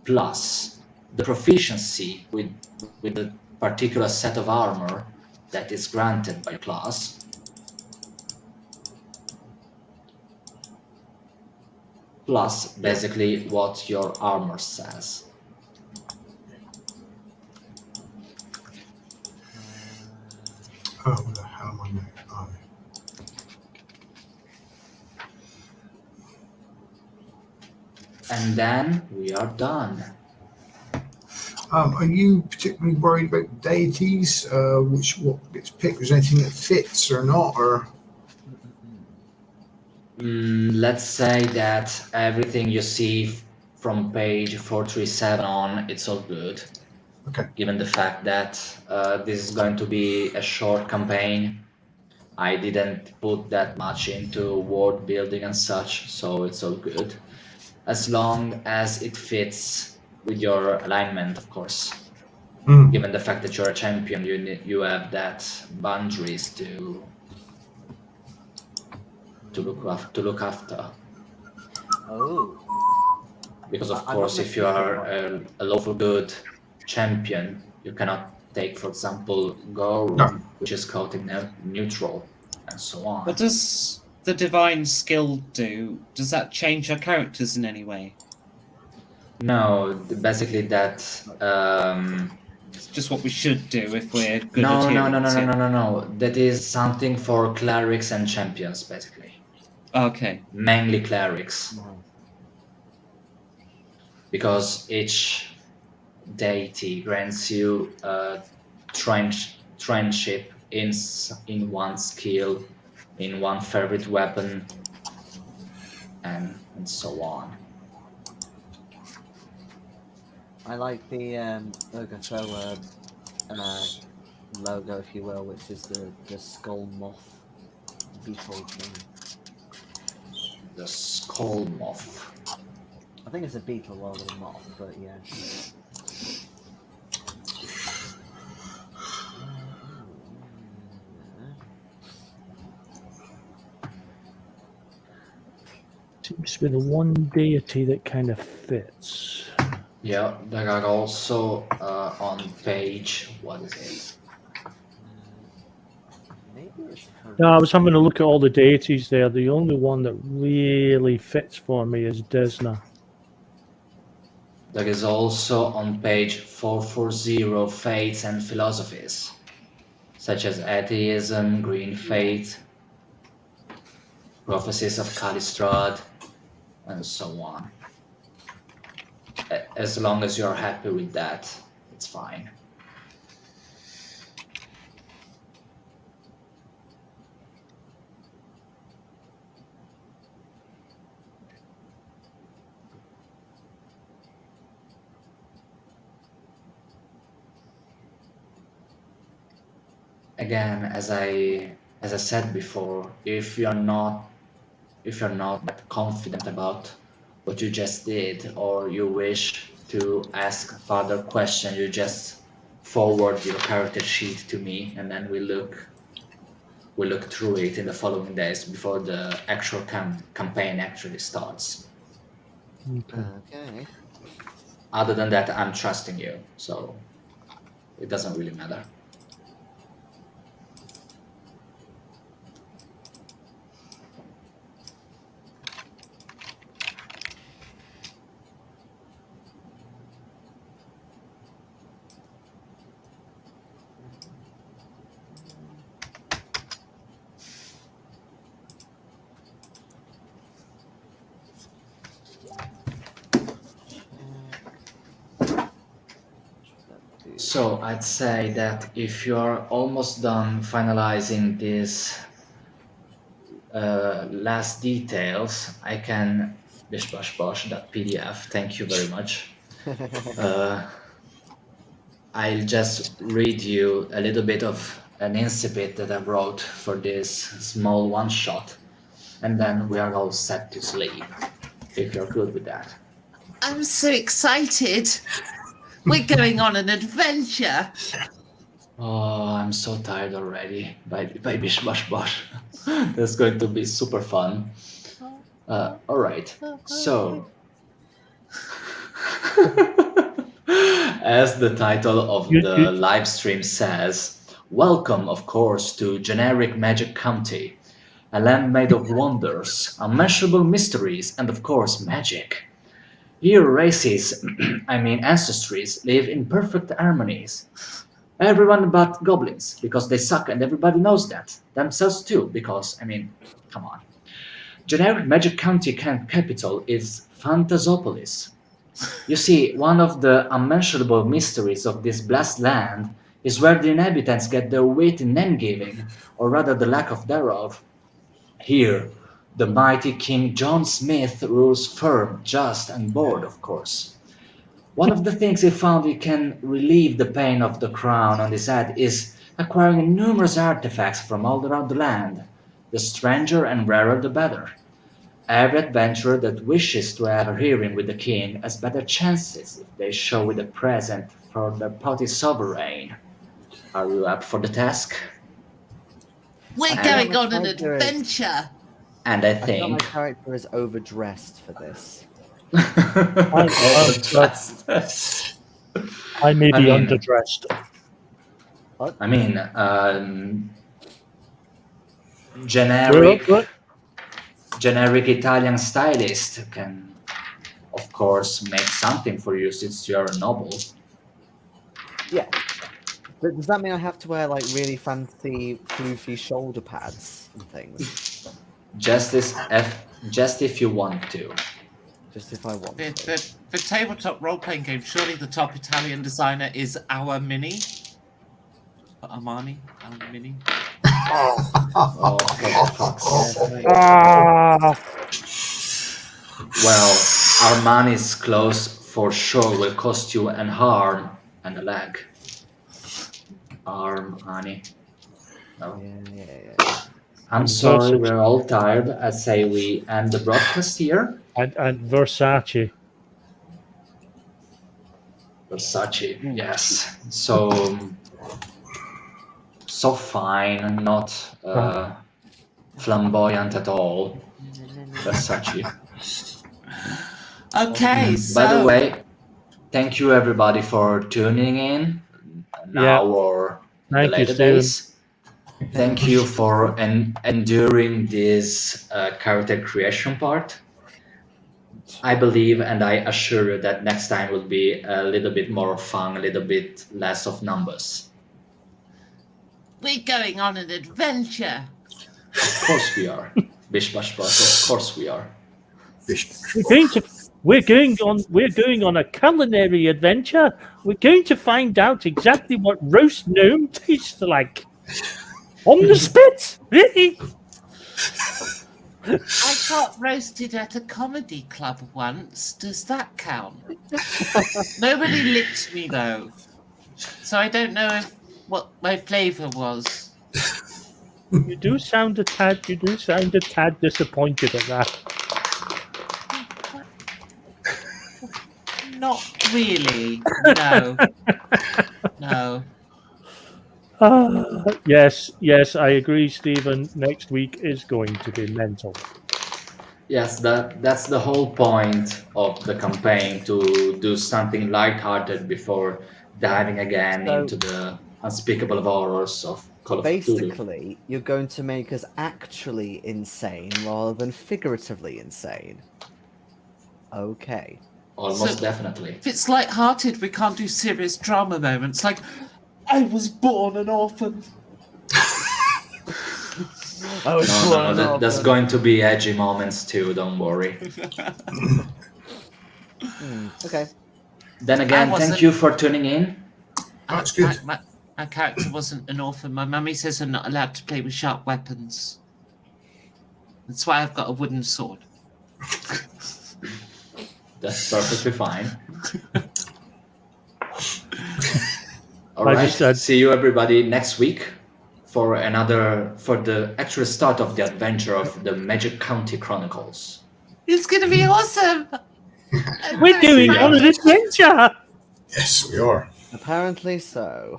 plus the proficiency with the particular set of armor that is granted by your class, plus basically what your armor says. oh, where the hell am I now? Oh. And then we are done. Are you particularly worried about deities? What gets picked? Is there anything that fits or not? Or Let's say that everything you see from page 437 on, it's all good. okay. Given the fact that this is going to be a short campaign, I didn't put that much into world building and such, so it's all good. As long as it fits with your alignment, of course. Given the fact that you're a champion, you have that boundaries to look after. Oh. Because of I'm course, not if you are necessarily a lawful good champion, you cannot take, for example, Gorum, No. which is chaotic neutral, and so on. What does the divine skill do? Does that change our characters in any way? No, basically that. It's just what we should do if we're good No. adherents. That is something for clerics and champions, basically. Okay. Mainly clerics, Nice. because each deity grants you friendship in one skill, in one favorite weapon, and so on. I like the Urgathoa logo, if you will, which is the skull moth beetle thing. The skull moth. I think it's a beetle rather than moth, but yeah. Seems to be the one deity that kind of fits. Yeah, there are also on page, what is it? Maybe it's. No, I was having a look at all the deities there. The only one that really fits for me is Desna. There is also on page 440 faiths and philosophies, such as atheism, green faith, prophecies of Kalistrad, and so on. As long as you're happy with that, it's fine. Again, as I said before, if you're not that confident about what you just did, or you wish to ask further questions, you just forward your character sheet to me, and then we look through it in the following days before the actual campaign actually starts. Okay. Other than that, I'm trusting you, so it doesn't really matter. So I'd say that if you're almost done finalizing this last details, I can bish-bash-bash.pdf. Thank you very much. I'll just read you a little bit of an incipit that I wrote for this small one-shot, and then we are all set to sleep, if you're good with that. I'm so excited. We're going on an adventure. Oh, I'm so tired already by Bish Bash Bash. That's going to be super fun. All right, so as the title of the live stream says, welcome, of course, to Generic Magic County, a land made of wonders, unmeasurable mysteries, and of course, magic. Here races, ancestries, live in perfect harmonies. Everyone but goblins, because they suck and everybody knows that. Themselves too, because, come on. Generic Magic County capital is Phantasopolis. You see, one of the unmentionable mysteries of this blessed land is where the inhabitants get their wit in name-giving, or rather the lack of thereof. Here, the mighty King John Smith rules firm, just, and bored, of course. One of the things he found he can relieve the pain of the crown on his head is acquiring numerous artifacts from all around the land. The stranger and rarer the better. Every adventurer that wishes to have a hearing with the king has better chances if they show with a present for the potty sovereign. Are you up for the task? We're going on an adventure. And I I feel think my character is overdressed for this. I may be underdressed. Generic Italian stylist can, of course, make something for you since you're a noble. Yeah. But does that mean I have to wear like really fancy, floofy shoulder pads and things? Just if you want to. Just if I want. The tabletop role-playing game. Surely the top Italian designer is our Mini. Armani, our Mini. Oh, for fuck's sake. Well, Armani's clothes for sure will cost you an arm and a leg. Armani. No. Yeah. I'm sorry, we're all tired. I say we end the broadcast here. And Versace. Versace, yes. So fine, not flamboyant at all. Versace. Okay, so By the way, thank you everybody for tuning in now or in the Thank you, later Steven. days. Thank you for enduring this character creation part. I believe and I assure you that next time will be a little bit more fun, a little bit less of numbers. we're going on an adventure. Of course we are. Bish bash bosh, of course we are. We're going on a culinary adventure. We're going to find out exactly what roast gnome tastes like. On the spit, really? I got roasted at a comedy club once. Does that count? Nobody licked me though, so I don't know what my flavour was. You do sound a tad disappointed at that. Not really. No. Yes, I agree, Stephen. Next week is going to be mental. Yes, that's the whole point of the campaign, to do something lighthearted before diving again into the unspeakable horrors of Call of Cthulhu. Basically, you're going to make us actually insane rather than figuratively insane. Okay. Almost So- definitely. If it's light-hearted, we can't do serious drama moments like, I was born an orphan. No, there's going to be edgy moments too, don't worry. Okay. Then again, thank you for tuning in. That's good. My character wasn't an orphan. My mummy says I'm not allowed to play with sharp weapons. That's why I've got a wooden sword. That's perfectly fine. All I right. just said- See you everybody next week for the actual start of the adventure of the Magic County Chronicles. It's gonna be awesome. We're going on an adventure. Yes, we are. Apparently so.